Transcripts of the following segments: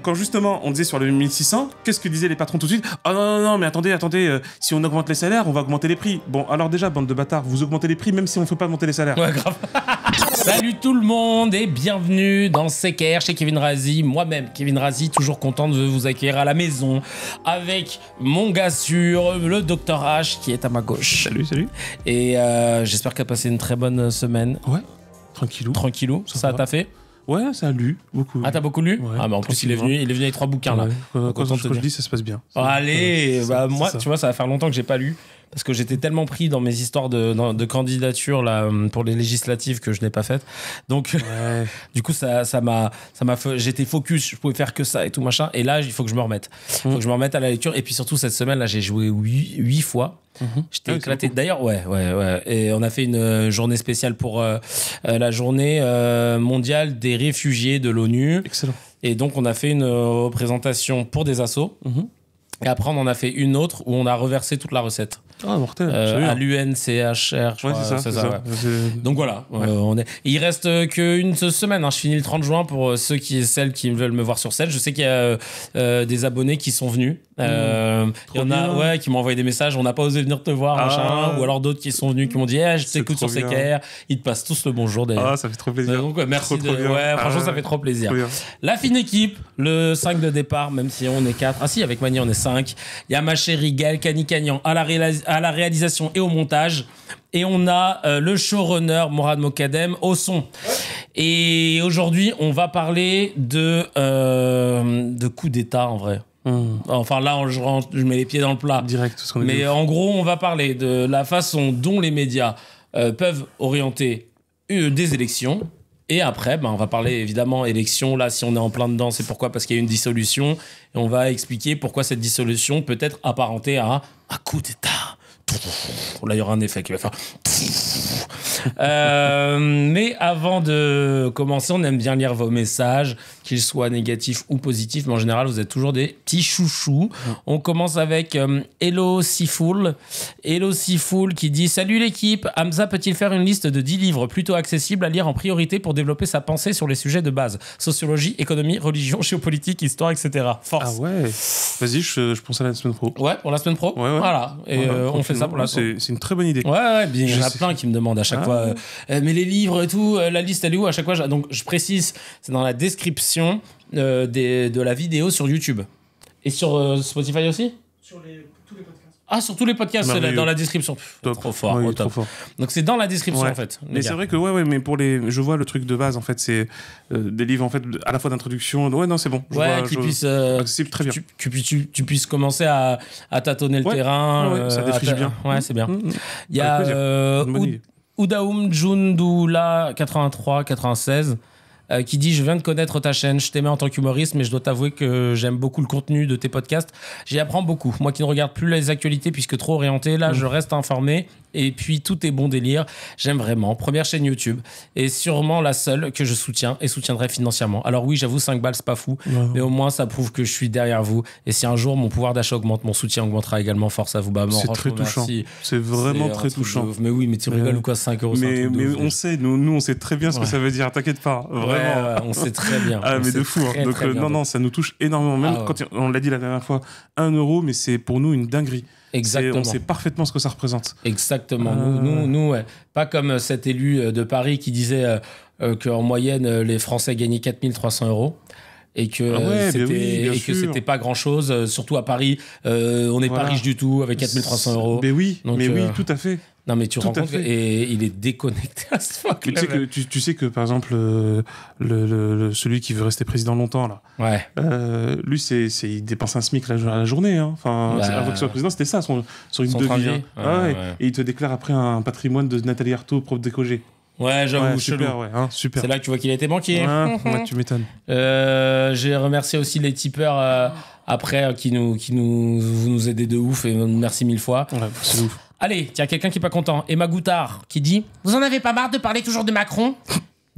Quand justement on disait sur le 1600, qu'est-ce que disaient les patrons tout de suite? Ah non, mais attendez, si on augmente les salaires, on va augmenter les prix. Bon, alors déjà, bande de bâtards, vous augmentez les prix même si on ne fait pas monter les salaires. Ouais, grave. Salut tout le monde et bienvenue dans CKR chez Kevin Razi. Moi-même, Kevin Razi, toujours content de vous accueillir à la maison avec mon gars sûr, le Dr H qui est à ma gauche. Salut. Et j'espère que tu as passé une très bonne semaine. Ouais, tranquillou. Ça t'a fait? Ouais, ça a lu, beaucoup. Ah, t'as beaucoup lu? Ouais, ah, mais en plus, il est venu avec 3 bouquins, là. Quand je dis, ça se passe bien. Allez, moi, tu vois, ça va faire longtemps que j'ai pas lu. Parce que j'étais tellement pris dans mes histoires de candidature là, pour les législatives que je n'ai pas faites. Donc, ouais. du coup, ça m'a fait. J'étais focus, je pouvais faire que ça et tout machin. Et là, il faut que je me remette. Il faut que je me remette à la lecture. Et puis surtout, cette semaine, là, j'ai joué 8 fois. J'étais éclaté. D'ailleurs, ouais. Et on a fait une journée spéciale pour la journée mondiale des réfugiés de l'ONU. Excellent. Et donc, on a fait une représentation pour des assos. Et après, on en a fait une autre où on a reversé toute la recette. Ah, mortel. À l'UNCHR, je crois. Ouais, c'est ça. Ouais. Donc voilà, il reste qu'une semaine. Je finis le 30 juin pour celles qui veulent me voir sur scène. Je sais qu'il y a des abonnés qui sont venus. Il y en a qui m'ont envoyé des messages. On n'a pas osé venir te voir, machin. Ou alors d'autres qui sont venus qui m'ont dit je t'écoute sur CKR. Ils te passent tous le bonjour d'ailleurs. Ah, ça fait trop plaisir. Donc merci. Franchement, ça fait trop plaisir. La fine équipe, le 5 de départ, même si on est 4. Ah si, avec Mani, on est 5. Il y a ma chérie Gaëlle Cagnan à la réalisation et au montage. Et on a le showrunner Mourad Mokadem au son. Et aujourd'hui, on va parler de coup d'État en vrai. Enfin là, je mets les pieds dans le plat. Direct, tout ce qu'on Mais en gros, on va parler de la façon dont les médias peuvent orienter des élections. Et après, on va parler évidemment élections. Là, si on est en plein dedans, c'est pourquoi? Parce qu'il y a une dissolution. Et on va expliquer pourquoi cette dissolution peut être apparentée à un coup d'État. Là, il y aura un effet qui va faire... mais avant de commencer, on aime bien lire vos messages, qu'ils soient négatifs ou positifs, mais en général, vous êtes toujours des petits chouchous. On commence avec Hello Sifoul. Hello Sifoul qui dit « Salut l'équipe, Hamza peut-il faire une liste de 10 livres plutôt accessibles à lire en priorité pour développer sa pensée sur les sujets de base? Sociologie, économie, religion, géopolitique, histoire, etc. Force. » Ah ouais. Vas-y, je pense à la semaine pro. Ouais, pour la semaine pro. Ouais. Voilà. Et on fait ça pour la semaine. C'est une très bonne idée. Ouais, bien, il y en a plein qui me demandent à chaque fois mais les livres et tout, la liste elle est où à chaque fois? Donc je précise, c'est dans la description de la vidéo sur YouTube. Et sur Spotify aussi? Sur tous les podcasts. Ah, sur tous les podcasts, c'est dans la description. Trop fort. Oui, top. trop fort. Donc c'est dans la description en fait. Mais c'est vrai que mais pour je vois le truc de base en fait, c'est des livres en fait à la fois d'introduction. Ouais, non, c'est bon. Qui puissent accessible très bien. Tu puisses commencer à tâtonner le terrain. Ça défriche bien. Ouais, c'est bien. Il y a Oudaoum Jundula 93-96 qui dit « Je viens de connaître ta chaîne, je t'aimais en tant qu'humoriste, mais je dois t'avouer que j'aime beaucoup le contenu de tes podcasts. J'y apprends beaucoup. Moi qui ne regarde plus les actualités puisque trop orienté, là je reste informé. Et puis tout est bon délire. J'aime vraiment. Première chaîne YouTube. Et sûrement la seule que je soutiens et soutiendrai financièrement. Alors oui, j'avoue, 5 balles, c'est pas fou. Mais au moins, ça prouve que je suis derrière vous. Et si un jour mon pouvoir d'achat augmente, mon soutien augmentera également. Force à vous. C'est très touchant. Merci. C'est vraiment très touchant. Mais oui, mais tu rigoles ou quoi? 5 euros, mais on sait, nous on sait très bien ce que ça veut dire. T'inquiète pas. Vraiment. On sait très bien. Ah, mais de fou. Donc non, ça nous touche énormément. Même quand on l'a dit la dernière fois, 1 euro, mais c'est pour nous une dinguerie. Exactement. On sait parfaitement ce que ça représente. Exactement. Nous pas comme cet élu de Paris qui disait qu'en moyenne, les Français gagnaient 4 300 euros. Et que c'était pas grand chose, surtout à Paris. On n'est pas riche du tout avec 4 300 euros. Mais oui, tout à fait. Non, mais tu te rends compte et il est déconnecté à ce fuck. Tu sais que par exemple, celui qui veut rester président longtemps, là, lui, il dépense un SMIC la journée. Enfin, avant qu'il soit président, c'était ça, son une devis. Et il te déclare après un patrimoine de Nathalie Arthaud, prof d'écologie. Ouais, j'avoue, super, super. C'est là que tu vois qu'il a été banquier. Ouais, tu m'étonnes. J'ai remercié aussi les tipeurs après qui nous aidaient de ouf et merci 1000 fois. Ouais, c'est ouf. Allez, tiens, quelqu'un qui est pas content. Emma Goutard qui dit « Vous en avez pas marre de parler toujours de Macron ?»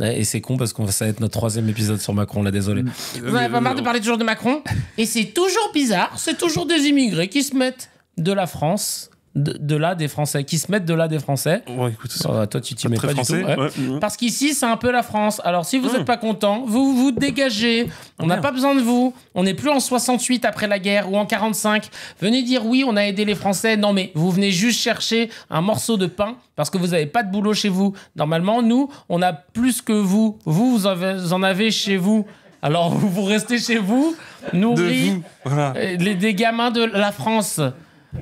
Et c'est con parce que ça va être notre 3e épisode sur Macron, là, désolé. Vous en avez pas marre de parler toujours de Macron? Et c'est toujours bizarre, c'est toujours des immigrés qui se mettent de la France de là des Français, qui se mettent de là des Français. Ouais, écoute, toi, tu t'y mets pas français, du tout. Ouais. Parce qu'ici, c'est un peu la France. Alors, si vous n'êtes pas content, vous vous dégagez. On n'a pas besoin de vous. On n'est plus en 68 après la guerre ou en 45. Venez dire oui, on a aidé les Français. Non, mais vous venez juste chercher un morceau de pain parce que vous n'avez pas de boulot chez vous. Normalement, nous, on a plus que vous. Vous en avez chez vous. Alors, vous restez chez vous, nourrir des gamins de la France.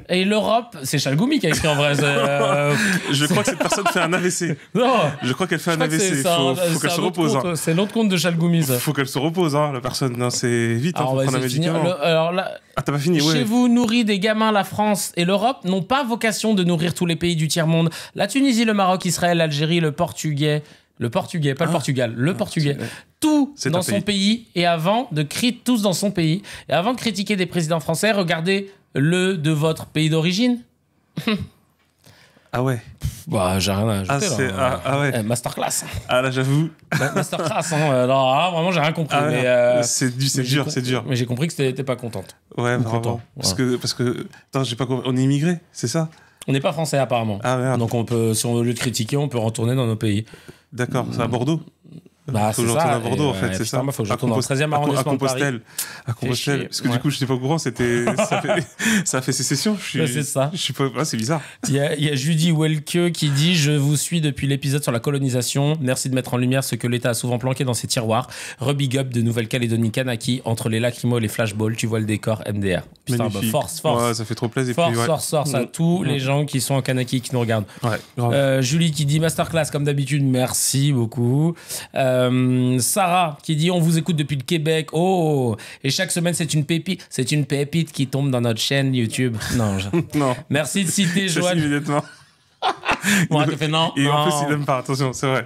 Et l'Europe, c'est Chalgoumi qui a écrit en vrai. Je crois que cette personne fait un AVC. Non. Je crois qu'elle fait un AVC. Il faut qu'elle se repose. Hein. C'est l'autre compte de Chalgoumi, ça. Il faut qu'elle se repose, hein, la personne. Non, c'est vite, il faut prendre un médicament. Alors là, t'as pas fini, chez vous, nourrit des gamins, la France et l'Europe n'ont pas vocation de nourrir tous les pays du tiers-monde. La Tunisie, le Maroc, Israël, l'Algérie, le Portugais, pas le Portugal, le Portugais. Tout dans son pays. Et avant de tous dans son pays. Et avant de critiquer des présidents français, regardez le de votre pays d'origine. Ah ouais. Bah, j'ai rien à ajouter. Ah ouais. Masterclass. Ah là, j'avoue. Masterclass. Non, vraiment, j'ai rien compris. Ah mais, c'est dur. Mais j'ai compris que t'étais pas contente. Ouais, vraiment. Parce que, attends, j'ai pas compris. On est immigrés, c'est ça? On n'est pas français apparemment. Ah merde. Donc on peut, si on veut le critiquer, on peut retourner dans nos pays. D'accord, c'est à Bordeaux. Bah, faut que je retourne à Bordeaux, en fait, c'est ça. Moi, faut que je retourne dans le 13e arrondissement à Compostelle. À Compostelle. Parce que du coup, je n'étais pas au courant, ça a fait sécession. C'est ça. Je suis pas, c'est bizarre. Il y a Judy Welke qui dit: je vous suis depuis l'épisode sur la colonisation. Merci de mettre en lumière ce que l'État a souvent planqué dans ses tiroirs. Rebig up de Nouvelle-Calédonie Kanaki. Entre les lacrymos et les flashballs, tu vois le décor MDR. Putain, bah, force. Ouais, ça fait trop plaisir. Force à tous les gens qui sont en Kanaki qui nous regardent. Ouais. Julie qui dit: masterclass comme d'habitude. Merci beaucoup. Sarah qui dit: on vous écoute depuis le Québec. Oh, et chaque semaine c'est une pépite qui tombe dans notre chaîne YouTube. Non. Merci de citer Joanne. Immédiatement. Moi, fait non. Et en plus il aime pas. Attention, c'est vrai.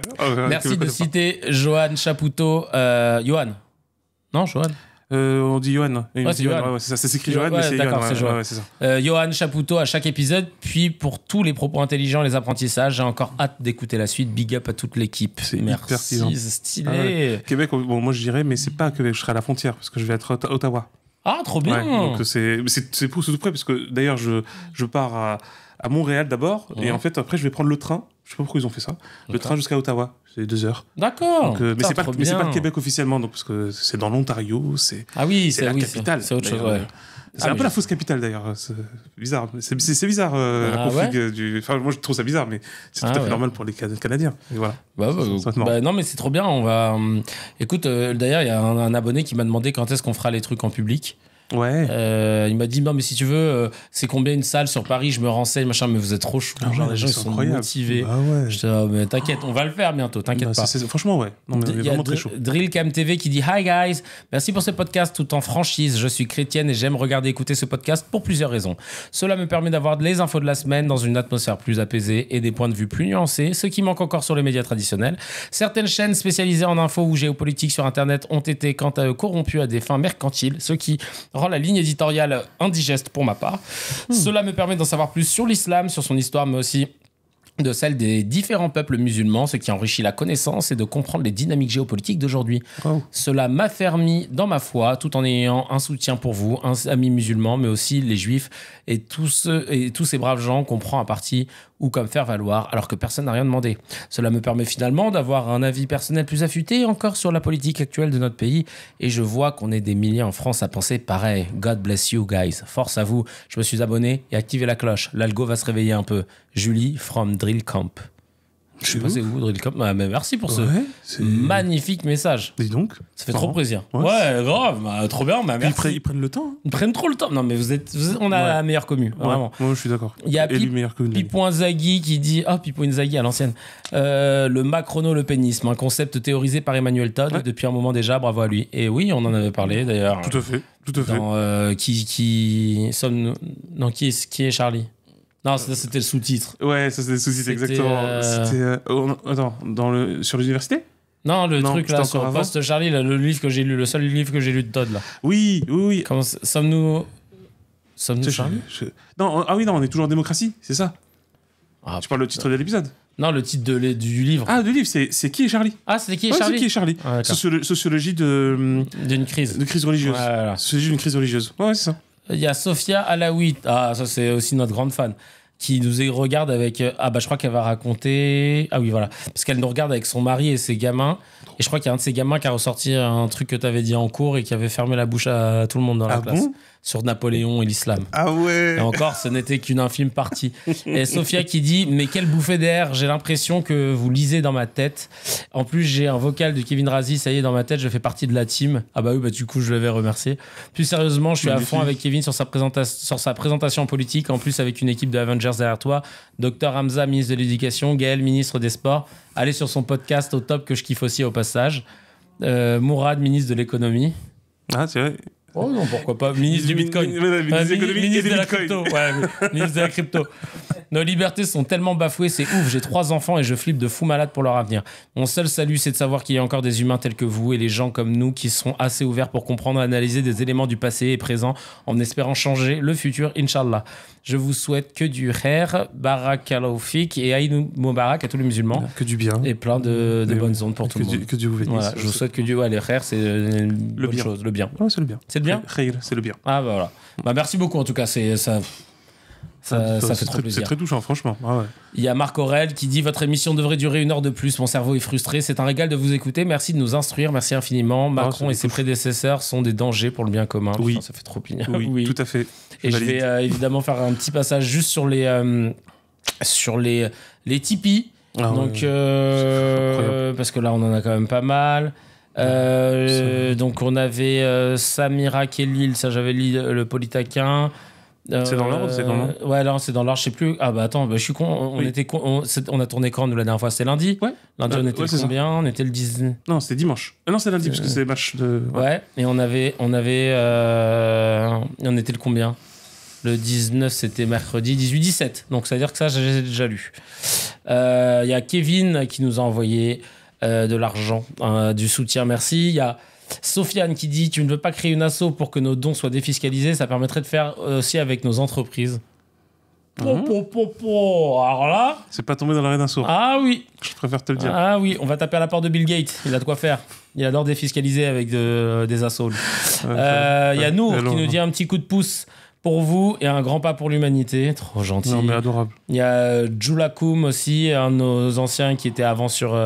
Merci de citer Joanne Chapoutot. Johan. Non, Joanne. On dit Johan. Ouais, c'est Johan. Ouais, ça s'écrit Johan, mais c'est d'accord, Johan. C'est Johan. Ouais, c'est ça. Johan Chapoutot à chaque épisode. Puis pour tous les propos intelligents, les apprentissages, j'ai encore hâte d'écouter la suite. Big up à toute l'équipe. Merci, c'est stylé. Ouais. Québec, bon, moi je dirais, mais c'est pas à Québec, je serai à la frontière parce que je vais être à Ottawa. Ah, trop bien. Ouais, donc c'est tout près parce que d'ailleurs je pars à Montréal d'abord et en fait après je vais prendre le train. Je sais pas pourquoi ils ont fait ça. Le train jusqu'à Ottawa, c'est 2 heures. D'accord. Donc, mais c'est pas le Québec officiellement, donc parce que c'est dans l'Ontario, c'est la capitale. C'est autre chose. Ouais. C'est un peu la fausse capitale d'ailleurs. C'est bizarre. C'est bizarre la config du. Enfin, moi je trouve ça bizarre, mais c'est tout à fait normal pour les Canadiens. Et voilà. Non, mais c'est trop bien. On va. Écoute, d'ailleurs, il y a un abonné qui m'a demandé quand est-ce qu'on fera les trucs en public. Ouais. Il m'a dit: non, mais si tu veux, c'est combien une salle sur Paris? Je me renseigne, machin. Mais vous êtes trop chou. Genre, les gens ils sont motivés. Ah ouais. Je dis: mais t'inquiète, on va le faire bientôt. T'inquiète pas. Franchement, ouais. Il y a Drillcam TV qui dit: hi guys, merci pour ce podcast tout en franchise. Je suis chrétienne et j'aime regarder et écouter ce podcast pour plusieurs raisons. Cela me permet d'avoir les infos de la semaine dans une atmosphère plus apaisée et des points de vue plus nuancés, ce qui manque encore sur les médias traditionnels. Certaines chaînes spécialisées en info ou géopolitique sur Internet ont été quant à eux corrompues à des fins mercantiles, ce qui rend la ligne éditoriale indigeste pour ma part. Cela me permet d'en savoir plus sur l'islam, sur son histoire, mais aussi de celle des différents peuples musulmans, ce qui enrichit la connaissance et de comprendre les dynamiques géopolitiques d'aujourd'hui. Cela m'a fermi dans ma foi, tout en ayant un soutien pour vous, un ami musulman, mais aussi les juifs et tous ces braves gens qu'on prend à partie ou comme faire valoir, alors que personne n'a rien demandé. Cela me permet finalement d'avoir un avis personnel plus affûté encore sur la politique actuelle de notre pays, et je vois qu'on est des milliers en France à penser pareil. God bless you guys. Force à vous. Je me suis abonné et activé la cloche. L'algo va se réveiller un peu. Julie from Drill Camp. Je sais pas c'est où Drill Camp. Mais merci pour ce magnifique message. Dis donc. Ça fait trop plaisir. Ouais, grave. Trop bien. Merci. Ils prennent le temps. Ils prennent trop le temps. Non, mais on a la meilleure commu. Vraiment. Moi, je suis d'accord. Il y a Pipo.Inzaghi qui dit: Pipo Inzaghi à l'ancienne. Le macrono, le pénisme, un concept théorisé par Emmanuel Todd depuis un moment déjà. Bravo à lui. Et oui, on en avait parlé d'ailleurs. Tout à fait. Dans, qui est Charlie? Non, c'était le sous-titre. Ouais, ça c'était le sous-titre, exactement. Attends, sur l'université? Non, truc là, sur Post Charlie, là, le seul livre que j'ai lu de Todd, là. Oui. Comment sommes-nous Charlie? Non, on est toujours en démocratie, c'est ça. Tu parles le titre de l'épisode? Non, le titre du livre. Ah, du livre, c'est Qui est Charlie? Ah, c'est Qui est Charlie? C'est Qui est Charlie? Sociologie d'une crise. De crise religieuse. Voilà. Sociologie d'une crise religieuse. Ouais, c'est ça. Il y a Sophia Alaoui. Ah, ça, c'est aussi notre grande fan. qui nous regarde avec... je crois qu'elle va raconter... Ah oui, voilà. Parce qu'elle nous regarde avec son mari et ses gamins. Et je crois qu'il y a un de ces gamins qui a ressorti un truc que tu avais dit en cours et qui avait fermé la bouche à tout le monde dans la classe. Sur Napoléon et l'islam. Ah ouais. Et encore, ce n'était qu'une infime partie. Et Sophia qui dit « Mais quelle bouffée d'air, j'ai l'impression que vous lisez dans ma tête. En plus, j'ai un vocal de Kevin Razi, ça y est, dans ma tête, je fais partie de la team. » Ah bah oui, du coup, je l'avais remercié. Plus sérieusement, je suis à fond avec Kevin sur sa présentation politique, en plus avec une équipe de Avengers derrière toi. Dr Hamza, ministre de l'Éducation, Gaël, ministre des Sports. Allez sur son podcast au top que je kiffe aussi au passage. Mourad, ministre de l'Économie. Ah, c'est vrai. Oh non, pourquoi pas. Ministre du Bitcoin. Ministre de la crypto. Ouais, ministre de la crypto. Nos libertés sont tellement bafouées, c'est ouf. J'ai 3 enfants et je flippe de fou malade pour leur avenir. Mon seul salut, c'est de savoir qu'il y a encore des humains tels que vous et les gens comme nous qui seront assez ouverts pour comprendre et analyser des éléments du passé et présent en espérant changer le futur, Inch'Allah. Je vous souhaite que du khair, barakallahu fik et Aïd Moubarak à tous les musulmans. Que du bien. Et plein de bonnes ondes pour tout le monde. Que Dieu vous bénisse. Voilà, je vous souhaite que Dieu, les khair, c'est une bonne chose, le bien. Ouais, c'est le bien. C'est le bien. Khair, c'est le bien. Ah bah voilà. Merci beaucoup en tout cas, ça fait trop plaisir. C'est très touchant, franchement. Ah ouais. Il y a Marc Aurel qui dit « Votre émission devrait durer 1 heure de plus. Mon cerveau est frustré. C'est un régal de vous écouter. Merci de nous instruire. Merci infiniment. Macron et ses prédécesseurs sont des dangers pour le bien commun. » Oui. Enfin, ça fait trop pignon. Oui, tout à fait. Et je vais évidemment faire un petit passage juste sur les Tipeee. Ah donc, ouais. parce que là, on en a quand même pas mal. Donc, on avait Samira Kellil. Ça, j'avais lu le Polytaquin. C'est dans l'ordre, c'est dans l'ordre. Ouais, là, c'est dans l'ordre, je sais plus. Ah bah attends, je suis con. On a tourné quand nous la dernière fois? C'était lundi. Ouais. Lundi, on était le combien? On était le 10. Non, c'était dimanche. Non, c'est lundi parce que c'est match de. Ouais. Et on était le combien? Le 19, c'était mercredi. 18-17. Donc ça veut dire que ça, j'ai déjà lu. Il y a Kevin qui nous a envoyé de l'argent, du soutien. Merci. Il y a Sofiane qui dit « Tu ne veux pas créer une asso pour que nos dons soient défiscalisés, ça permettrait de faire aussi avec nos entreprises. » Alors là... C'est pas tombé dans l'arrêt d'un sourd. Ah oui. Je préfère te le dire. Ah oui, on va taper à la porte de Bill Gates. Il a de quoi faire. Il adore défiscaliser avec des assos. Il y a Nour qui nous dit un petit coup de pouce pour vous et un grand pas pour l'humanité. Trop gentil. Non mais adorable. Il y a Julakoum aussi, un de nos anciens qui était avant sur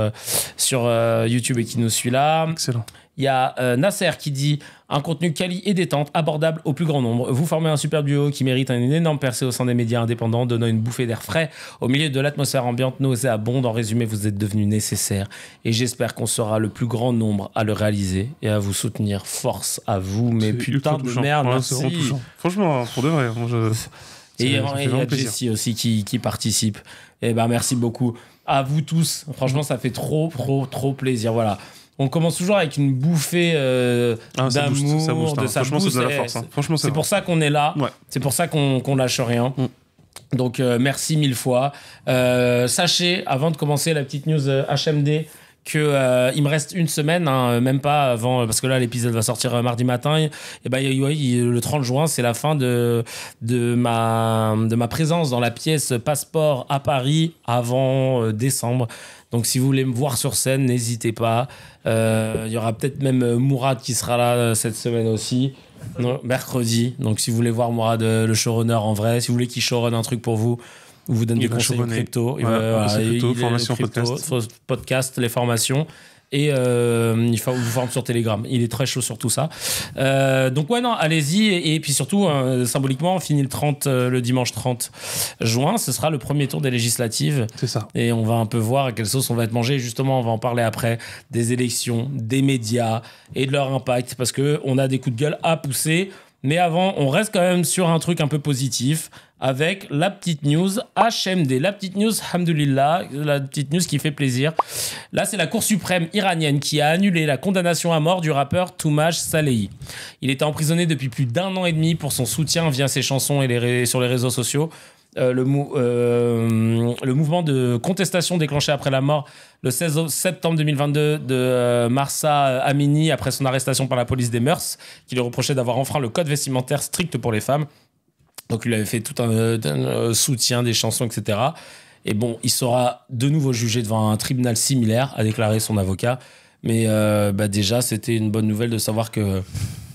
YouTube et qui nous suit là. Excellent. Il y a Nasser qui dit un contenu quali et détente, abordable au plus grand nombre. Vous formez un super duo qui mérite une énorme percée au sein des médias indépendants, donnant une bouffée d'air frais au milieu de l'atmosphère ambiante nauséabonde. En résumé, vous êtes devenus nécessaires et j'espère qu'on sera le plus grand nombre à le réaliser et à vous soutenir. Force à vous, mais putain de merde, merci. Franchement, pour de vrai. Et il y a Jessie aussi qui participe. Et merci beaucoup à vous tous. Franchement, ça fait trop plaisir. Voilà. On commence toujours avec une bouffée d'amour, de sa franchement, ça donne la force. Hein. Franchement, c'est pour ça qu'on est là. Ouais. C'est pour ça qu'on lâche rien. Donc, merci 1000 fois. Sachez, avant de commencer la petite news HMD, que il me reste une semaine, même pas avant, parce que là l'épisode va sortir mardi matin. Et le 30 juin, c'est la fin de ma présence dans la pièce Passeport à Paris avant décembre. Donc si vous voulez me voir sur scène, n'hésitez pas. Il y aura peut-être même Mourad qui sera là cette semaine aussi. Non, mercredi. Donc si vous voulez voir Mourad, le showrunner en vrai, si vous voulez qu'il showrun un truc pour vous, vous donne des conseils crypto. Formation, podcast, les formations. Et il vous forme sur Telegram. Il est très chaud sur tout ça. Donc ouais, non, allez-y. Et puis surtout, symboliquement, on finit le dimanche 30 juin. Ce sera le premier tour des législatives. C'est ça. Et on va un peu voir à quelle sauce on va être mangé. Et justement, on va en parler après des élections, des médias et de leur impact. Parce qu'on a des coups de gueule à pousser. Mais avant, on reste quand même sur un truc un peu positif avec la petite news HMD. La petite news, alhamdoulilah, la petite news qui fait plaisir. Là, c'est la Cour suprême iranienne qui a annulé la condamnation à mort du rappeur Toumaj Salehi. Il était emprisonné depuis plus d'1 an et demi pour son soutien via ses chansons et sur les réseaux sociaux. Le mouvement de contestation déclenché après la mort le 16 septembre 2022 de Mahsa Amini après son arrestation par la police des mœurs qui lui reprochait d'avoir enfreint le code vestimentaire strict pour les femmes. Donc il avait fait tout un soutien, des chansons, etc. Et bon, il sera de nouveau jugé devant un tribunal similaire, a déclaré son avocat. Mais déjà, c'était une bonne nouvelle de savoir qu'on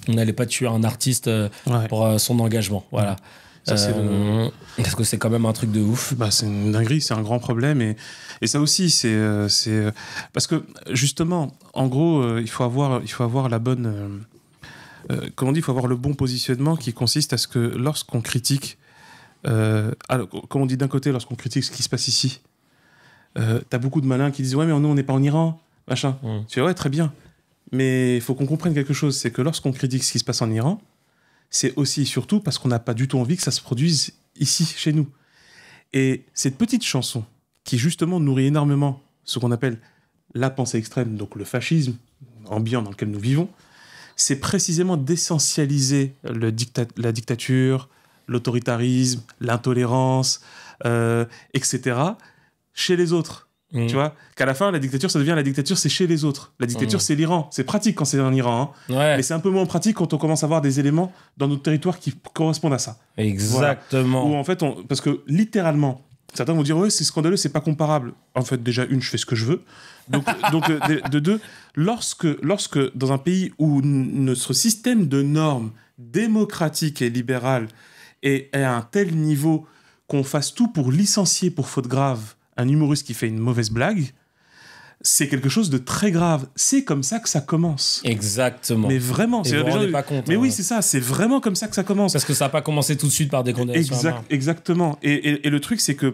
n'allait pas tuer un artiste pour son engagement. Voilà. Parce que c'est quand même un truc de ouf. Bah, c'est une dinguerie, c'est un grand problème. Et ça aussi, c'est parce que justement, en gros, il faut avoir la bonne... comment on dit, il faut avoir le bon positionnement qui consiste à ce que lorsqu'on critique... alors, comme on dit d'un côté, lorsqu'on critique ce qui se passe ici, t'as beaucoup de malins qui disent « Ouais, mais nous, on n'est pas en Iran, machin. » Tu dis « Ouais, très bien. » Mais il faut qu'on comprenne quelque chose, c'est que lorsqu'on critique ce qui se passe en Iran, c'est aussi et surtout parce qu'on n'a pas du tout envie que ça se produise ici, chez nous. Et cette petite chanson, qui justement nourrit énormément ce qu'on appelle la pensée extrême, donc le fascisme ambiant dans lequel nous vivons, c'est précisément d'essentialiser la dictature, l'autoritarisme, l'intolérance, etc., chez les autres. Tu vois, qu'à la fin, la dictature, ça devient la dictature, c'est chez les autres. La dictature, c'est l'Iran. C'est pratique quand c'est en Iran. Hein. Ouais. Mais c'est un peu moins pratique quand on commence à avoir des éléments dans notre territoire qui correspondent à ça. Exactement. Voilà. Ou en fait, parce que littéralement, certains vont dire, ouais, c'est scandaleux, c'est pas comparable. En fait, déjà, je fais ce que je veux. Donc de deux, lorsque dans un pays où notre système de normes démocratique et libéral est à un tel niveau qu'on fasse tout pour licencier pour faute grave un humoriste qui fait une mauvaise blague, c'est quelque chose de très grave. C'est comme ça que ça commence. Exactement. Mais vraiment, vous vous rendez pas compte. Mais oui, c'est ça. C'est vraiment comme ça que ça commence. Parce que ça n'a pas commencé tout de suite par des condamnations. Exactement. Et le truc, c'est que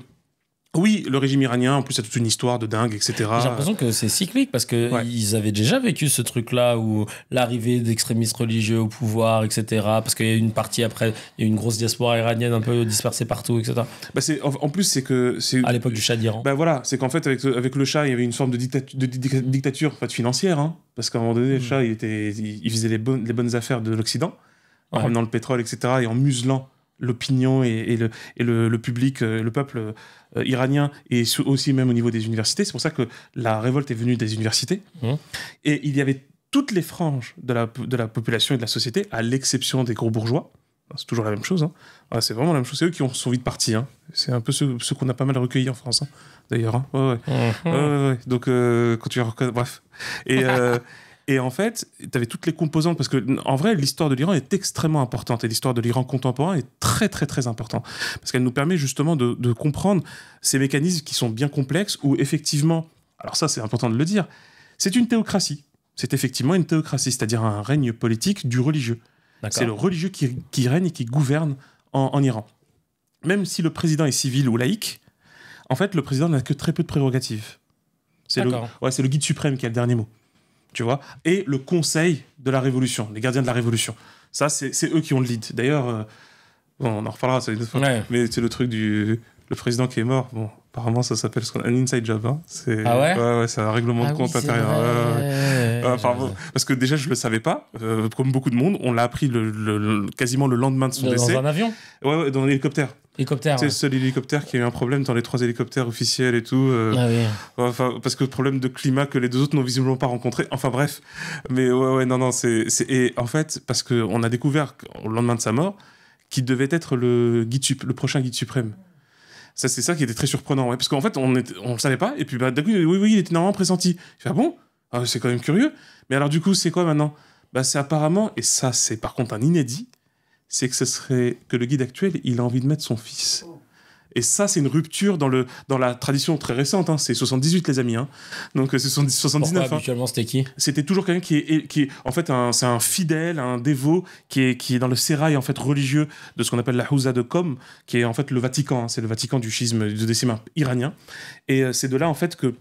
oui, le régime iranien, en plus, a toute une histoire de dingue, etc. J'ai l'impression que c'est cyclique parce qu'ils avaient déjà vécu ce truc-là où l'arrivée d'extrémistes religieux au pouvoir, etc. Parce qu'il y a eu une partie après, il y a eu une grosse diaspora iranienne un peu dispersée partout, etc. Bah en plus, c'est que... à l'époque du Shah d'Iran. Bah voilà, c'est qu'en fait, avec le Shah, il y avait une forme de dictature financière, hein, parce qu'à un moment donné, le Shah, il faisait les bonnes affaires de l'Occident, en ramenant le pétrole, etc., et en muselant l'opinion et le public, le peuple iranien, et aussi même au niveau des universités. C'est pour ça que la révolte est venue des universités. Et il y avait toutes les franges de la population et de la société, à l'exception des gros bourgeois. C'est toujours la même chose. Hein. Ouais, c'est vraiment la même chose. C'est eux qui sont vite partis. Hein. C'est un peu ceux qu'on a pas mal recueillis en France, hein, d'ailleurs. Hein. Ouais. Donc, quand tu reconnais... Bref. Et en fait, tu avais toutes les composantes, parce que en vrai, l'histoire de l'Iran est extrêmement importante, et l'histoire de l'Iran contemporain est très, très, très importante, parce qu'elle nous permet justement de comprendre ces mécanismes qui sont bien complexes, où effectivement, alors ça c'est important de le dire, c'est une théocratie. C'est effectivement une théocratie, c'est-à-dire un règne politique du religieux. D'accord. C'est le religieux qui règne et qui gouverne en Iran. Même si le président est civil ou laïque, en fait, le président n'a que très peu de prérogatives. C'est le guide suprême qui a le dernier mot. Tu vois, et le conseil de la révolution, les gardiens de la révolution. Ça, c'est eux qui ont le lead. D'ailleurs, on en reparlera, ça une autre fois. Mais c'est le truc le président qui est mort. Bon, apparemment, ça s'appelle un inside job. Hein. Ouais, c'est un règlement de compte intérieur. Parce que déjà, je le savais pas. Comme beaucoup de monde, on l'a appris quasiment le lendemain de son décès. Dans un avion ? Ouais, dans un hélicoptère. C'est le seul hélicoptère qui a eu un problème dans les 3 hélicoptères officiels et tout. Parce que problème de climat que les 2 autres n'ont visiblement pas rencontré. Enfin bref. Mais non. Et en fait, parce qu'on a découvert au lendemain de sa mort qu'il devait être le prochain guide suprême. C'est ça qui était très surprenant. Ouais. Parce qu'en fait, on le savait pas. Et puis d'un coup, oui, il était normalement pressenti. Je fais, ah bon ? C'est quand même curieux. Mais alors du coup, c'est quoi maintenant ? C'est apparemment, et ça c'est par contre un inédit, c'est que ce serait que le guide actuel, il a envie de mettre son fils. Et ça, c'est une rupture dans la tradition très récente. Hein. C'est 78, les amis. Hein. Donc, c'est 79. Pourquoi, habituellement, c'était qui ? C'était toujours quelqu'un qui est en fait, c'est un fidèle, un dévot, qui est dans le sérail en fait, religieux de ce qu'on appelle la Houza de Qom, qui est en fait le Vatican. Hein. C'est le Vatican du schisme du décime iranien. Et c'est de là, en fait, que...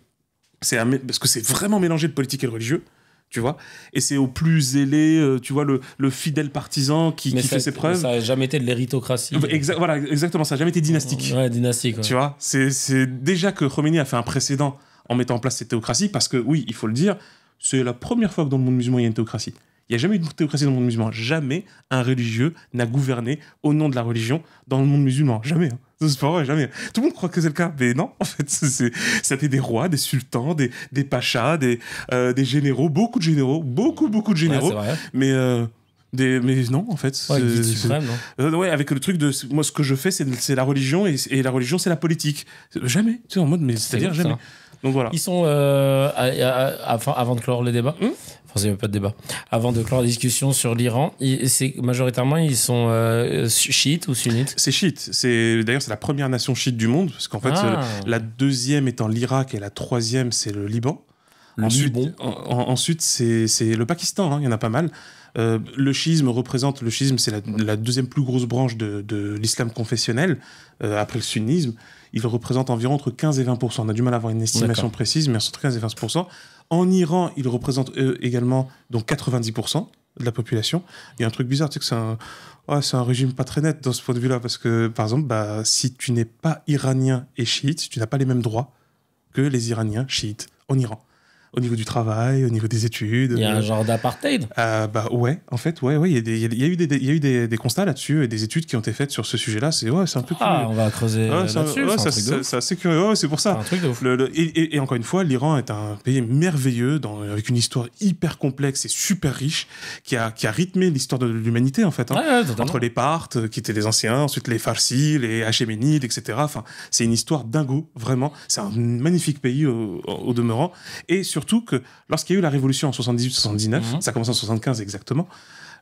parce que c'est vraiment mélangé de politique et de religieux. Tu vois, et c'est au plus zélé, tu vois, le fidèle partisan qui fait ses preuves. Ça n'a jamais été de l'héritocratie. Voilà, exactement, ça n'a jamais été dynastique. Ouais, dynastique. Ouais. Tu vois, c'est déjà que Khomeini a fait un précédent en mettant en place cette théocratie, parce que, oui, il faut le dire, c'est la première fois que dans le monde musulman, il y a une théocratie. Il n'y a jamais eu de théocratie dans le monde musulman. Jamais un religieux n'a gouverné au nom de la religion dans le monde musulman. Jamais. Hein. C'est pas vrai, jamais. Tout le monde croit que c'est le cas, mais non. En fait, c'était des rois, des sultans, des pachas, des généraux, beaucoup de généraux. Ouais, c'est vrai. Mais non, en fait. Ouais, guide suprême, non ouais, avec le truc de moi, ce que je fais, c'est la religion et la religion, c'est la politique. Jamais. Tu sais, en mode, mais c'est-à-dire jamais. Donc voilà. Ils sont avant de clore les débats. Enfin, il n'y a pas de débat. Avant de clore la discussion sur l'Iran, majoritairement, ils sont chiites ou sunnites? C'est chiite. D'ailleurs, c'est la première nation chiite du monde, parce qu'en fait, la deuxième étant l'Irak et la troisième, c'est le Liban. Ensuite, c'est le Pakistan, il y en a pas mal. Le chiisme, c'est la deuxième plus grosse branche de l'islam confessionnel, après le sunnisme. Il représente environ entre 15 et 20%. On a du mal à avoir une estimation précise, mais entre 15 et 20%. En Iran, il représente également donc 90% de la population. Il y a un truc bizarre, tu sais que c'est un régime pas très net dans ce point de vue-là, parce que, par exemple, si tu n'es pas iranien et chiite, tu n'as pas les mêmes droits que les Iraniens chiites en Iran. Au niveau du travail, au niveau des études. Il y a un genre d'apartheid. Ouais, en fait, ouais, il y a eu des constats là-dessus et des études qui ont été faites sur ce sujet-là. C'est un peu curieux. On va creuser là-dessus. C'est assez curieux. Ouais, c'est pour ça. C'est un truc de ouf. Et encore une fois, l'Iran est un pays merveilleux, avec une histoire hyper complexe et super riche, qui a rythmé l'histoire de l'humanité, en fait. Entre les Parthes, qui étaient les anciens, ensuite les Farsis, les Hachéménides, etc. Enfin, c'est une histoire dingo, vraiment. C'est un magnifique pays au demeurant. Et surtout que lorsqu'il y a eu la révolution en 78-79, ça a commencé en 75 exactement,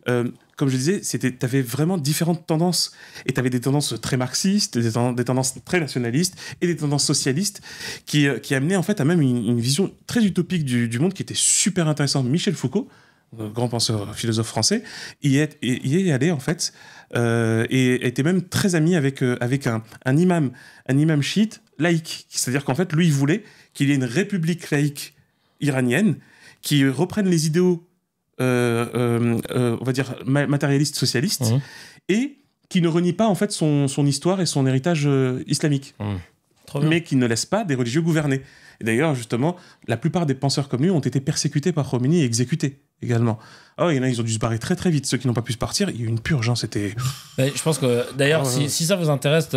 comme je disais, t'avais vraiment différentes tendances. Et t'avais des tendances très marxistes, des tendances très nationalistes et des tendances socialistes qui amenaient en fait à même une vision très utopique du monde qui était super intéressante. Michel Foucault, grand penseur philosophe français, y est allé en fait et était même très ami avec un imam chiite laïque. C'est-à-dire qu'en fait, lui, il voulait qu'il y ait une république laïque iranienne qui reprennent les idéaux on va dire matérialistes socialistes et qui ne renie pas en fait son histoire et son héritage islamique, mais qui ne laisse pas des religieux gouverner. Et d'ailleurs, justement, la plupart des penseurs comme lui ont été persécutés par Khomeini et exécutés également. Il y en a, ils ont dû se barrer très très vite. Ceux qui n'ont pas pu se partir, il y a eu une purge, c'était... Je pense que, d'ailleurs, si ça vous intéresse...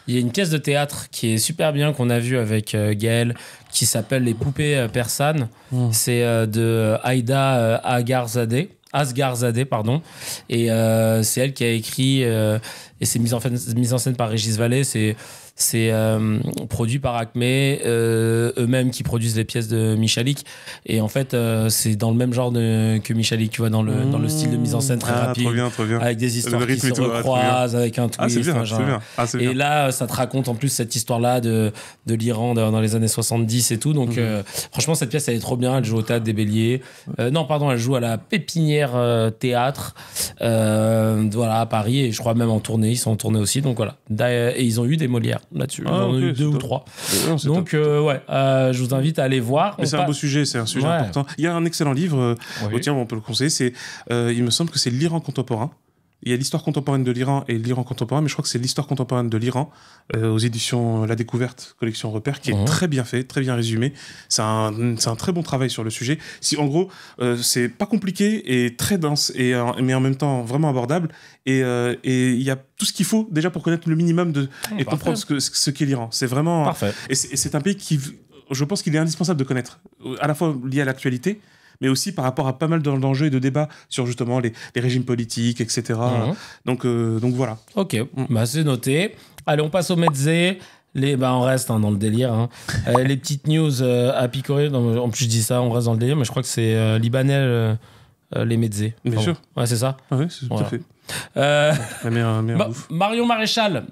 Il y a une pièce de théâtre qui est super bien, qu'on a vue avec Gaël, qui s'appelle Les poupées persanes. C'est de Aïda Asgharzadeh, pardon. Et c'est elle qui a écrit, et c'est mise en scène par Régis Vallée. C'est produit par Acme, eux-mêmes qui produisent les pièces de Michalik. Et en fait, c'est dans le même genre que Michalik, tu vois, dans le style de mise en scène très rapide. Trop bien. Avec des histoires qui se recroisent, avec un twist. C'est bien. Et là, ça te raconte en plus cette histoire-là de l'Iran dans les années 70 et tout. Donc, franchement, cette pièce, elle est trop bien. Elle joue au Théâtre des Béliers. Elle joue à la Pépinière Théâtre. Voilà, à Paris. Et je crois même en tournée. Ils sont en tournée aussi. Donc voilà. Et ils ont eu des Molières là-dessus. Ils en ont eu 2 ou 3. Donc, je vous invite à aller voir. Mais c'est un beau sujet, c'est un sujet important. Il y a un excellent livre, tiens, on peut le conseiller, il me semble que c'est l'Iran contemporain. Il y a l'histoire contemporaine de l'Iran et l'Iran contemporain, mais je crois que c'est l'histoire contemporaine de l'Iran aux éditions La Découverte, collection Repère, qui est très bien fait, très bien résumé. C'est un très bon travail sur le sujet. En gros, c'est pas compliqué et très dense, mais en même temps vraiment abordable. Et il y a tout ce qu'il faut déjà pour connaître le minimum et comprendre ce qu'est l'Iran. C'est vraiment... Parfait. Et c'est un pays qui, je pense qu'il est indispensable de connaître, à la fois lié à l'actualité, mais aussi par rapport à pas mal d'enjeux et de débats sur justement les régimes politiques, etc. Donc voilà. Ok, c'est noté. Allez, on passe au mezze. On reste dans le délire. Les petites news à picorer. En plus, je dis ça, on reste dans le délire, mais je crois que c'est libanais, les mezze. Bien sûr. Ouais, c'est ça. Ouais, c'est tout à fait. La meilleure bouffe. Marion Maréchal,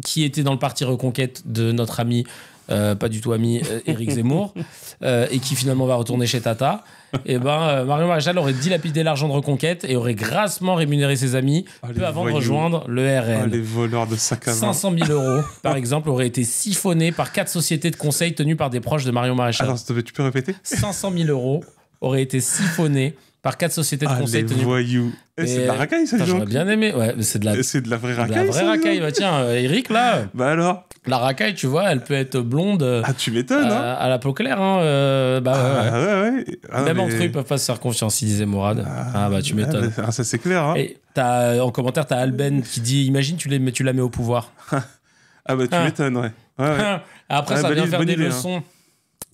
qui était dans le parti Reconquête de notre ami... pas du tout ami Éric Zemmour et qui finalement va retourner chez Tata, Marion Maréchal aurait dilapidé l'argent de Reconquête et aurait grassement rémunéré ses amis peu avant de rejoindre le RN. Les voleurs de sac à main. 500 000 euros, par exemple, auraient été siphonnés par 4 sociétés de conseil tenues par des proches de Marion Maréchal. Attends, tu peux répéter ? 500 000 euros auraient été siphonnés par 4 sociétés de conseil tenues. Voyous. C'est de la racaille, ça, j'aurais bien aimé. Ouais, c'est de la vraie racaille. De la vraie racaille. Tiens, Eric, là. Alors. La racaille, tu vois, elle peut être blonde. Tu m'étonnes, à la peau claire, ouais. Même entre eux, ils peuvent pas se faire confiance, il disait Mourad. Tu m'étonnes. Ça, c'est clair, Et en commentaire, t'as Alben qui dit, imagine, tu la mets au pouvoir. Tu m'étonnes, ouais. Après, ça vient faire des leçons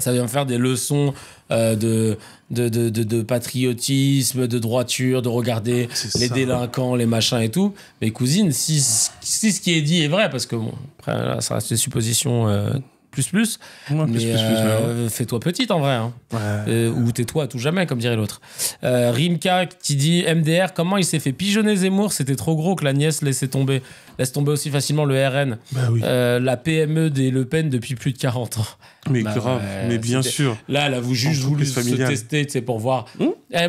Ça vient me faire des leçons de patriotisme, de droiture, de regarder les délinquants, les machins et tout. Mais cousine, si ce qui est dit est vrai, parce que bon, après, là, ça reste des suppositions plus. Ouais, mais fais-toi petite en vrai. Hein. Ouais. Ou tais-toi à tout jamais, comme dirait l'autre. Rimka qui dit MDR, comment il s'est fait pigeonner Zemmour? C'était trop gros que la nièce laisse tomber aussi facilement le RN. Bah oui. La PME des Le Pen depuis plus de 40 ans. Mais grave, mais bien sûr. Là, elle a juste voulu se tester, pour voir.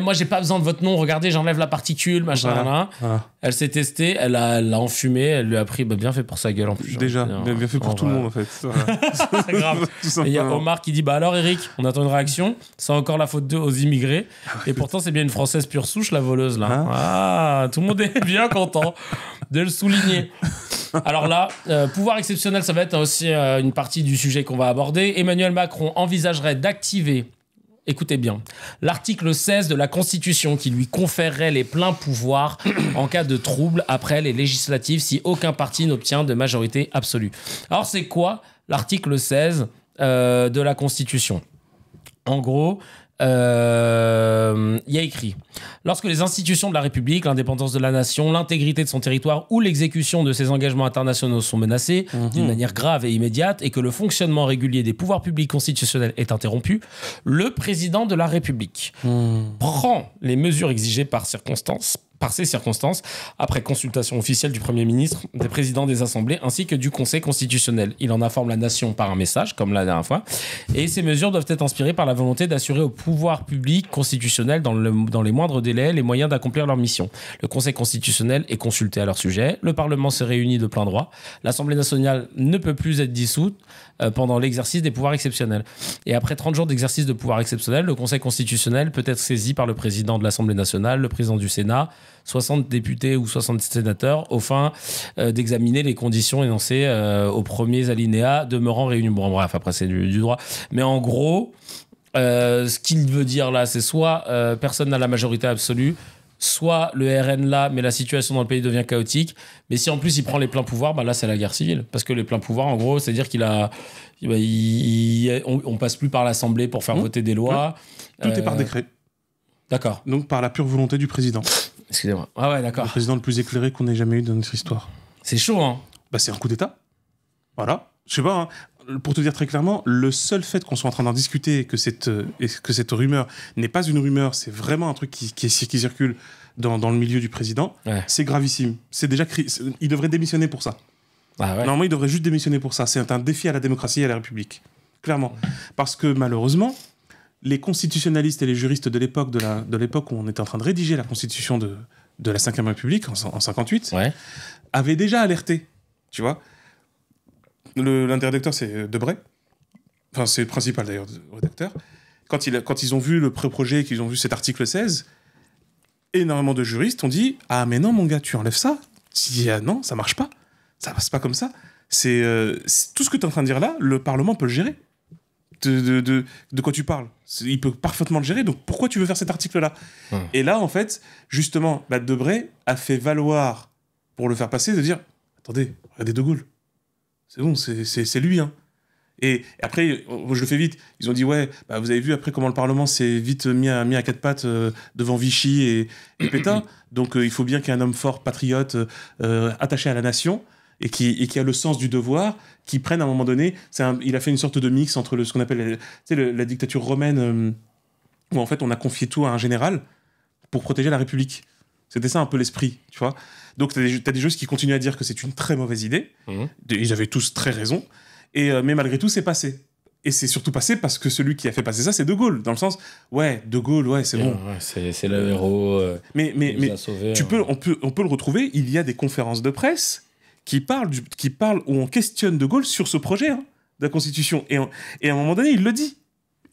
Moi, j'ai pas besoin de votre nom. Regardez, j'enlève la particule, machin. Voilà. Elle s'est testée, elle l'a enfumé, elle lui a pris bien fait pour sa gueule en plus. Déjà, bien fait pour tout le monde en fait. C'est grave. Et il y a Omar qui dit alors Eric, on attend une réaction. C'est encore la faute aux immigrés. Et pourtant, c'est bien une Française pure souche, la voleuse là. Tout le monde est bien content de le souligner. Alors là, pouvoir exceptionnel, ça va être aussi une partie du sujet qu'on va aborder. Emmanuel Macron envisagerait d'activer, écoutez bien, l'article 16 de la Constitution qui lui conférerait les pleins pouvoirs en cas de trouble après les législatives si aucun parti n'obtient de majorité absolue. Alors c'est quoi l'article 16 de la Constitution? En gros, il y a écrit: lorsque les institutions de la République, l'indépendance de la nation, l'intégrité de son territoire ou l'exécution de ses engagements internationaux sont menacés d'une manière grave et immédiate et que le fonctionnement régulier des pouvoirs publics constitutionnels est interrompu, le président de la République prend les mesures exigées par ces circonstances, après consultation officielle du Premier ministre, des présidents des assemblées ainsi que du Conseil constitutionnel. Il en informe la nation par un message, comme la dernière fois, et ces mesures doivent être inspirées par la volonté d'assurer au pouvoir public constitutionnel dans les moindres délais les moyens d'accomplir leur mission. Le Conseil constitutionnel est consulté à leur sujet, le Parlement se réunit de plein droit, l'Assemblée nationale ne peut plus être dissoute pendant l'exercice des pouvoirs exceptionnels. Et après 30 jours d'exercice de pouvoir exceptionnel, le Conseil constitutionnel peut être saisi par le président de l'Assemblée nationale, le président du Sénat, 60 députés ou 60 sénateurs, au fin d'examiner les conditions énoncées aux premiers alinéas demeurant réunis. Bon, bref, après c'est du droit. Mais en gros, ce qu'il veut dire là, c'est soit personne n'a la majorité absolue, soit le RN là, mais la situation dans le pays devient chaotique. Mais si en plus il prend les pleins pouvoirs, là c'est la guerre civile. Parce que les pleins pouvoirs, en gros, c'est-à-dire on passe plus par l'Assemblée pour faire voter des lois. Tout est par décret. D'accord. Donc par la pure volonté du président. Excusez-moi. Ah ouais, d'accord. Le président le plus éclairé qu'on ait jamais eu dans notre histoire. C'est chaud, hein. C'est un coup d'État. Voilà. Je sais pas, hein. Pour te dire très clairement, le seul fait qu'on soit en train d'en discuter, que cette rumeur n'est pas une rumeur, c'est vraiment un truc qui circule dans le milieu du président, c'est gravissime. C'est déjà il devrait démissionner pour ça. Ah ouais. Normalement, il devrait juste démissionner pour ça. C'est un défi à la démocratie et à la République. Clairement. Parce que malheureusement, les constitutionnalistes et les juristes de l'époque où on était en train de rédiger la constitution de la Ve République, en 58, avaient déjà alerté, tu vois. L'un des rédacteurs, c'est Debray. Enfin, c'est le principal, d'ailleurs, rédacteur. Quand ils ont vu le pré-projet, qu'ils ont vu cet article 16, énormément de juristes ont dit « Ah, mais non, mon gars, tu enlèves ça. Non, ça marche pas. Ça passe pas comme ça. C'est tout ce que tu es en train de dire là, le Parlement peut le gérer. De quoi tu parles? Il peut parfaitement le gérer, donc pourquoi tu veux faire cet article-là ?» Et là, en fait, justement, Debray a fait valoir, pour le faire passer, de dire « Attendez, regardez De Gaulle. C'est bon, c'est lui, hein. » Et après, je le fais vite, ils ont dit « Ouais, vous avez vu après comment le Parlement s'est vite mis à quatre pattes devant Vichy et Pétain, donc il faut bien qu'il y ait un homme fort, patriote, attaché à la nation, et qui a le sens du devoir, qui prenne à un moment donné... il a fait une sorte de mix entre ce qu'on appelle la dictature romaine, où en fait on a confié tout à un général pour protéger la République. C'était ça un peu l'esprit, tu vois. Donc t'as des juristes qui continuent à dire que c'est une très mauvaise idée. Ils avaient tous très raison. Mais malgré tout, c'est passé. Et c'est surtout passé parce que celui qui a fait passer ça, c'est De Gaulle. Dans le sens, De Gaulle, c'est bon. Ouais, c'est le héros. Mais sauvé, on peut le retrouver. Il y a des conférences de presse qui parlent où on questionne De Gaulle sur ce projet de la Constitution. Et à un moment donné, il le dit.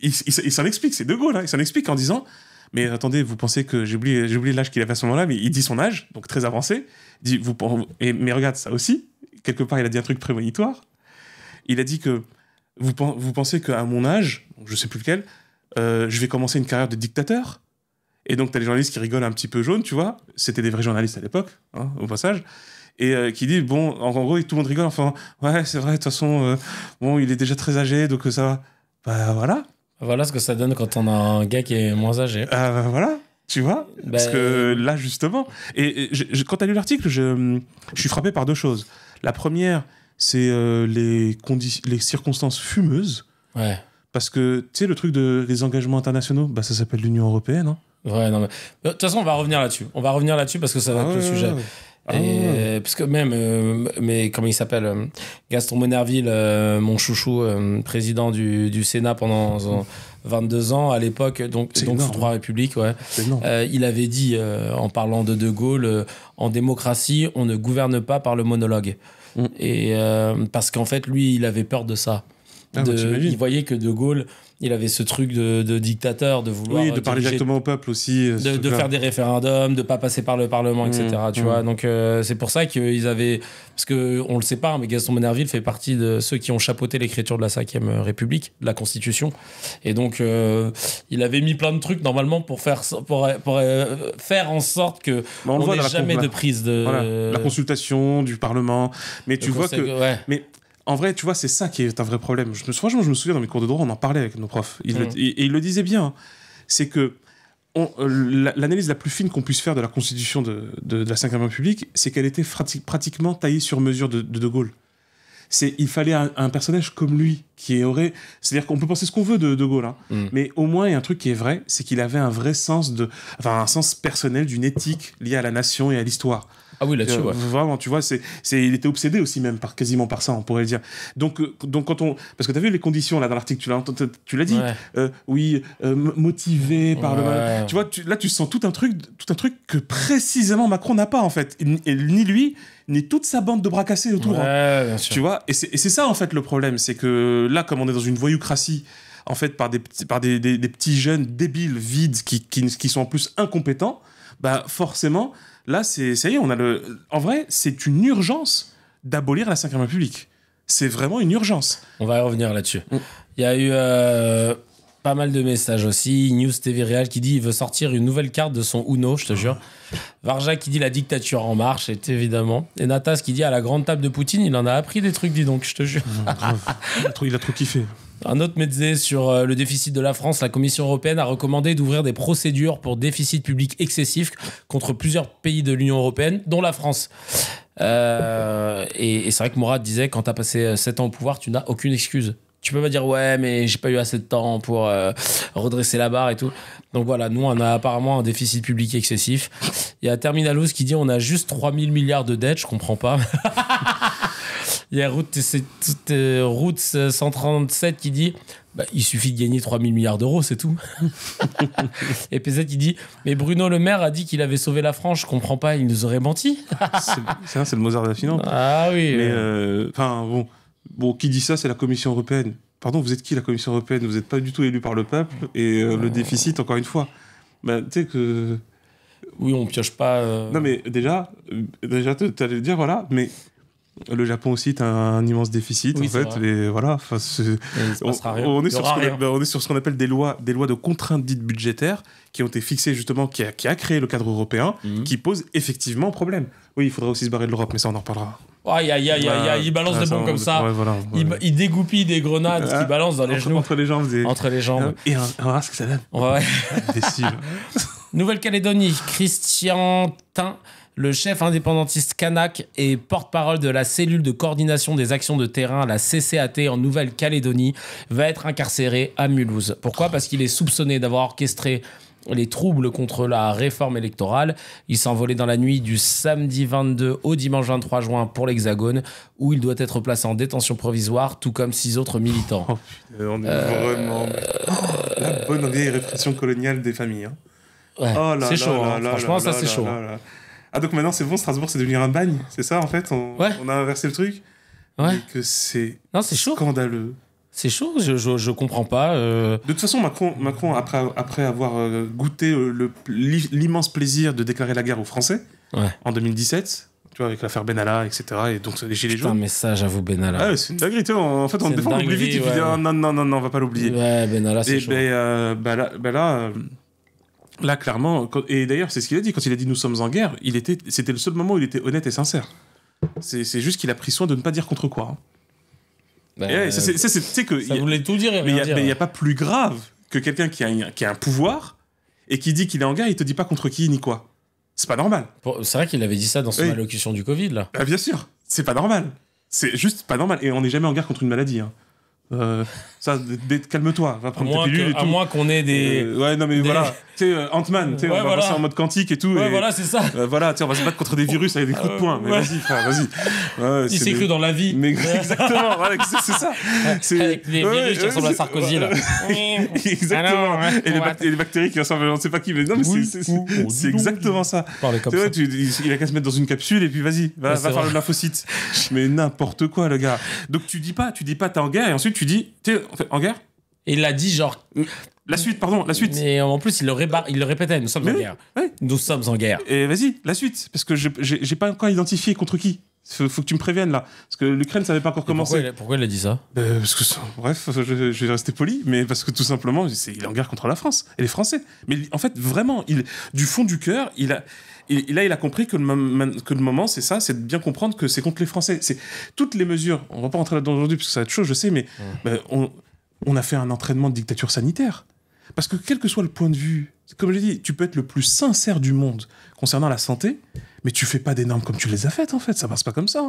Il s'en explique, c'est De Gaulle. Il s'en explique en disant... Mais attendez, vous pensez que... J'ai oublié l'âge qu'il avait à ce moment-là, mais il dit son âge, donc très avancé. Il dit, mais regarde, ça aussi, quelque part, il a dit un truc prémonitoire. Il a dit que vous pensez qu'à mon âge, je sais plus lequel, je vais commencer une carrière de dictateur. Et donc, t'as les journalistes qui rigolent un petit peu jaune, tu vois. C'était des vrais journalistes à l'époque, au passage. Et qui dit, bon, en gros, tout le monde rigole, enfin, ouais, c'est vrai, de toute façon, il est déjà très âgé, donc ça va. Bah voilà. Voilà ce que ça donne quand on a un gars qui est moins âgé. Bah voilà, tu vois. Parce que là, justement... Et quand tu as lu l'article, je suis frappé par deux choses. La première, c'est les circonstances fumeuses. Ouais. Parce que, tu sais, le truc des engagements internationaux, bah, ça s'appelle l'Union européenne. Hein. Ouais, non, mais... De toute façon, on va revenir là-dessus. On va revenir là-dessus parce que ça va être le sujet. Parce que même, mais comment il s'appelle Gaston Monnerville, mon chouchou, président du Sénat pendant 22 ans, à l'époque, donc sous Trois Républiques, ouais. Il avait dit, en parlant de Gaulle, en démocratie, on ne gouverne pas par le monologue. Et parce qu'en fait, lui, il avait peur de ça. Il voyait que De Gaulle, il avait ce truc de dictateur, de vouloir... Oui, de parler directement au peuple aussi. De faire des référendums, de ne pas passer par le Parlement, etc. Tu vois. Donc, c'est pour ça qu'ils avaient... Parce qu'on ne le sait pas, mais Gaston Monnerville fait partie de ceux qui ont chapeauté l'écriture de la 5e République, de la Constitution. Et donc, il avait mis plein de trucs, normalement, pour faire en sorte qu'on n'ait jamais de prise de... Voilà, la consultation du Parlement. Mais tu vois que... Ouais. Mais en vrai, tu vois, c'est ça qui est un vrai problème. Franchement, je me souviens dans mes cours de droit, on en parlait avec nos profs. Et ils le disaient bien. C'est que l'analyse la plus fine qu'on puisse faire de la Constitution de la 5e République, c'est qu'elle était pratiquement taillée sur mesure de Gaulle. Il fallait un personnage comme lui qui aurait... C'est-à-dire qu'on peut penser ce qu'on veut de Gaulle, hein, mais au moins, il y a un truc qui est vrai, c'est qu'il avait un vrai sens un sens personnel d'une éthique liée à la nation et à l'histoire. Ah oui, là-dessus, ouais. Vraiment, tu vois, il était obsédé aussi même quasiment par ça, on pourrait le dire. Donc quand on... Parce que tu as vu les conditions là dans l'article, tu l'as dit, motivé par le... Tu vois, là tu sens tout un truc que précisément Macron n'a pas en fait. Ni lui, ni toute sa bande de bras cassés autour. Bien sûr. Tu vois, et c'est ça en fait le problème, c'est que là, comme on est dans une voyoucratie, en fait, par des petits jeunes débiles, vides, qui sont en plus incompétents, bah forcément... Là, ça y est, en vrai, c'est une urgence d'abolir la 5e République. C'est vraiment une urgence. On va y revenir là-dessus. Il y a eu pas mal de messages aussi. News TV Real qui dit il veut sortir une nouvelle carte de son Uno, je te jure. Varja qui dit la dictature en marche, évidemment. Et Natas qui dit à la grande table de Poutine, il en a appris des trucs, dis donc, je te jure. Il a trop kiffé. Un autre médecin sur le déficit de la France, la Commission européenne a recommandé d'ouvrir des procédures pour déficit public excessif contre plusieurs pays de l'Union européenne, dont la France. Et c'est vrai que Mourad disait, quand tu as passé 7 ans au pouvoir, tu n'as aucune excuse. Tu peux pas dire, ouais, mais j'ai pas eu assez de temps pour redresser la barre et tout. Donc voilà, nous, on a apparemment un déficit public excessif. Il y a Terminalous qui dit, on a juste 3 000 milliards de dettes, je comprends pas. Il y a Roots 137 qui dit il suffit de gagner 3 000 milliards d'euros, c'est tout. Et PZ qui dit mais Bruno Le Maire a dit qu'il avait sauvé la France, je comprends pas, il nous aurait menti. c'est le Mozart de la finance. Ah oui. Mais bon, qui dit ça, c'est la Commission européenne. Pardon, vous êtes qui la Commission européenne ? Vous n'êtes pas du tout élu par le peuple et le déficit, encore une fois. Tu sais que. Oui, on pioche pas. Non, mais déjà tu allais le dire, voilà, mais. Le Japon aussi est un immense déficit, en fait. Et voilà, on est sur ce qu'on appelle des lois de contraintes dites budgétaires qui ont été fixées justement, qui a créé le cadre européen, qui pose effectivement problème. Oui, il faudrait aussi se barrer de l'Europe, mais ça, on en reparlera. Aïe, il balance des bombes comme ça. Il dégoupille des grenades qui balancent dans les genoux. Entre les jambes. Entre les jambes. Et on va voir ce que ça donne. Ouais. Décile. Nouvelle-Calédonie, Christian Tin, le chef indépendantiste kanak et porte-parole de la cellule de coordination des actions de terrain, la CCAT en Nouvelle-Calédonie, va être incarcéré à Mulhouse. Pourquoi ? Parce qu'il est soupçonné d'avoir orchestré les troubles contre la réforme électorale. Il s'est envolé dans la nuit du samedi 22 au dimanche 23 juin pour l'Hexagone, où il doit être placé en détention provisoire, tout comme 6 autres militants. On est vraiment... la bonne vieille répression coloniale des familles. Hein. Ouais, c'est chaud, franchement, ça c'est chaud. Ah, donc maintenant c'est bon, Strasbourg c'est devenu un bagne, c'est ça en fait on a inversé le truc. Ouais. Et que c'est chaud. Scandaleux. C'est chaud, je comprends pas. De toute façon, Macron après avoir goûté l'immense plaisir de déclarer la guerre aux Français en 2017, tu vois, avec l'affaire Benalla, etc. Et donc les gilets jaunes. Putain, mais ça, j'avoue, Benalla. Ah, c'est une dinguerie, tu vois. En fait, on l'oublie vite, et puis non, on va pas l'oublier. Ouais, Benalla, c'est chaud. Là, clairement, et d'ailleurs, c'est ce qu'il a dit. Quand il a dit « nous sommes en guerre », c'était le seul moment où il était honnête et sincère. C'est juste qu'il a pris soin de ne pas dire contre quoi. Hein. Ça voulait tout dire et rien dire. Mais il n'y a pas plus grave que quelqu'un qui a un pouvoir et qui dit qu'il est en guerre, il te dit pas contre qui ni quoi. C'est pas normal. C'est vrai qu'il avait dit ça dans son allocution du Covid, là. Bien sûr, c'est pas normal. C'est juste pas normal. Et on n'est jamais en guerre contre une maladie. Calme-toi, va prendre tes pilules et tout. À moins qu'on ait des... voilà. Tu sais, Ant-Man, on va passer en mode quantique et tout. Voilà, c'est ça. Voilà, on va se battre contre des virus avec des coups de poing. Mais vas-y, frère, vas-y. Il s'est cru dans la vie. Mais exactement, c'est ça. Avec les virus qui ressemblent à Sarkozy, là. Exactement. Et les bactéries qui ressemblent à je ne sais pas qui. Mais non, mais c'est exactement ça. Il a qu'à se mettre dans une capsule et puis vas-y, va faire le lymphocyte. Mais n'importe quoi, le gars. Donc tu dis pas t'es en guerre et ensuite tu dis t'es en guerre. Et il a dit genre... La suite. Mais en plus, il le répétait, nous sommes en guerre. Ouais. Nous sommes en guerre. Et vas-y, la suite. Parce que j'ai pas encore identifié contre qui. Faut que tu me préviennes là. Parce que l'Ukraine, ça n'avait pas encore commencé. Pourquoi il a dit ça parce que, bref, je vais rester poli, mais parce que tout simplement, il est en guerre contre la France et les Français. Mais en fait, vraiment, du fond du cœur, il a compris que le moment, c'est ça, c'est de bien comprendre que c'est contre les Français. C'est toutes les mesures. On va pas rentrer là-dedans aujourd'hui parce que ça va être chaud, je sais, mais on a fait un entraînement de dictature sanitaire. Parce que quel que soit le point de vue, comme j'ai dit, tu peux être le plus sincère du monde concernant la santé, mais tu fais pas des normes comme tu les as faites, en fait. Ça passe pas comme ça.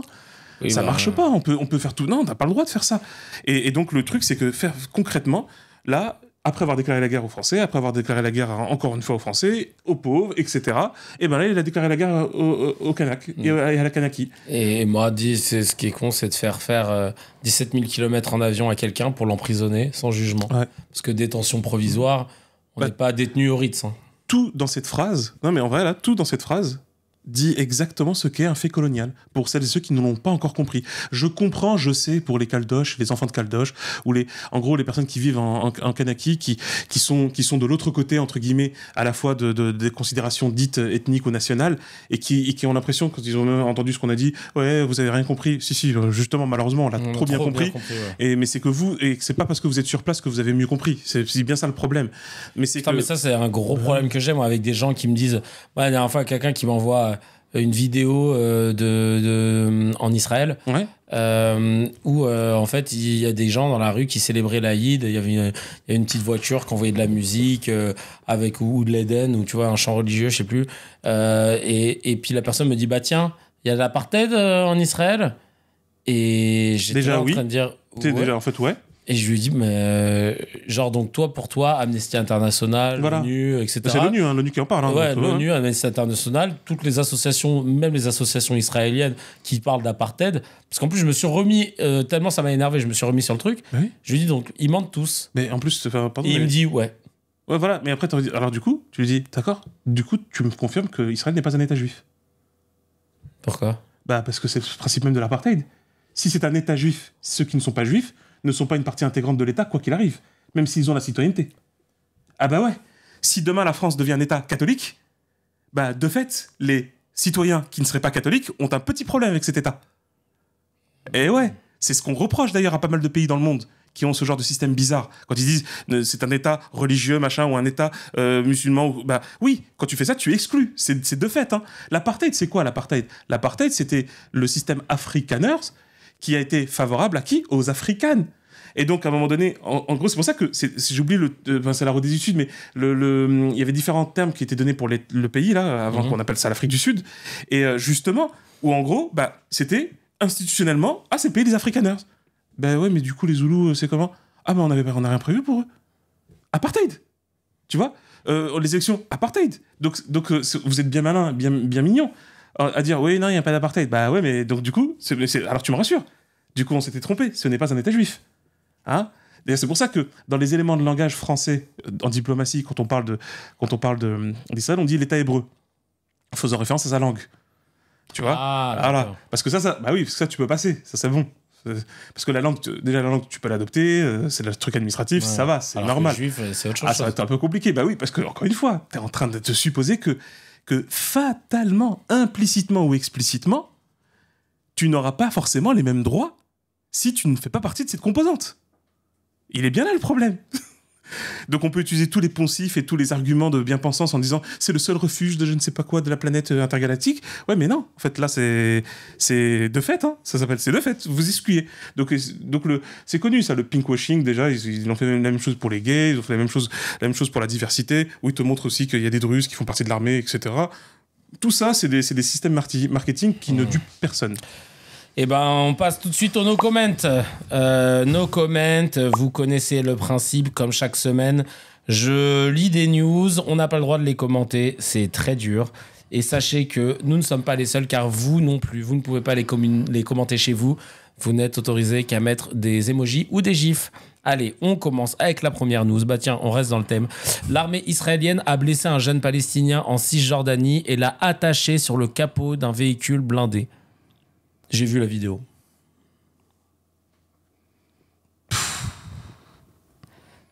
Oui, ça marche pas. On peut faire tout. Non, t'as pas le droit de faire ça. Et donc, le truc, c'est que faire concrètement, là, après avoir déclaré la guerre aux Français, après avoir déclaré la guerre encore une fois aux Français, aux pauvres, etc., et ben là, il a déclaré la guerre aux Kanaks et à la Kanaki. Et moi, ce qui est con, c'est de faire 17 000 km en avion à quelqu'un pour l'emprisonner sans jugement. Ouais. Parce que détention provisoire, on n'est pas détenu au Ritz. Hein. Tout dans cette phrase, non mais en vrai, là, tout dans cette phrase dit exactement ce qu'est un fait colonial, pour celles et ceux qui ne l'ont pas encore compris. Je comprends, je sais, pour les Caldoches, les enfants de Caldoche, ou en gros les personnes qui vivent en Kanaki, qui sont de l'autre côté, entre guillemets, à la fois des considérations dites ethniques ou nationales, et qui ont l'impression, quand ils ont entendu ce qu'on a dit, ouais, vous avez rien compris. Si, justement, malheureusement, on l'a trop bien compris. Ouais. Mais c'est que et c'est pas parce que vous êtes sur place que vous avez mieux compris. C'est bien ça le problème. Mais ça, c'est un gros problème que j'ai, moi, avec des gens qui me disent, la dernière fois, quelqu'un qui m'envoie une vidéo en Israël, ouais. Où en fait il y a des gens dans la rue qui célébraient l'Aïd. Il y a une petite voiture qui envoyait de la musique avec ou de l'Éden ou tu vois un chant religieux, je sais plus. Et puis la personne me dit tiens, il y a de l'apartheid en Israël. Et j'étais déjà en train de dire déjà en fait ouais. Et je lui dis, genre, donc pour toi, Amnesty International, voilà. l'ONU, etc. C'est l'ONU, l'ONU qui en parle. Ouais, l'ONU, Amnesty International, toutes les associations, même les associations israéliennes qui parlent d'apartheid. Parce qu'en plus, je me suis remis, tellement ça m'a énervé, je me suis remis sur le truc. Oui. Je lui dis, donc, ils mentent tous. Mais en plus, pardon. Et il me dit, ouais. Ouais, voilà, mais après, alors du coup, tu lui dis, d'accord, du coup, tu me confirmes qu'Israël n'est pas un État juif. Pourquoi ? Parce que c'est le principe même de l'apartheid. Si c'est un État juif, ceux qui ne sont pas juifs ne sont pas une partie intégrante de l'État, quoi qu'il arrive, même s'ils ont la citoyenneté. Ah bah ouais, si demain la France devient un État catholique, de fait, les citoyens qui ne seraient pas catholiques ont un petit problème avec cet État. Et ouais, c'est ce qu'on reproche d'ailleurs à pas mal de pays dans le monde qui ont ce genre de système bizarre. Quand ils disent c'est un État religieux, machin, ou un État musulman, oui, quand tu fais ça, tu exclus. C'est de fait. Hein. L'apartheid, c'est quoi l'apartheid ? L'apartheid, c'était le système Afrikaners qui a été favorable à qui ? Aux Africaines. Et donc, à un moment donné, en gros, c'est pour ça que, j'ai oublié, c'est la Rhodésie du Sud, mais il y avait différents termes qui étaient donnés pour le pays, là, avant qu'on appelle ça l'Afrique du Sud. Et justement, où en gros, c'était institutionnellement, c'est le pays des Afrikaners. Ouais, mais du coup, les Zoulous, c'est comment ? On n'a rien prévu pour eux. Apartheid. Tu vois ? Les élections, apartheid. Donc vous êtes bien malin, bien mignon. À dire, oui, non, il n'y a pas d'apartheid. Ouais, mais donc du coup, alors tu me rassures. Du coup, on s'était trompé. Ce n'est pas un État juif. Hein ? Et c'est pour ça que dans les éléments de langage français, en diplomatie, quand on parle d'Israël, on dit l'État hébreu, faisant référence à sa langue. Tu vois ? Voilà. Parce que ça, oui, parce que ça, tu peux passer. Ça, c'est bon. Parce que la langue, tu peux l'adopter, c'est le truc administratif, ça va, c'est normal. Les juifs, c'est autre chose. Ça va être un peu compliqué. Oui, parce que, encore une fois, tu es en train de te supposer que fatalement, implicitement ou explicitement, tu n'auras pas forcément les mêmes droits si tu ne fais pas partie de cette composante. Il est bien là le problème. Donc on peut utiliser tous les poncifs et tous les arguments de bien-pensance en disant c'est le seul refuge de je ne sais pas quoi de la planète intergalactique. Ouais, mais non. En fait, là, c'est de fait. Hein. Ça s'appelle c'est de fait. Vous excluez. Donc c'est connu, ça, le pinkwashing, déjà. Ils ont fait la même chose pour les gays, ils ont fait la même chose pour la diversité, où ils te montrent aussi qu'il y a des Druzes qui font partie de l'armée, etc. Tout ça, c'est des systèmes marketing qui ne dupent personne. Eh ben, on passe tout de suite au no comment. No comment, vous connaissez le principe, comme chaque semaine. Je lis des news, on n'a pas le droit de les commenter, c'est très dur. Et sachez que nous ne sommes pas les seuls, car vous non plus, vous ne pouvez pas les commenter chez vous. Vous n'êtes autorisé qu'à mettre des emojis ou des gifs. Allez, on commence avec la première news. Bah tiens, on reste dans le thème. L'armée israélienne a blessé un jeune Palestinien en Cisjordanie et l'a attaché sur le capot d'un véhicule blindé. J'ai vu la vidéo.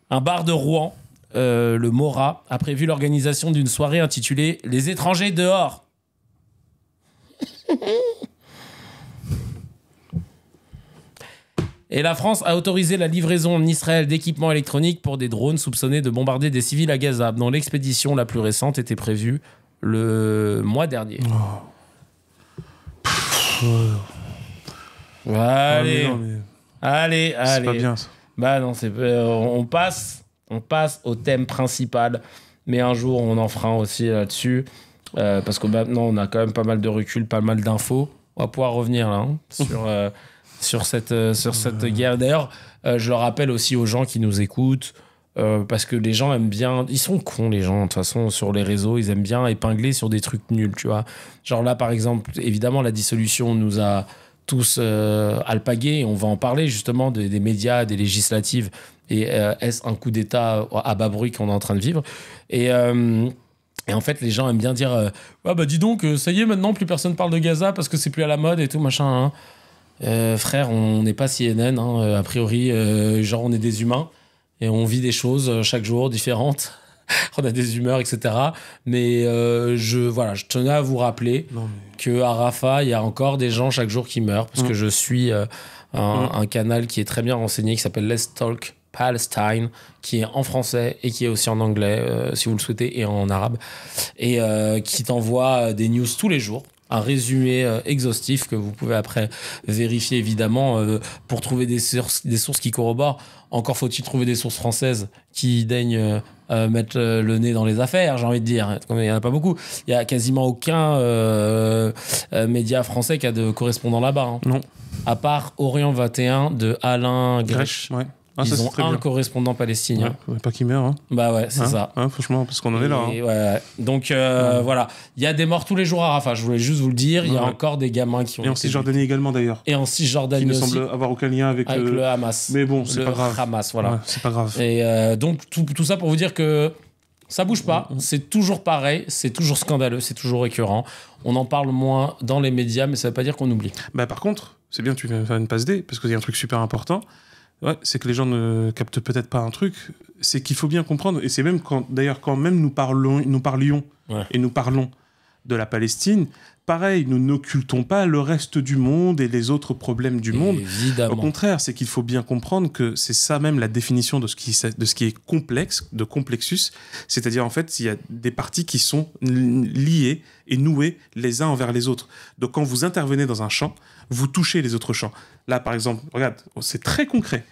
Un bar de Rouen, le Mora, a prévu l'organisation d'une soirée intitulée « Les étrangers dehors ». Et la France a autorisé la livraison en Israël d'équipements électroniques pour des drones soupçonnés de bombarder des civils à Gaza, dont l'expédition la plus récente était prévue le mois dernier. Allez, allez. C'est pas bien ça. Bah non, on passe au thème principal, mais un jour on en fera un aussi là-dessus, parce que maintenant on a quand même pas mal de recul, pas mal d'infos. On va pouvoir revenir là sur cette guerre. D'ailleurs, je le rappelle aussi aux gens qui nous écoutent, parce que les gens aiment bien, ils sont cons les gens de toute façon sur les réseaux, ils aiment bien épingler sur des trucs nuls, tu vois. Genre là par exemple, évidemment la dissolution nous a tous alpagués, on va en parler justement des médias, des législatives, et est-ce un coup d'État à bas bruit qu'on est en train de vivre, et en fait les gens aiment bien dire ah bah dis donc ça y est maintenant plus personne parle de Gaza parce que c'est plus à la mode et tout machin, hein. Frère, on n'est pas CNN, hein, a priori, genre on est des humains et on vit des choses chaque jour différentes. On a des humeurs, etc. Mais je tenais à vous rappeler qu'à Rafah, il y a encore des gens chaque jour qui meurent, parce que je suis un canal qui est très bien renseigné, qui s'appelle Let's Talk Palestine, qui est en français et qui est aussi en anglais, si vous le souhaitez, et en arabe, et qui t'envoie des news tous les jours. Un résumé exhaustif que vous pouvez après vérifier évidemment pour trouver des sources qui corroborent. Encore faut-il trouver des sources françaises qui daignent mettre le nez dans les affaires, j'ai envie de dire. Il n'y en a pas beaucoup. Il n'y a quasiment aucun média français qui a de correspondant là-bas. Hein. Non. À part Orient 21 de Alain Grèche. Ouais. Ils ont un correspondant palestinien. Ouais, pas qui meurt. Hein. Bah ouais, c'est ça. Hein, franchement, parce qu'on en est là. Hein. Ouais. Donc voilà, il y a des morts tous les jours à Rafah. Je voulais juste vous le dire. Il y a encore des gamins qui ont. Et en Cisjordanie également d'ailleurs. Et en Cisjordanie aussi. Qui ne semble avoir aucun lien avec le Hamas. Mais bon, c'est pas grave. Hamas, voilà. Ouais, c'est pas grave. Et donc tout ça pour vous dire que ça bouge pas. C'est toujours pareil. C'est toujours scandaleux. C'est toujours récurrent. On en parle moins dans les médias, mais ça veut pas dire qu'on oublie. Bah par contre, c'est bien que tu viens faire une passe D, parce qu'il y a un truc super important. Ouais, c'est que les gens ne captent peut-être pas un truc, c'est qu'il faut bien comprendre, et c'est même quand même nous parlions et nous parlons de la Palestine, pareil, nous n'occultons pas le reste du monde et les autres problèmes du monde. Évidemment. Au contraire, c'est qu'il faut bien comprendre que c'est ça même la définition de ce qui est complexe, de complexus, c'est-à-dire en fait, il y a des parties qui sont liées et nouées les uns envers les autres. Donc quand vous intervenez dans un champ, vous touchez les autres champs. Là, par exemple, regarde, c'est très concret.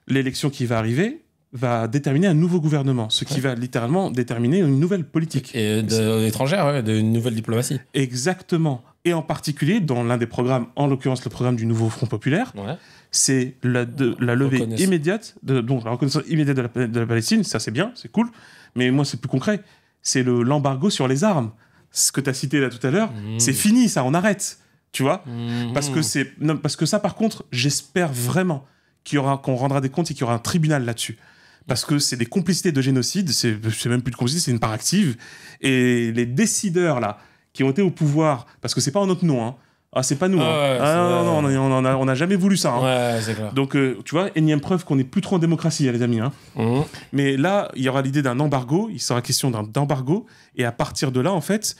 L'élection qui va arriver va déterminer un nouveau gouvernement, ce qui va littéralement déterminer une nouvelle politique. Et étrangère, d'une nouvelle diplomatie. Exactement. Et en particulier, dans l'un des programmes, en l'occurrence le programme du nouveau Front Populaire, c'est la levée immédiate, donc la reconnaissance immédiate de la Palestine, ça c'est bien, c'est cool, mais moi c'est plus concret, c'est l'embargo sur les armes. Ce que tu as cité là tout à l'heure, c'est fini, ça, on arrête. Tu vois, parce que ça, par contre, j'espère vraiment qu'on rendra des comptes et qu'il y aura un tribunal là-dessus. Parce que c'est des complicités de génocide, c'est même plus de complicité, c'est une part active. Et les décideurs, là, qui ont été au pouvoir, parce que c'est pas en notre nom, hein. Ah, c'est pas nous. Non, on n'a jamais voulu ça. Hein. Ouais, c'est clair. Donc, tu vois, énième preuve qu'on n'est plus trop en démocratie, les amis. Hein. Mais là, il y aura l'idée d'un embargo, il sera question d'embargo, et à partir de là, en fait,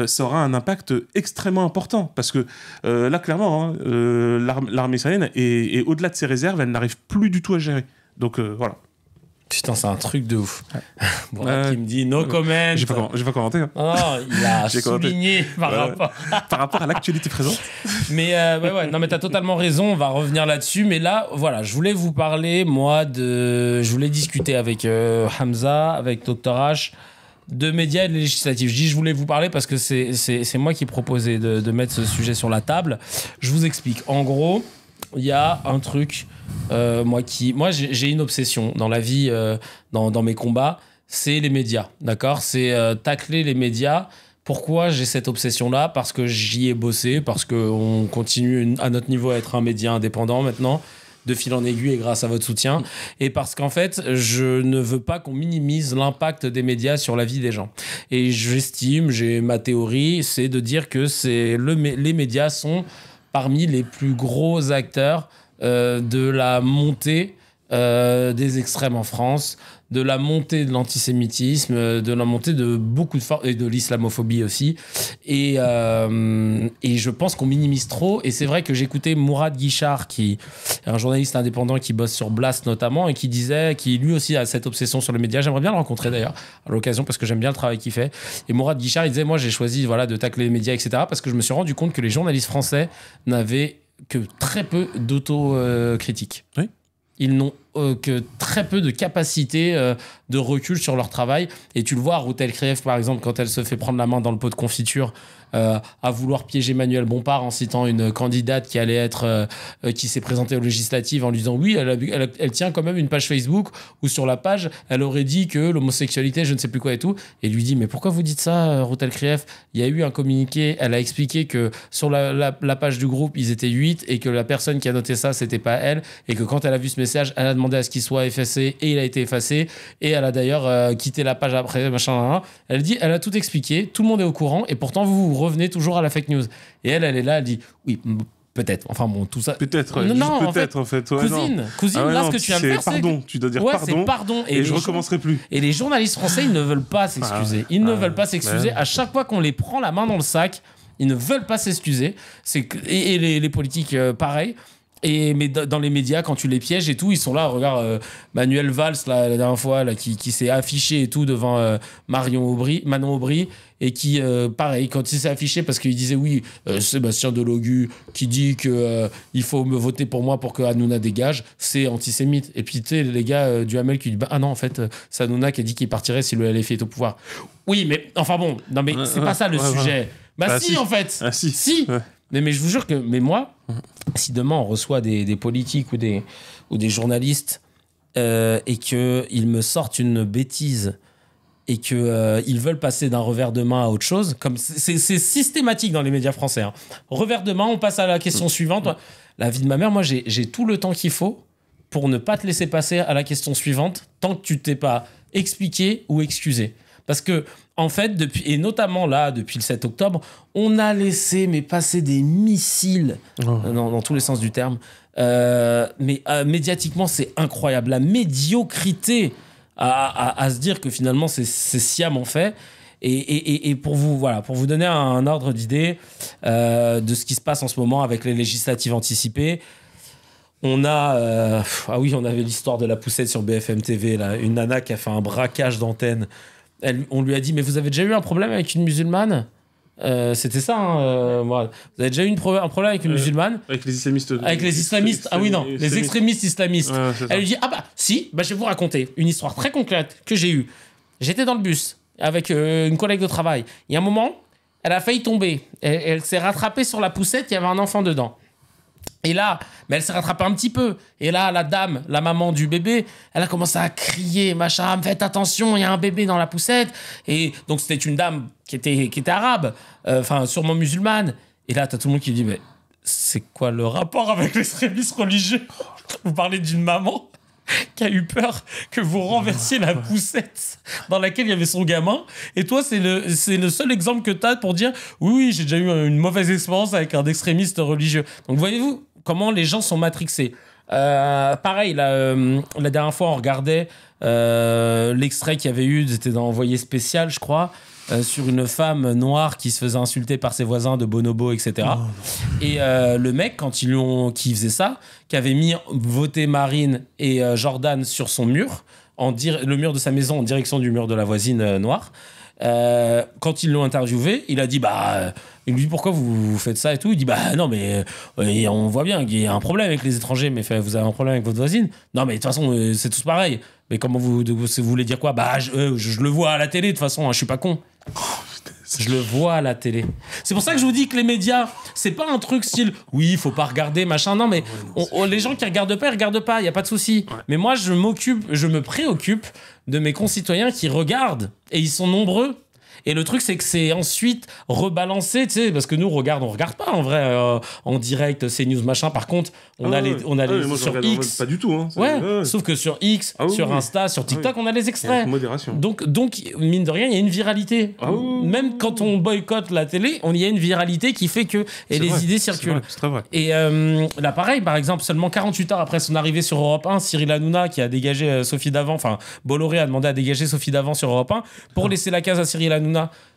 ça aura un impact extrêmement important. Parce que là, clairement, hein, l'armée israélienne est au-delà de ses réserves, elle n'arrive plus du tout à gérer. Donc, voilà. Putain, c'est un truc de ouf. Bon, qui me dit no comment. J'ai pas commenté. Hein. Non, il a souligné par rapport à l'actualité présente. Mais non, mais t'as totalement raison. On va revenir là-dessus. Mais là, voilà, je voulais vous parler, je voulais discuter avec Hamza, avec Dr H, de médias et de législatifs. Je voulais vous parler parce que c'est moi qui proposais de mettre ce sujet sur la table. Je vous explique. En gros, il y a un truc, moi j'ai une obsession dans la vie, dans mes combats, c'est les médias, d'accord ? C'est tacler les médias. Pourquoi j'ai cette obsession-là ? Parce que j'y ai bossé, parce qu'on continue à notre niveau à être un média indépendant maintenant, de fil en aiguille et grâce à votre soutien, et parce qu'en fait, je ne veux pas qu'on minimise l'impact des médias sur la vie des gens. Et j'ai ma théorie, c'est de dire que les médias sont parmi les plus gros acteurs de la montée des extrêmes en France, de la montée de l'antisémitisme, de la montée de beaucoup de formes, et de l'islamophobie aussi. Et je pense qu'on minimise trop. Et c'est vrai que j'écoutais Mourad Guichard, qui est un journaliste indépendant qui bosse sur Blast notamment, et qui disait qu'il lui aussi a cette obsession sur les médias. J'aimerais bien le rencontrer d'ailleurs à l'occasion parce que j'aime bien le travail qu'il fait. Et Mourad Guichard, il disait, moi j'ai choisi de tacler les médias, etc. parce que je me suis rendu compte que les journalistes français n'avaient que très peu d'autocritique. Oui. Ils n'ont que très peu de capacité de recul sur leur travail. Et tu le vois, Routel Krief, par exemple, quand elle se fait prendre la main dans le pot de confiture à vouloir piéger Manuel Bompard en citant une candidate qui allait être qui s'est présentée aux législatives en lui disant oui, elle tient quand même une page Facebook où sur la page, elle aurait dit que l'homosexualité, je ne sais plus quoi et tout. Et lui dit, mais pourquoi vous dites ça, Routel Krief ? Il y a eu un communiqué, elle a expliqué que sur la page du groupe, ils étaient 8 et que la personne qui a noté ça, c'était pas elle. Et que quand elle a vu ce message, elle a demandé à ce qu'il soit effacé et il a été effacé. Et elle a d'ailleurs quitté la page après, machin. Elle dit, elle a tout expliqué, tout le monde est au courant et pourtant vous revenez toujours à la fake news. Et elle est là, elle dit, oui, peut-être. Enfin bon, tout ça. Peut-être. Non, peut-être en fait. Ouais, cousine, là, ce que tu viens de faire, c'est pardon. Tu dois dire pardon. C'est pardon. Et je recommencerai plus. Et les journalistes français, ils ne veulent pas s'excuser. Ils ne veulent pas s'excuser. À chaque fois qu'on les prend la main dans le sac, ils ne veulent pas s'excuser. Et les politiques, pareil. Mais dans les médias, quand tu les pièges et tout, ils sont là. Regarde Manuel Valls la dernière fois là, qui s'est affiché et tout devant Manon Aubry et qui pareil, quand il s'est affiché parce qu'il disait oui, Sébastien Delogu qui dit que il faut me voter pour moi pour que Hanouna dégage, c'est antisémite. Et puis tu sais les gars du Hamel qui dit ah non en fait c'est Hanouna qui a dit qu'il partirait si le LFI est au pouvoir. Oui mais enfin bon, non mais c'est pas ça le sujet. Si en fait. Si. Ouais. Mais je vous jure que moi, si demain on reçoit des politiques ou des journalistes et qu'ils me sortent une bêtise et qu'ils veulent passer d'un revers de main à autre chose, comme c'est systématique dans les médias français. Hein. Revers de main, on passe à la question suivante. La vie de ma mère, moi j'ai tout le temps qu'il faut pour ne pas te laisser passer à la question suivante tant que tu t'es pas expliqué ou excusé. Parce que, en fait, et notamment là, depuis le 7 octobre, on a laissé passer des missiles dans tous les sens du terme. Mais médiatiquement, c'est incroyable. La médiocrité à se dire que finalement, c'est sciemment fait. Et pour vous donner un ordre d'idée de ce qui se passe en ce moment avec les législatives anticipées, on avait l'histoire de la poussette sur BFM TV, là, une nana qui a fait un braquage d'antenne. On lui a dit, mais vous avez déjà eu un problème avec une musulmane ? C'était ça, hein, voilà. Vous avez déjà eu un problème avec une musulmane ? Avec les islamistes. Avec les islamistes. Ah oui, non, les extrémistes islamistes. Ouais, elle lui dit, si, je vais vous raconter une histoire très concrète que j'ai eue. J'étais dans le bus avec une collègue de travail. Il y a un moment, elle a failli tomber. Elle s'est rattrapée sur la poussette, il y avait un enfant dedans. Et là, mais elle s'est rattrapée un petit peu. Et là, la dame, la maman du bébé, elle a commencé à crier, machin, faites attention, il y a un bébé dans la poussette. Et donc, c'était une dame qui était arabe, sûrement musulmane. Et là, t'as tout le monde qui dit, mais c'est quoi le rapport avec l'extrémisme religieux ? Vous parlez d'une maman qui a eu peur que vous renversiez la poussette dans laquelle il y avait son gamin. Et toi, c'est le seul exemple que tu as pour dire « Oui, j'ai déjà eu une mauvaise expérience avec un extrémiste religieux. » Donc, voyez-vous comment les gens sont matrixés. Pareil, la dernière fois, on regardait l'extrait qu'il y avait eu, c'était dans Envoyé spécial, je crois, sur une femme noire qui se faisait insulter par ses voisins de bonobo, etc. Et le mec, quand qui faisait ça, qui avait mis voter Marine et Jordan sur son mur, le mur de sa maison en direction du mur de la voisine noire. Quand ils l'ont interviewé, il a dit il lui dit pourquoi vous faites ça et tout. Il dit non mais on voit bien qu'il y a un problème avec les étrangers, mais vous avez un problème avec votre voisine. Non mais de toute façon c'est tous pareil. Mais comment vous voulez dire quoi? Je le vois à la télé de toute façon, hein, je suis pas con. Je le vois à la télé. C'est pour ça que je vous dis que les médias, c'est pas un truc style oui, il faut pas regarder, machin. Non, mais les gens qui regardent pas, ils regardent pas, il y a pas de souci. Ouais. Mais moi, je me préoccupe de mes concitoyens qui regardent, et ils sont nombreux. Et le truc, c'est que c'est ensuite rebalancé, tu sais, parce que nous, on regarde pas en vrai en direct, CNews, machin. Par contre, on a les moi, sur X. Pas du tout, hein. Sauf que sur X, sur Insta, sur TikTok, on a les extraits. Modération. Donc, mine de rien, il y a une viralité. Même quand on boycotte la télé, il y a une viralité qui fait que les idées circulent. C'est très vrai. Et là, pareil, par exemple, seulement 48 heures après son arrivée sur Europe 1, Cyril Hanouna, qui a dégagé Sophie Davant, enfin, Bolloré a demandé à dégager Sophie Davant sur Europe 1 pour laisser la case à Cyril Hanouna.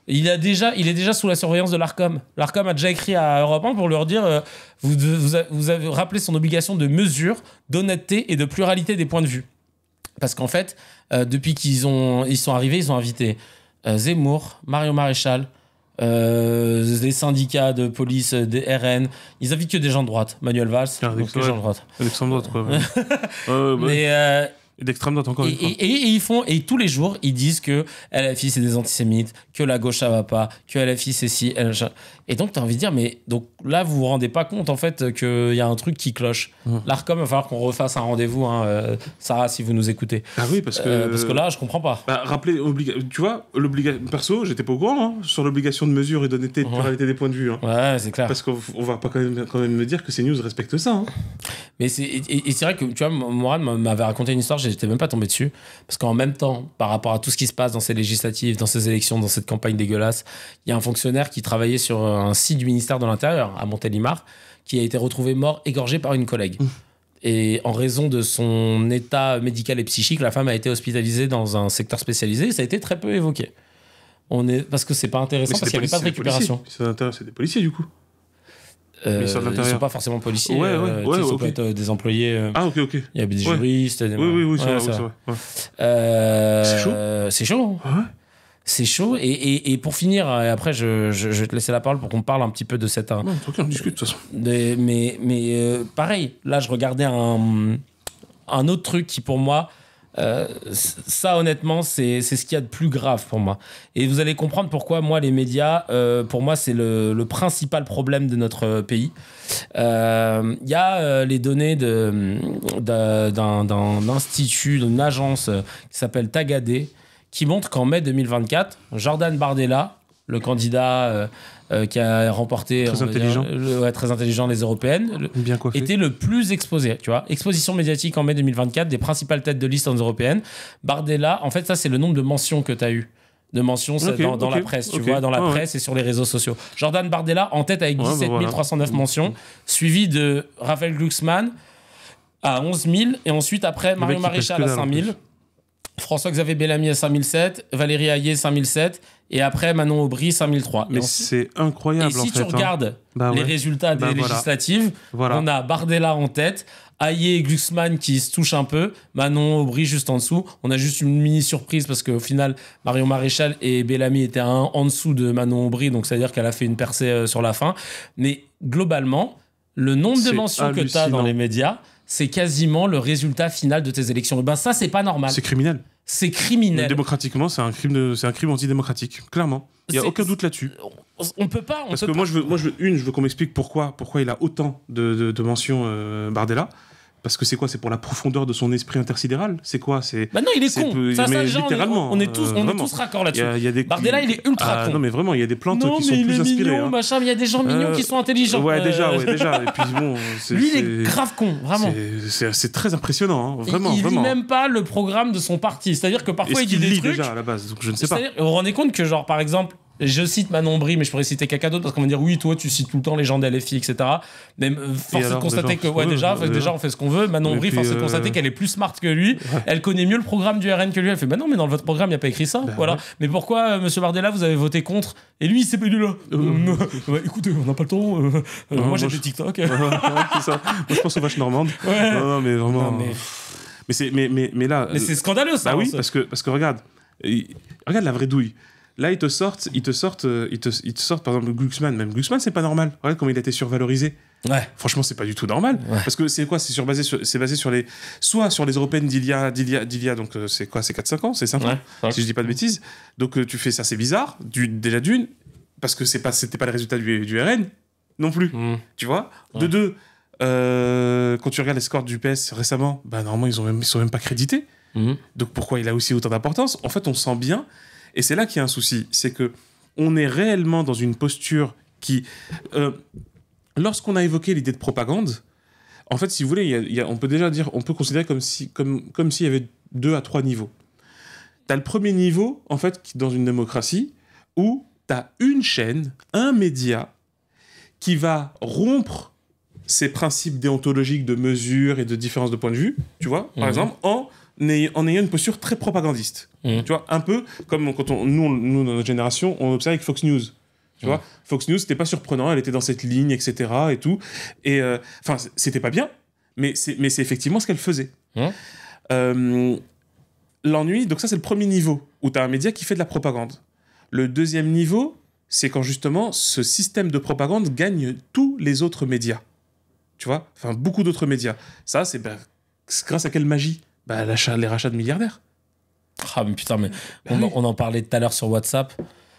Il est déjà sous la surveillance de l'Arcom. L'Arcom a déjà écrit à Europe 1 pour leur dire vous avez rappelé son obligation de mesure, d'honnêteté et de pluralité des points de vue. Parce qu'en fait, depuis ils sont arrivés, ils ont invité Zemmour, Marion Maréchal, les syndicats de police, des RN. Ils invitent que des gens de droite. Manuel Valls, donc que gens de droite. L'extrême droite, quoi. Mais et d'extrême droite encore une fois. Et tous les jours, ils disent que LFI, c'est des antisémites, que la gauche, ça va pas, que LFI, c'est ci, et donc, t'as envie de dire, mais donc là, vous vous rendez pas compte, en fait, qu'il y a un truc qui cloche. L'Arcom, il va falloir qu'on refasse un rendez-vous, hein, Sarah, si vous nous écoutez. Ah oui, parce que là, je comprends pas. Rappelez, tu vois, perso, j'étais pas au courant, hein, sur l'obligation de mesure et d'honnêteté et de pluralité des points de vue. Hein. Ouais, c'est clair. Parce qu'on va pas quand même me dire que CNews respecte ça. Hein. Mais c'est vrai que, tu vois, Morad m'avait raconté une histoire, j'étais même pas tombé dessus. Parce qu'en même temps, par rapport à tout ce qui se passe dans ces législatives, dans ces élections, dans cette campagne dégueulasse, il y a un fonctionnaire qui travaillait sur un site du ministère de l'Intérieur, à Montélimar, qui a été retrouvé mort, égorgé par une collègue. Et en raison de son état médical et psychique, la femme a été hospitalisée dans un secteur spécialisé et ça a été très peu évoqué. Parce que c'est pas intéressant, parce qu'il n'y avait pas de récupération. C'est des policiers, du coup. Ils ne sont pas forcément policiers. Ça peut être des employés. Ok. Il y a des juristes. Oui, c'est vrai. C'est chaud. C'est chaud. Ouais. C'est chaud. Et pour finir, après, je vais te laisser la parole pour qu'on parle un petit peu de cette... Non, on discute de toute façon. Mais pareil, là, je regardais un autre truc qui, pour moi... ça honnêtement c'est ce qu'il y a de plus grave pour moi et vous allez comprendre pourquoi moi les médias pour moi c'est le principal problème de notre pays. Il y a les données d'un institut, d'une agence qui s'appelle Tagadé qui montre qu'en mai 2024 Jordan Bardella, le candidat qui a remporté très intelligent les européennes, était le plus exposé, tu vois. Exposition médiatique en mai 2024 des principales têtes de liste en européenne. Bardella, en fait, ça c'est le nombre de mentions que tu as eu. De mentions dans la presse, tu vois, dans la presse et sur les réseaux sociaux. Jordan Bardella en tête avec 17 309 mentions, suivi de Raphaël Glucksmann à 11 000 et ensuite après Marion Maréchal à 5 000. François-Xavier Bellamy à 5007, Valérie Hayé 5007 et après Manon Aubry 5003. Mais c'est incroyable. Et si tu regardes les résultats des législatives, on a Bardella en tête, Hayé et Glucksmann qui se touchent un peu, Manon Aubry juste en dessous. On a juste une mini surprise parce qu'au final, Marion Maréchal et Bellamy étaient en dessous de Manon Aubry, donc c'est-à-dire qu'elle a fait une percée sur la fin. Mais globalement, le nombre de mentions que tu as dans les médias, c'est quasiment le résultat final de tes élections. Et ben ça, c'est pas normal. C'est criminel. C'est criminel. Démocratiquement, c'est un crime antidémocratique, clairement. Il n'y a aucun doute là-dessus. On peut pas. Parce que moi, je veux qu'on m'explique pourquoi il a autant de mentions Bardella. Parce que c'est quoi? C'est pour la profondeur de son esprit intersidéral? C'est quoi? Bah non, il est con. Mais littéralement. On est tous raccord là-dessus. Bardella, il est ultra con. Non, mais vraiment, il y a des plantes qui sont plus inspirées. Mignon, machin, mais il y a des gens mignons qui sont intelligents. Ouais, déjà. Et puis bon. Lui, il est grave con, vraiment. C'est très impressionnant, hein, vraiment. Il lit même pas le programme de son parti. C'est-à-dire que parfois, il dit des trucs. Déjà à la base, donc je ne sais pas. Vous vous rendez compte que, genre, par exemple, je cite Manon Aubry, mais je pourrais citer quelqu'un d'autre parce qu'on va dire oui, toi tu cites tout le temps les gens de LFI, etc. Mais force est de constater que déjà on fait ce qu'on veut. Manon Aubry, force est de constater qu'elle est plus smart que lui. Elle connaît mieux le programme du RN que lui. Elle fait bah non, mais dans votre programme il n'y a pas écrit ça. Voilà. Mais pourquoi Monsieur Bardella vous avez voté contre? Et lui il s'est pas lu là. Écoutez, on n'a pas le temps. Moi j'ai des TikTok. C'est ça. Moi je pense aux vaches normandes. Non, mais vraiment. Mais là... Mais c'est scandaleux, ça. Bah oui, parce que regarde la vraie douille. Là, ils te sortent, par exemple, Glucksmann. Même Glucksmann, c'est pas normal. Regarde comment il a été survalorisé. Ouais. Franchement, c'est pas du tout normal. Ouais. Parce que c'est quoi ? C'est basé sur les... Soit sur les européennes d'il y a donc c'est quoi ? C'est 4-5 ans ? C'est 5 ans ? Ouais. Si je dis pas de bêtises. Donc tu fais ça, c'est bizarre. Déjà d'une, parce que c'était pas le résultat du RN non plus. Tu vois ? De deux, quand tu regardes les scores du PS récemment, bah normalement, ils sont même pas crédités. Donc pourquoi il a aussi autant d'importance ? En fait, on sent bien... Et c'est là qu'il y a un souci, c'est que on est réellement dans une posture qui... lorsqu'on a évoqué l'idée de propagande, en fait, si vous voulez, on peut déjà dire, on peut considérer comme s'il y avait 2 à 3 niveaux. Tu as le premier niveau, en fait, dans une démocratie, où tu as une chaîne, un média, qui va rompre ces principes déontologiques de mesure et de différence de point de vue, tu vois, par exemple, en ayant une posture très propagandiste. Tu vois, un peu comme quand nous, dans notre génération, on observe avec Fox News. Tu vois, Fox News, c'était pas surprenant, elle était dans cette ligne, etc. et tout. Et enfin, c'était pas bien, mais c'est effectivement ce qu'elle faisait. L'ennui, donc ça, c'est le premier niveau, où tu as un média qui fait de la propagande. Le deuxième niveau, c'est quand justement ce système de propagande gagne tous les autres médias. Tu vois, enfin, beaucoup d'autres médias. Ça, c'est grâce à quelle magie ? Les rachats de milliardaires. Ah, mais putain, mais on en parlait tout à l'heure sur WhatsApp.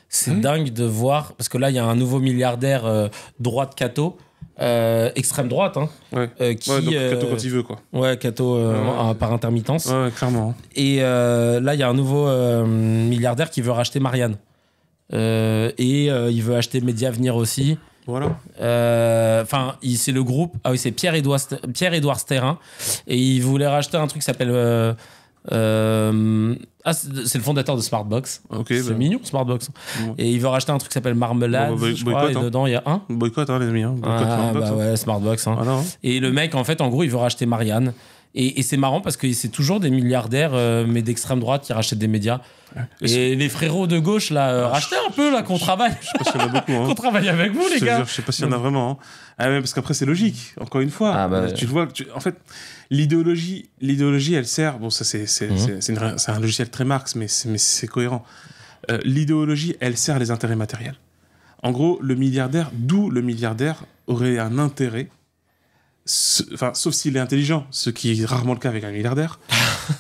C'est dingue de voir, parce que là, il y a un nouveau milliardaire droite Cato, extrême droite, hein, qui... donc Cato quand il veut, quoi. Ouais, Cato par intermittence. Ouais, clairement. Et là, il y a un nouveau milliardaire qui veut racheter Marianne. Il veut acheter Mediavenir aussi. Voilà. Enfin, c'est le groupe... Ah oui, c'est Pierre-Édouard Sterrin. Et il voulait racheter un truc qui s'appelle... c'est le fondateur de Smartbox. Okay, c'est mignon, Smartbox. Et il veut racheter un truc qui s'appelle Marmelade, je crois, et dedans il y a un boycott, les amis. Smartbox. Smartbox. Voilà. Et le mec, en fait, en gros, il veut racheter Marianne. Et c'est marrant parce que c'est toujours des milliardaires, mais d'extrême droite, qui rachètent des médias. Et les frérots de gauche, là, rachetez un peu, là, qu'on travaille. Je sais pas s'il y en a beaucoup. Qu'on travaille avec vous, les gars. Je sais pas s'il y en a vraiment. Parce qu'après, c'est logique. Encore une fois, tu le vois. En fait, l'idéologie, elle sert. Bon, ça, c'est un logiciel très Marx, mais c'est cohérent. L'idéologie, elle sert les intérêts matériels. En gros, le milliardaire aurait un intérêt. Enfin, sauf s'il est intelligent, ce qui est rarement le cas avec un milliardaire.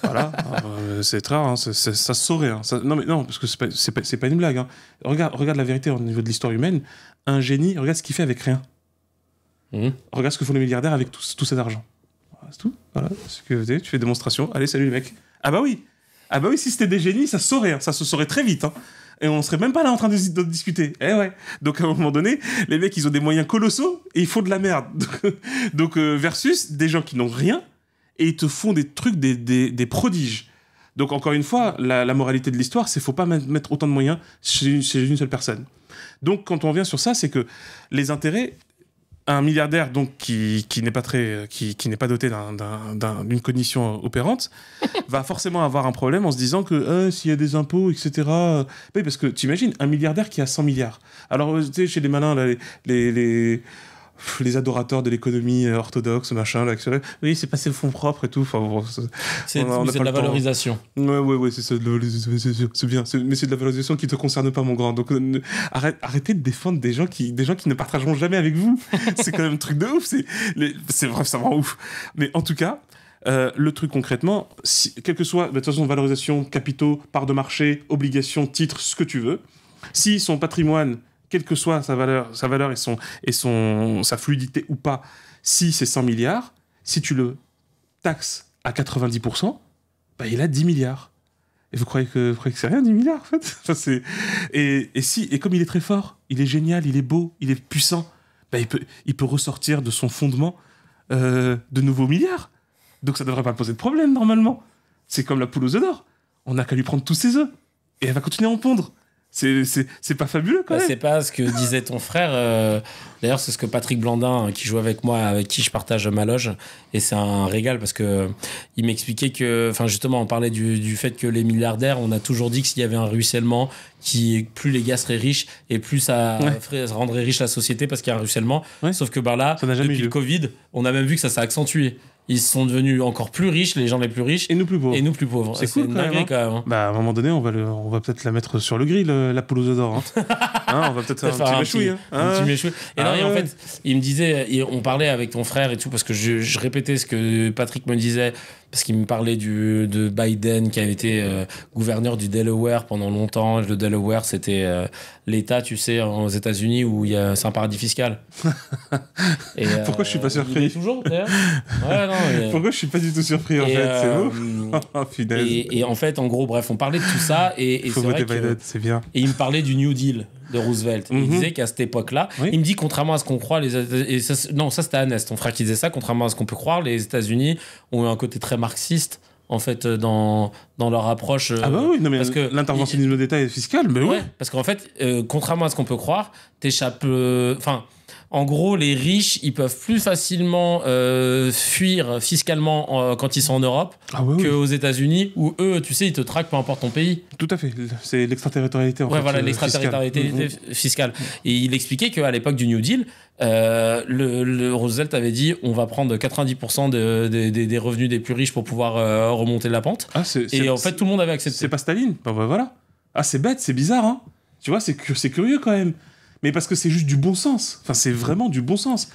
Voilà, c'est très rare, ça se saurait. Non, parce que c'est pas une blague. Hein. Regarde la vérité au niveau de l'histoire humaine. Un génie, regarde ce qu'il fait avec rien. Regarde ce que font les milliardaires avec tout cet argent. Voilà, c'est tout. Voilà, tu fais démonstration. Allez, salut les mecs. Ah bah oui, si c'était des génies, ça se saurait. Hein. Ça se saurait très vite. Hein. Et on serait même pas là en train de discuter. Donc à un moment donné, les mecs, ils ont des moyens colossaux et ils font de la merde. Donc versus des gens qui n'ont rien et ils te font des trucs, des prodiges. Donc encore une fois, la moralité de l'histoire, c'est faut pas mettre autant de moyens chez une seule personne. Donc quand on revient sur ça, c'est que les intérêts, un milliardaire donc qui n'est pas doté d'une cognition opérante va forcément avoir un problème en se disant que s'il y a des impôts, etc. Oui, parce que t'imagines un milliardaire qui a 100 milliards. Alors tu sais, chez les malins là, les adorateurs de l'économie orthodoxe, machin, là, oui, c'est passé le fonds propre et tout. Enfin, bon, c'est de la valorisation. Ouais, c'est ça, c'est bien. Mais c'est de la valorisation qui te concerne pas, mon grand. Donc, arrêtez de défendre des gens qui ne partageront jamais avec vous. C'est quand même un truc de ouf. C'est vrai, ça me rend ouf. Mais en tout cas, le truc concrètement, quelle que soit, de toute façon, valorisation, capitaux, parts de marché, obligations, titres, ce que tu veux, si son patrimoine, quelle que soit sa valeur et sa fluidité ou pas, si c'est 100 milliards, si tu le taxes à 90%, il a 10 milliards. Et vous croyez que c'est rien, 10 milliards, en fait enfin, et comme il est très fort, il est génial, il est beau, il est puissant, il peut ressortir de son fondement de nouveaux milliards. Donc ça devrait pas poser de problème, normalement. C'est comme la poule aux œufs d'or. On n'a qu'à lui prendre tous ses œufs. Et elle va continuer à en pondre. C'est pas fabuleux, quand même. C'est pas ce que disait ton frère. D'ailleurs, c'est ce que Patrick Blandin, qui joue avec moi, avec qui je partage ma loge, et c'est un régal parce que il m'expliquait que, enfin, justement, on parlait du fait que les milliardaires, on a toujours dit que s'il y avait un ruissellement, plus les gars seraient riches et plus ça rendrait riche la société parce qu'il y a un ruissellement. Ouais. Sauf que là, depuis le Covid, on a même vu que ça s'est accentué. ils sont devenus encore plus riches, les gens les plus riches. Et nous plus pauvres. C'est cool, quand même. Hein. Bah, à un moment donné, on va peut-être la mettre sur le grill, la poule aux œufs d'or. Hein. On va peut-être faire un petit méchoui. Un petit méchoui. Et en fait, il me disait, on parlait avec ton frère et tout, parce que je répétais ce que Patrick me disait, parce qu'il me parlait de Biden, qui avait été gouverneur du Delaware pendant longtemps. Le Delaware, c'était l'État, tu sais, aux États-Unis où c'est un paradis fiscal. Et, pourquoi je suis pas surpris? Il est toujours, d'ailleurs. Ouais, non, pourquoi je suis pas du tout surpris, en fait? C'est beau. Oh, et en fait, en gros, bref, on parlait de tout ça. Et faut voter Biden, c'est bien. Et il me parlait du New Deal de Roosevelt. Il disait qu'à cette époque-là, il me dit, contrairement à ce qu'on croit, ça c'était Annès, ton frère qui disait ça, contrairement à ce qu'on peut croire, les États-Unis ont eu un côté très marxiste, en fait, dans leur approche. Ah bah oui, non mais parce que l'interventionnisme d'État est fiscal, mais oui. Parce qu'en fait, contrairement à ce qu'on peut croire, t'échappes... En gros, les riches, ils peuvent plus facilement fuir fiscalement quand ils sont en Europe qu'aux États-Unis, où eux, tu sais, ils te traquent peu importe ton pays. Tout à fait. C'est l'extraterritorialité, en fait. Voilà, l'extraterritorialité fiscale. Et il expliquait qu'à l'époque du New Deal, le Roosevelt avait dit on va prendre 90% des revenus des plus riches pour pouvoir remonter la pente. Et en fait, tout le monde avait accepté. C'est pas Staline. Bah voilà. Ah, c'est bête, c'est bizarre, hein. Tu vois, c'est curieux quand même. Mais parce que c'est juste du bon sens. Enfin, c'est vraiment du bon sens.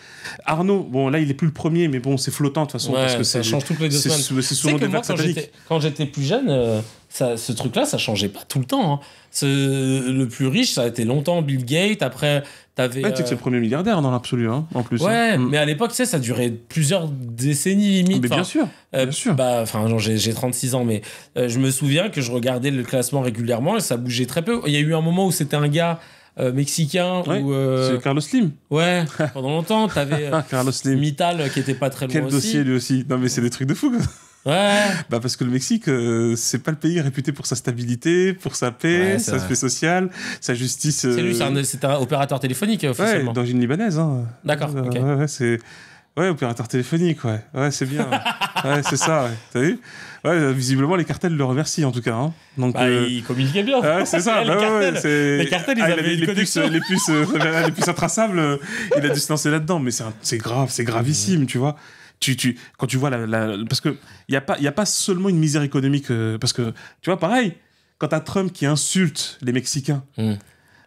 Arnaud, bon, là, il est plus le premier, mais bon, c'est flottant de toute façon. Parce que ça change toutes les 2 semaines. C'est souvent des vagues sataniques. Quand j'étais plus jeune, ce truc-là, ça changeait pas tout le temps. Hein. Le plus riche, ça a été longtemps Bill Gates. Après, t'avais... tu sais que c'est le premier milliardaire dans l'absolu, hein, en plus. Ouais, mais à l'époque, tu sais, ça durait plusieurs décennies limite. Mais bien sûr. J'ai 36 ans, mais je me souviens que je regardais le classement régulièrement et ça bougeait très peu. Il y a eu un moment où c'était un gars... mexicain c'est Carlos Slim. Ouais, pendant longtemps t'avais Carlos Slim. Mittal qui était pas très loin. Quel dossier lui aussi. Non mais c'est des trucs de fou. Ouais. Bah parce que le Mexique c'est pas le pays réputé pour sa stabilité, pour sa paix, sa paix sociale, sa justice. C'est lui, c'est un opérateur téléphonique officiellement. Ouais, d'origine libanaise. Hein. D'accord. Okay. Ouais, opérateur téléphonique, ouais, c'est bien. Ouais, c'est ça. Ouais. T'as vu? Ouais, visiblement les cartels le remercient en tout cas. Hein. Donc, il communiquait bien. Ouais, c'est ça. Les cartels, ils avaient une connexion. Les puces intraçables, il a dû se lancer là-dedans. Mais c'est grave, c'est gravissime, tu vois. Quand tu vois parce que il y a pas seulement une misère économique, parce que tu vois, pareil, quand t'as Trump qui insulte les Mexicains.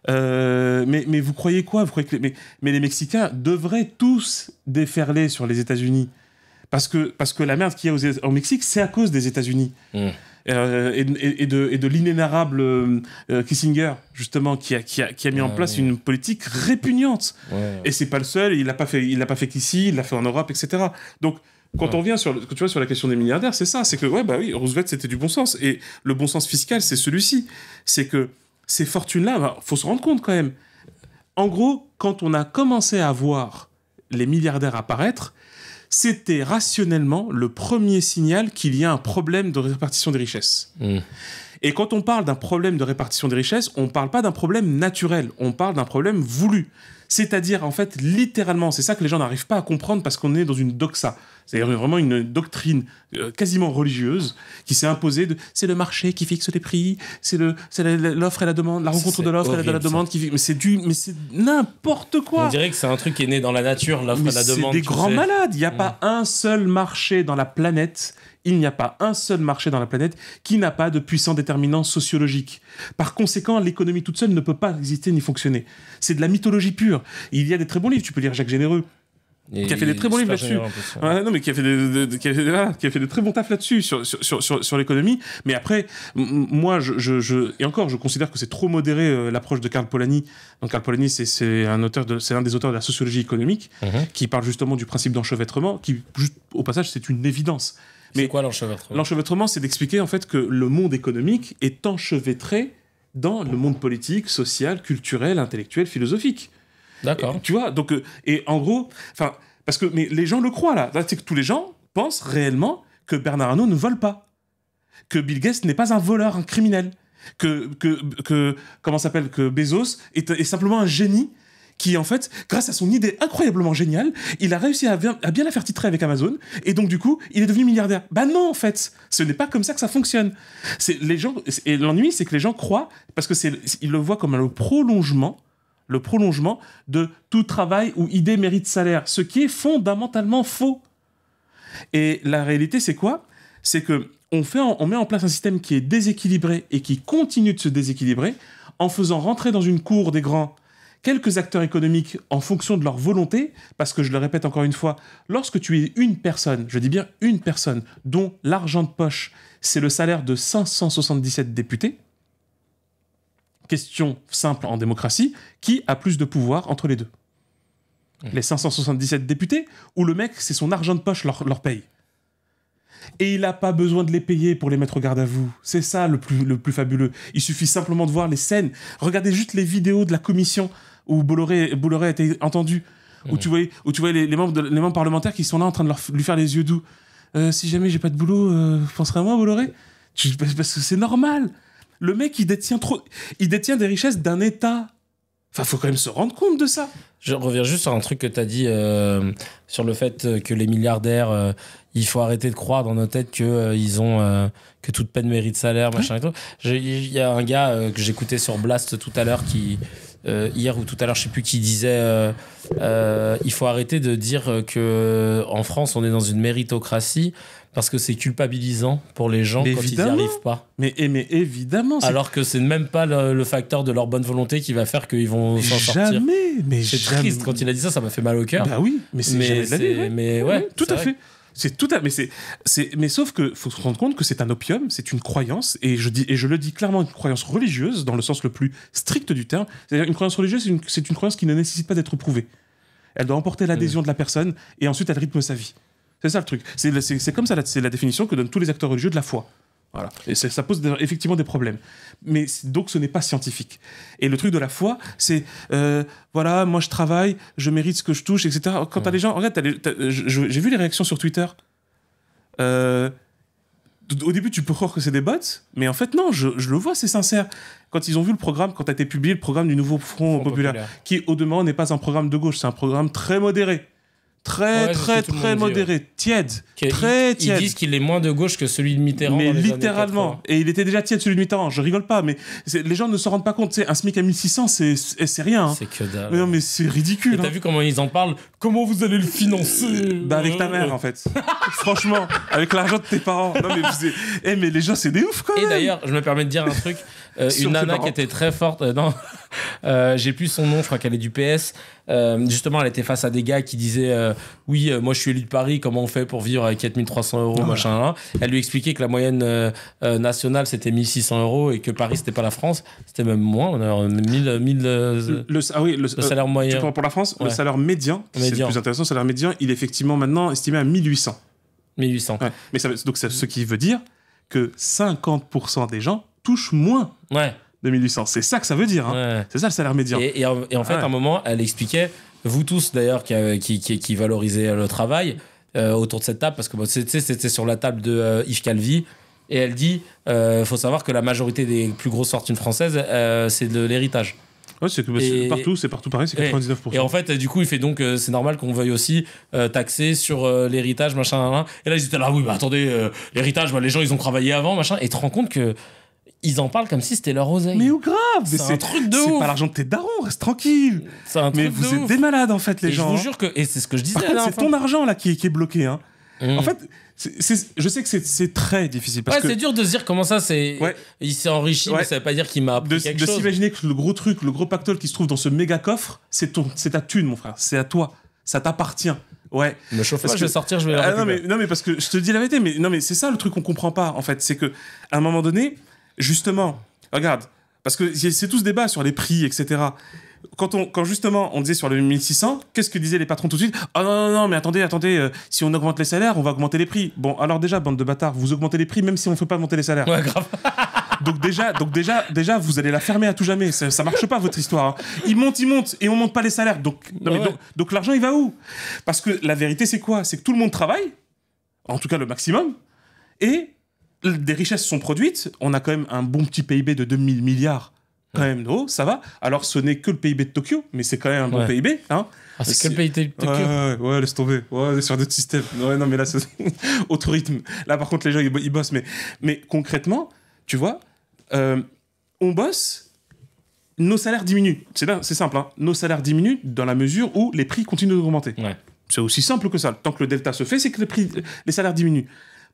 Mais vous croyez quoi? Vous croyez que mais les Mexicains devraient tous déferler sur les États-Unis parce que la merde qu'il y a au Mexique, c'est à cause des États-Unis. Et de l'inénarrable Kissinger, justement, qui a mis en place une politique répugnante. Et c'est pas le seul, il l'a pas fait qu'ici, il l'a fait en Europe, etc. Donc, quand on revient sur la question des milliardaires, c'est ça, c'est que, Roosevelt, c'était du bon sens. Et le bon sens fiscal, c'est celui-ci. C'est que ces fortunes-là, faut se rendre compte quand même. En gros, quand on a commencé à voir les milliardaires apparaître, c'était rationnellement le premier signal qu'il y a un problème de répartition des richesses. Et quand on parle d'un problème de répartition des richesses, on ne parle pas d'un problème naturel, on parle d'un problème voulu. C'est-à-dire, en fait, littéralement, c'est ça que les gens n'arrivent pas à comprendre parce qu'on est dans une doxa. C'est-à-dire vraiment une doctrine quasiment religieuse qui s'est imposée c'est le marché qui fixe les prix, c'est l'offre et la demande, la rencontre de l'offre et de la demande qui fixe. Mais c'est n'importe quoi. On dirait que c'est un truc qui est né dans la nature, l'offre et la demande. C'est des grands malades. Il n'y a pas un seul marché dans la planète. Il n'y a pas un seul marché dans la planète qui n'a pas de puissants déterminants sociologiques. Par conséquent, l'économie toute seule ne peut pas exister ni fonctionner. C'est de la mythologie pure. Il y a des très bons livres. Tu peux lire Jacques Généreux, qui a fait des très bons livres là-dessus. Qui a fait de très bons tafs là-dessus, sur l'économie. Mais après, moi, je considère que c'est trop modéré l'approche de Karl Polanyi. Donc Karl Polanyi, c'est un des auteurs de la sociologie économique, qui parle justement du principe d'enchevêtrement, qui, juste au passage, c'est une évidence. Mais c'est quoi l'enchevêtrement ? L'enchevêtrement, c'est d'expliquer en fait que le monde économique est enchevêtré dans le monde politique, social, culturel, intellectuel, philosophique. D'accord. Tu vois, donc, et en gros, parce que mais les gens le croient là. C'est que tous les gens pensent réellement que Bernard Arnault ne vole pas, que Bill Gates n'est pas un voleur, un criminel, que Bezos est simplement un génie qui, en fait, grâce à son idée incroyablement géniale, il a réussi à bien la faire titrer avec Amazon, et donc, du coup, il est devenu milliardaire. Bah non, en fait, ce n'est pas comme ça que ça fonctionne. Et l'ennui, c'est que les gens croient, parce que ils le voient comme le prolongement de tout travail ou idée mérite salaire, ce qui est fondamentalement faux. Et la réalité, c'est quoi? C'est qu'on met en place un système qui est déséquilibré et qui continue de se déséquilibrer en faisant rentrer dans une cour des grands quelques acteurs économiques en fonction de leur volonté, parce que je le répète encore une fois, lorsque tu es une personne, je dis bien une personne, dont l'argent de poche, c'est le salaire de 577 députés, question simple en démocratie, qui a plus de pouvoir entre les deux? Les 577 députés, ou le mec, c'est son argent de poche leur paye? Et il n'a pas besoin de les payer pour les mettre au garde à vous. C'est ça le plus fabuleux. Il suffit simplement de voir les scènes. Regardez juste les vidéos de la commission où Bolloré a été entendu, où tu vois les membres parlementaires qui sont là en train de lui faire les yeux doux. Si jamais j'ai pas de boulot, penserais à moi, Bolloré? Parce que c'est normal. Le mec, il détient des richesses d'un État. Enfin, faut quand même se rendre compte de ça. Je reviens juste sur un truc que tu as dit sur le fait que les milliardaires, il faut arrêter de croire dans nos têtes que toute peine mérite salaire, machin et tout. Il y a un gars que j'écoutais sur Blast tout à l'heure hier ou tout à l'heure, je sais plus, qui disait il faut arrêter de dire que en France on est dans une méritocratie parce que c'est culpabilisant pour les gens quand ils n'y arrivent pas. Mais évidemment. Alors que c'est même pas le facteur de leur bonne volonté qui va faire qu'ils vont s'en sortir. C'est triste. Quand il a dit ça, ça m'a fait mal au cœur. Bah oui, mais c'est jamais de la vie, mais ouais, tout à fait. Mais sauf que faut se rendre compte que c'est un opium, c'est une croyance, et je le dis clairement, une croyance religieuse dans le sens le plus strict du terme. C'est-à-dire une croyance religieuse, c'est une croyance qui ne nécessite pas d'être prouvée. Elle doit emporter l'adhésion de la personne et ensuite elle rythme sa vie. C'est ça le truc. C'est comme ça, c'est la définition que donnent tous les acteurs religieux de la foi. Voilà. Et ça pose effectivement des problèmes. Mais donc ce n'est pas scientifique. Et le truc de la foi, c'est voilà, moi je travaille, je mérite ce que je touche, etc. Quand t'as des gens, regarde, j'ai vu les réactions sur Twitter. Au début, tu peux croire que c'est des bots, mais en fait, non, je le vois, c'est sincère. Quand ils ont vu le programme, quand a été publié le programme du nouveau Front populaire, qui, au demeurant, n'est pas un programme de gauche, c'est un programme très modéré. Très modéré, tiède, très tiède. Ils disent qu'il est moins de gauche que celui de Mitterrand. Mais littéralement. Et il était déjà tiède, celui de Mitterrand. Je rigole pas, mais les gens ne se rendent pas compte. Un SMIC à 1600, c'est rien. Hein. C'est que dalle. Mais non, mais c'est ridicule. Et t'as vu comment ils en parlent? Comment vous allez le financer? Bah, avec ta mère, en fait. Franchement, avec l'argent de tes parents. Non, mais les gens, c'est des ouf, quand même. Et d'ailleurs, je me permets de dire un truc. Une nana qui était très forte. J'ai plus son nom, je crois qu'elle est du PS. Justement, elle était face à des gars qui disaient oui, moi je suis élu de Paris, comment on fait pour vivre avec 4300 €, machin là. Elle lui expliquait que la moyenne nationale c'était 1600 € et que Paris c'était pas la France, c'était même moins, on a 1000 le salaire moyen. Pour la France, le salaire médian, c'est le plus intéressant, le salaire médian, il est effectivement maintenant estimé à 1800. 1800. Ouais. Mais donc ce qui veut dire que 50% des gens touchent moins. Ouais. De 1800. C'est ça que ça veut dire. Hein. Ouais. C'est ça le salaire médian. Et en fait, à un moment, elle expliquait, vous tous d'ailleurs qui valorisez le travail autour de cette table, parce que c'était sur la table de Yves Calvi, et elle dit faut savoir que la majorité des plus grosses fortunes françaises, c'est de l'héritage. Ouais, c'est partout pareil, c'est 99%. Et en fait, du coup, il fait donc, c'est normal qu'on veuille aussi taxer sur l'héritage, machin. Et là, ils étaient là, oui, bah attendez, l'héritage, les gens, ils ont travaillé avant, machin. Et tu te rends compte que ils en parlent comme si c'était leur oseille. Mais où grave! C'est un truc de ouf! C'est pas l'argent de tes darons, reste tranquille! C'est un truc de ouf! Mais vous êtes des malades, en fait, les gens. Je vous jure que... Et c'est ce que je disais. C'est ton argent, là, qui est bloqué, hein. En fait, je sais que c'est très difficile. Parce que c'est dur de se dire comment ça, il s'est enrichi, mais ça veut pas dire qu'il m'a appris quelque chose. De s'imaginer que le gros truc, le gros pactole qui se trouve dans ce méga coffre, c'est ta thune, mon frère. C'est à toi. Ça t'appartient. Ouais. Le chauffage, je vais sortir, je vais la récupérer. Non, mais parce que je te dis la vérité, mais c'est ça le truc qu'on comprend pas, en fait. C'est que, à un moment donné, justement, regarde, parce que c'est tout ce débat sur les prix, etc. Quand justement on disait sur le 1600, qu'est-ce que disaient les patrons tout de suite? Ah non, mais attendez, si on augmente les salaires, on va augmenter les prix. Bon, alors déjà, bande de bâtards, vous augmentez les prix même si on ne fait pas augmenter les salaires. Ouais, grave. Donc déjà, vous allez la fermer à tout jamais. Ça marche pas, votre histoire. Hein. Ils montent, et on monte pas les salaires. Donc l'argent, il va où? Parce que la vérité, c'est quoi? C'est que tout le monde travaille, en tout cas le maximum, et des richesses sont produites. On a quand même un bon petit PIB de 2000 milliards. Quand même, ça va. Alors, ce n'est que le PIB de Tokyo, mais c'est quand même un bon PIB. Hein. Ah, c'est que le PIB de Tokyo. Ouais, laisse tomber. Ouais, sur d'autres systèmes. Ouais, non, mais là, c'est autre rythme. Là, par contre, les gens, ils bossent. Mais concrètement, tu vois, on bosse, nos salaires diminuent. C'est simple. Hein. Nos salaires diminuent dans la mesure où les prix continuent d'augmenter. Ouais. C'est aussi simple que ça. Tant que le delta se fait, c'est que les salaires diminuent.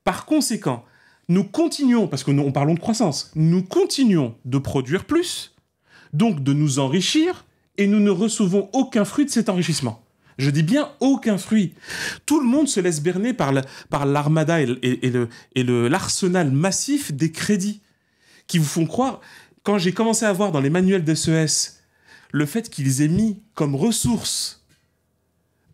Par conséquent, nous continuons, parce que nous parlons de croissance, nous continuons de produire plus, donc de nous enrichir, et nous ne recevons aucun fruit de cet enrichissement. Je dis bien aucun fruit. Tout le monde se laisse berner par l'armada et l'arsenal massif des crédits qui vous font croire... Quand j'ai commencé à voir dans les manuels de SES le fait qu'ils aient mis comme ressources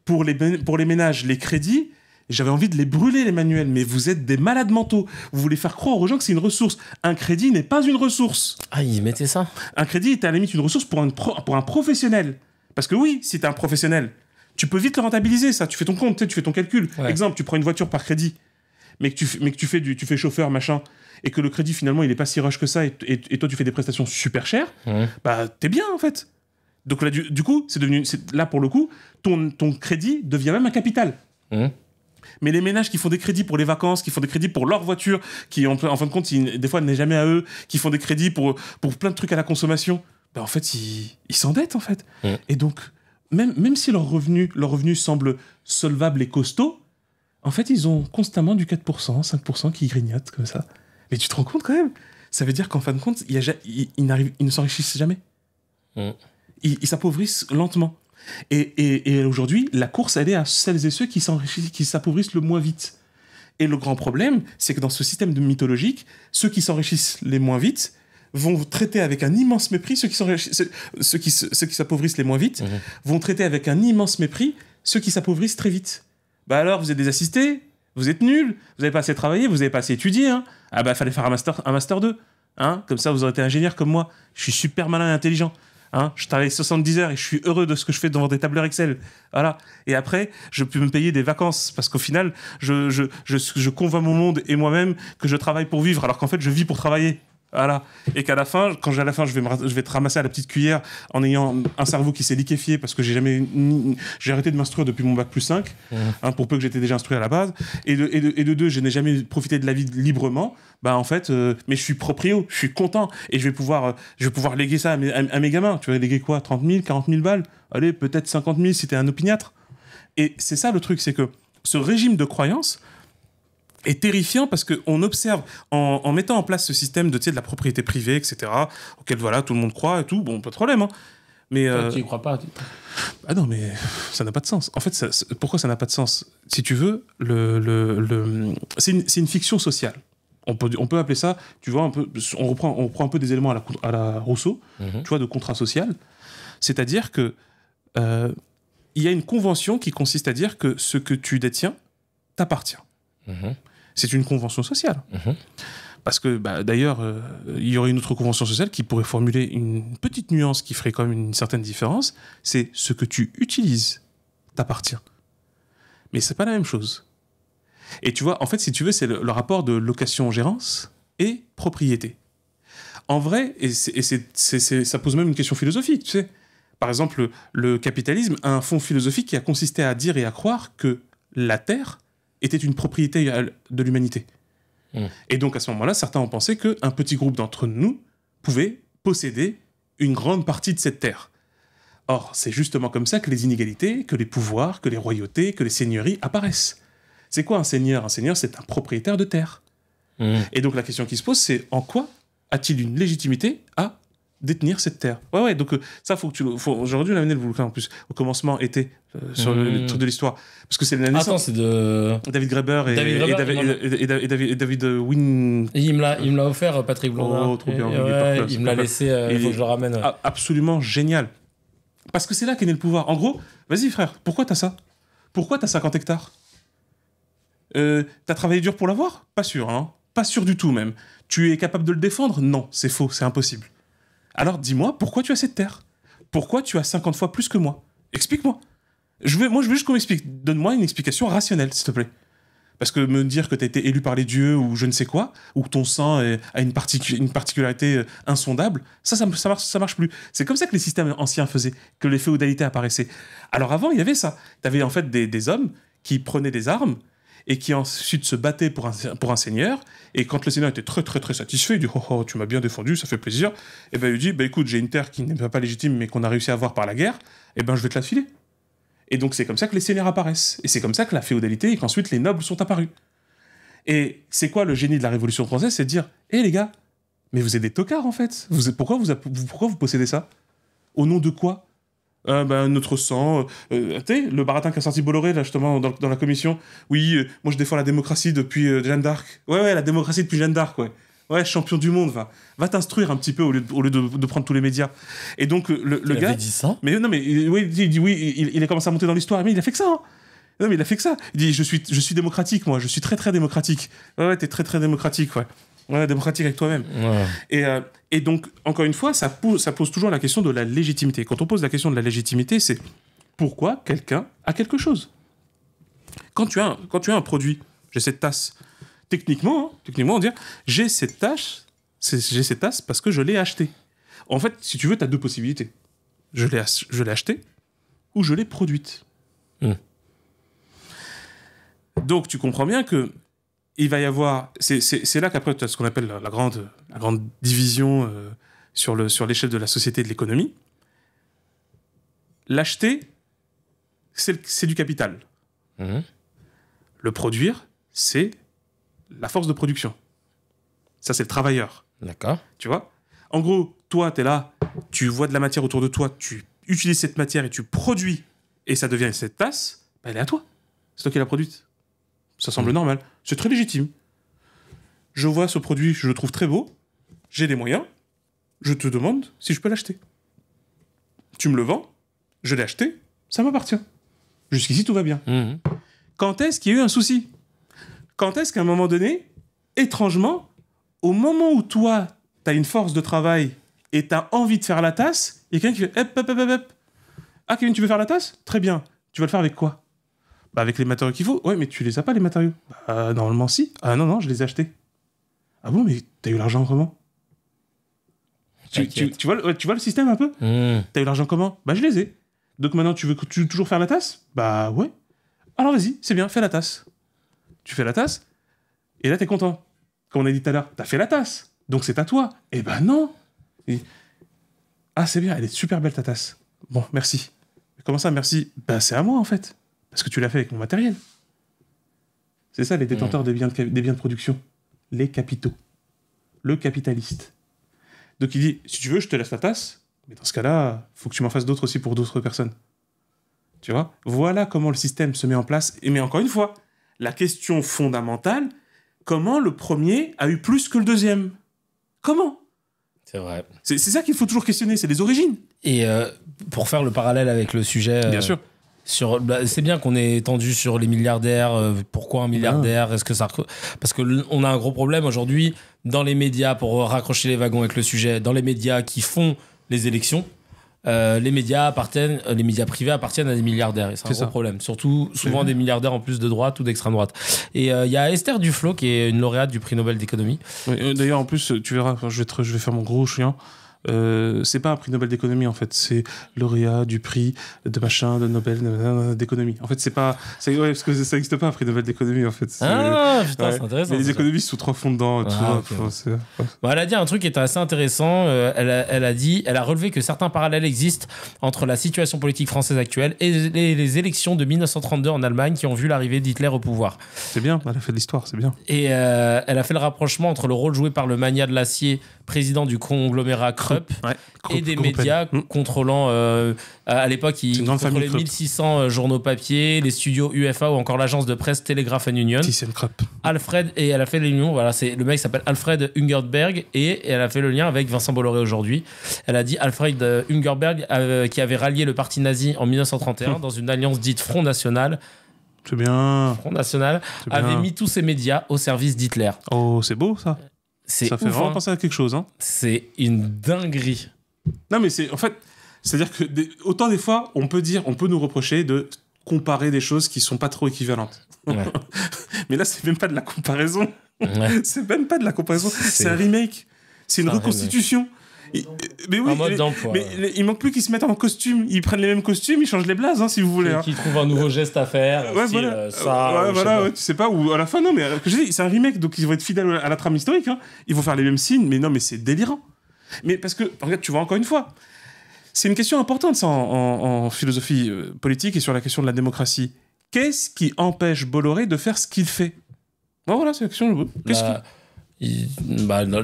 pour les ménages les crédits, j'avais envie de les brûler, les manuels. Mais vous êtes des malades mentaux. Vous voulez faire croire aux gens que c'est une ressource. Un crédit n'est pas une ressource. Ah, ils mettaient ça. Un crédit est à la limite une ressource pour un professionnel. Parce que oui, si t'es un professionnel, tu peux vite le rentabiliser, ça. Tu fais ton compte, tu fais ton calcul. Ouais. Exemple, tu prends une voiture par crédit, mais que tu fais chauffeur, machin, et que le crédit, finalement, il est pas si rush que ça, et toi, tu fais des prestations super chères, bah, t'es bien, en fait. Donc là, du coup, là, pour le coup, ton crédit devient même un capital. Mais les ménages qui font des crédits pour les vacances, qui font des crédits pour leur voiture, qui, en fin de compte, des fois, n'est jamais à eux, qui font des crédits pour plein de trucs à la consommation, bah, en fait, ils s'endettent, en fait. Et donc, même si leurs revenus semblent solvables et costauds, en fait, ils ont constamment du 4%, 5% qui grignotent comme ça. Mais tu te rends compte quand même? Ça veut dire qu'en fin de compte, ils ne s'enrichissent jamais. Ils s'appauvrissent lentement. Et aujourd'hui, la course, elle est à celles et ceux qui s'appauvrissent le moins vite. Et le grand problème, c'est que dans ce système mythologique, ceux qui s'enrichissent les moins vite vont traiter avec un immense mépris ceux qui s'appauvrissent les moins vite, vont traiter avec un immense mépris ceux qui s'appauvrissent très vite. Bah alors, vous êtes des assistés, vous êtes nuls, vous n'avez pas assez travaillé, vous n'avez pas assez étudié, hein. Ah bah, fallait faire un master 2, hein. Comme ça, vous aurez été ingénieur comme moi. Je suis super malin et intelligent. Hein, je travaille 70 heures et je suis heureux de ce que je fais devant des tableurs Excel. Voilà. Et après, je peux me payer des vacances parce qu'au final, je convainc mon monde et moi-même que je travaille pour vivre alors qu'en fait, je vis pour travailler. Voilà. Et qu'à la fin, je vais te ramasser à la petite cuillère en ayant un cerveau qui s'est liquéfié parce que j'ai arrêté de m'instruire depuis mon bac plus 5, hein, pour peu que j'étais déjà instruit à la base. Et de deux, je n'ai jamais profité de la vie librement. Bah, en fait, mais je suis proprio, je suis content. Et je vais pouvoir léguer ça à mes gamins. Tu vas léguer quoi? 30 000, 40 000 balles? Allez, peut-être 50 000 si t'es un opiniâtre. Et c'est ça le truc, c'est que ce régime de croyance est terrifiant parce qu'on observe, en mettant en place ce système de la propriété privée, etc., auquel voilà, tout le monde croit et tout, bon, pas de problème. Hein. Mais, tu n'y crois pas. Ah non, mais ça n'a pas de sens. En fait, pourquoi ça n'a pas de sens? Si tu veux, c'est une fiction sociale. On peut appeler ça, tu vois, on reprend un peu des éléments à la Rousseau, tu vois, de contrat social. C'est-à-dire que il y a une convention qui consiste à dire que ce que tu détiens t'appartient. C'est une convention sociale. Parce que, d'ailleurs, il y aurait une autre convention sociale qui pourrait formuler une petite nuance qui ferait quand même une certaine différence. C'est ce que tu utilises t'appartient. Mais c'est pas la même chose. Et tu vois, en fait, si tu veux, c'est le rapport de location-gérance et propriété. En vrai, ça pose même une question philosophique, tu sais. Par exemple, le capitalisme a un fond philosophique qui a consisté à dire et à croire que la terre était une propriété de l'humanité. Et donc, à ce moment-là, certains ont pensé qu'un petit groupe d'entre nous pouvait posséder une grande partie de cette terre. Or, c'est justement comme ça que les inégalités, que les pouvoirs, que les royautés, que les seigneuries apparaissent. C'est quoi un seigneur? Un seigneur, c'est un propriétaire de terre. Et donc, la question qui se pose, c'est en quoi a-t-il une légitimité à détenir cette terre? Ouais, donc ça, j'aurais dû l'amener le bouquin en plus. Au commencement, était sur le truc de l'histoire. Parce que c'est la naissance. Attends, c'est de David Graeber et David Wynn. Il me l'a offert, Patrick Blondin. Oh, trop bien. Il me l'a laissé, il faut que je le ramène. Absolument génial. Parce que c'est là qu'est né le pouvoir. En gros, vas-y frère, pourquoi t'as ça? Pourquoi t'as 50 hectares? T'as travaillé dur pour l'avoir? Pas sûr, hein. Pas sûr du tout même. Tu es capable de le défendre? Non, c'est faux, c'est impossible. Alors dis-moi, pourquoi tu as cette terre? Pourquoi tu as 50 fois plus que moi? Explique-moi. Je veux juste qu'on m'explique. Donne-moi une explication rationnelle, s'il te plaît. Parce que me dire que tu as été élu par les dieux ou je ne sais quoi, ou que ton sang a une particularité insondable, ça marche plus. C'est comme ça que les systèmes anciens faisaient, que les féodalités apparaissaient. Alors avant, il y avait ça. Tu avais en fait des hommes qui prenaient des armes et qui ensuite se battaient pour un seigneur, et quand le seigneur était très très très satisfait, il dit « Oh, tu m'as bien défendu, ça fait plaisir », et il lui dit « Écoute, j'ai une terre qui n'est pas légitime, mais qu'on a réussi à avoir par la guerre, je vais te la filer ». Et donc, c'est comme ça que les seigneurs apparaissent. Et c'est comme ça que la féodalité et qu'ensuite les nobles sont apparus. Et c'est quoi le génie de la Révolution française? C'est de dire, hé les gars, mais vous êtes des tocards en fait. Pourquoi vous possédez ça? Au nom de quoi? Notre sang. Tu sais, le baratin qui a sorti Bolloré, là, justement, dans la commission. Oui, moi je défends la démocratie depuis Jeanne d'Arc. Ouais, la démocratie depuis Jeanne d'Arc, ouais. Ouais, champion du monde, va t'instruire un petit peu au lieu de prendre tous les médias. Et donc, le gars. Il avait dit ça? Mais non, mais oui, il a commencé à monter dans l'histoire, mais il a fait que ça, hein. Non, mais il a fait que ça. Il dit, je suis démocratique, moi. Je suis très, très démocratique. Ouais, t'es très, très démocratique, ouais. Ouais, démocratique avec toi-même. Ouais. Et donc, encore une fois, ça pose toujours la question de la légitimité. Quand on pose la question de la légitimité, c'est pourquoi quelqu'un a quelque chose. Quand tu as un produit, j'ai cette tasse. Techniquement, on dit, j'ai cette tasse parce que je l'ai achetée. En fait, si tu veux, tu as deux possibilités. Je l'ai achetée ou je l'ai produite. Donc, tu comprends bien que il va y avoir... C'est là qu'après, tu as ce qu'on appelle la grande division sur l'échelle de la société et de l'économie. L'acheter, c'est du capital. Le produire, c'est la force de production. Ça, c'est le travailleur. D'accord. Tu vois? En gros, toi, tu es là, tu vois de la matière autour de toi, tu utilises cette matière et tu produis, et ça devient cette tasse, elle est à toi. C'est toi qui l'as produite. Ça semble normal. C'est très légitime. Je vois ce produit, je le trouve très beau, j'ai les moyens, je te demande si je peux l'acheter. Tu me le vends, je l'ai acheté, ça m'appartient. Jusqu'ici, tout va bien. Quand est-ce qu'il y a eu un souci? Quand est-ce qu'à un moment donné, étrangement, au moment où toi, tu as une force de travail et tu as envie de faire la tasse, il y a quelqu'un qui fait hop. Ah, Kevin, tu veux faire la tasse? Très bien. Tu vas le faire avec quoi? Avec les matériaux qu'il faut. Ouais, mais tu les as pas, les matériaux. Normalement, si. Ah non, je les ai achetés. Ah bon, mais t'as eu l'argent comment? Tu vois le système un peu? T'as eu l'argent comment? Je les ai. Donc maintenant, tu veux toujours faire la tasse? Ouais. Alors vas-y, c'est bien, fais la tasse. Tu fais la tasse, et là, t'es content. Comme on a dit tout à l'heure, t'as fait la tasse. Donc c'est à toi. Non. Ah, c'est bien, elle est super belle ta tasse. Bon, merci. Mais comment ça, merci? C'est à moi, en fait. Parce que tu l'as fait avec mon matériel. C'est ça, les détenteurs des biens de production. Les capitaux. Le capitaliste. Donc il dit, si tu veux, je te laisse la tasse, mais dans ce cas-là, il faut que tu m'en fasses d'autres aussi pour d'autres personnes. Tu vois? Voilà comment le système se met en place. Mais encore une fois, la question fondamentale, comment le premier a eu plus que le deuxième? Comment? C'est vrai. C'est ça qu'il faut toujours questionner, c'est les origines. Et pour faire le parallèle avec le sujet... Bien sûr. C'est bien qu'on ait étendu sur les milliardaires. Pourquoi un milliardaire? Est-ce que ça... Parce qu'on a un gros problème aujourd'hui dans les médias, pour raccrocher les wagons avec le sujet, dans les médias qui font les élections, les médias privés appartiennent à des milliardaires. Et c'est un gros problème. Surtout, souvent des milliardaires en plus de droite ou d'extrême droite. Et il y a Esther Duflo, qui est une lauréate du prix Nobel d'économie. Oui, d'ailleurs, en plus, tu verras, je vais faire mon gros chien. C'est pas un prix Nobel d'économie, en fait, c'est lauréat du prix de machin, de Nobel d'économie. En fait, c'est pas. Parce que ça n'existe pas un prix Nobel d'économie, en fait. Putain, c'est intéressant. Mais les économistes sont trop fond dedans. Elle a dit un truc qui était assez intéressant. Elle a relevé que certains parallèles existent entre la situation politique française actuelle et les élections de 1932 en Allemagne qui ont vu l'arrivée d'Hitler au pouvoir. C'est bien, elle a fait de l'histoire, c'est bien. Et elle a fait le rapprochement entre le rôle joué par le magnat de l'acier, président du conglomérat Krupp, et des médias contrôlant à l'époque il contrôlait 1600 journaux papier, les studios UFA ou encore l'agence de presse Telegraph and Union. Et elle a fait l'union, voilà, le mec s'appelle Alfred Ungerberg et elle a fait le lien avec Vincent Bolloré aujourd'hui. Elle a dit Alfred Ungerberg qui avait rallié le parti nazi en 1931 dans une alliance dite Front National. C'est bien. Front National avait mis tous ses médias au service d'Hitler. Oh, c'est beau ça. Ça fait vraiment penser à quelque chose. Hein. C'est une dinguerie. Non, mais c'est-à-dire que autant des fois, on peut nous reprocher de comparer des choses qui sont pas trop équivalentes. Ouais. Mais là, c'est même pas de la comparaison. Ouais. C'est même pas de la comparaison. C'est un remake. C'est une reconstitution. Mais oui, mais il manque plus qu'ils se mettent en costume. Ils prennent les mêmes costumes, ils changent les blazes, hein, si vous voulez. Qu'ils trouvent un nouveau geste à faire. Ouais, voilà. Tu sais pas, ou à la fin, non, mais que je dis, c'est un remake, donc ils vont être fidèles à la trame historique. Hein. Ils vont faire les mêmes signes, mais non, mais c'est délirant. Mais parce que, regarde, tu vois, encore une fois, c'est une question importante ça, en philosophie politique et sur la question de la démocratie. Qu'est-ce qui empêche Bolloré de faire ce qu'il fait? Bon, voilà, c'est la question.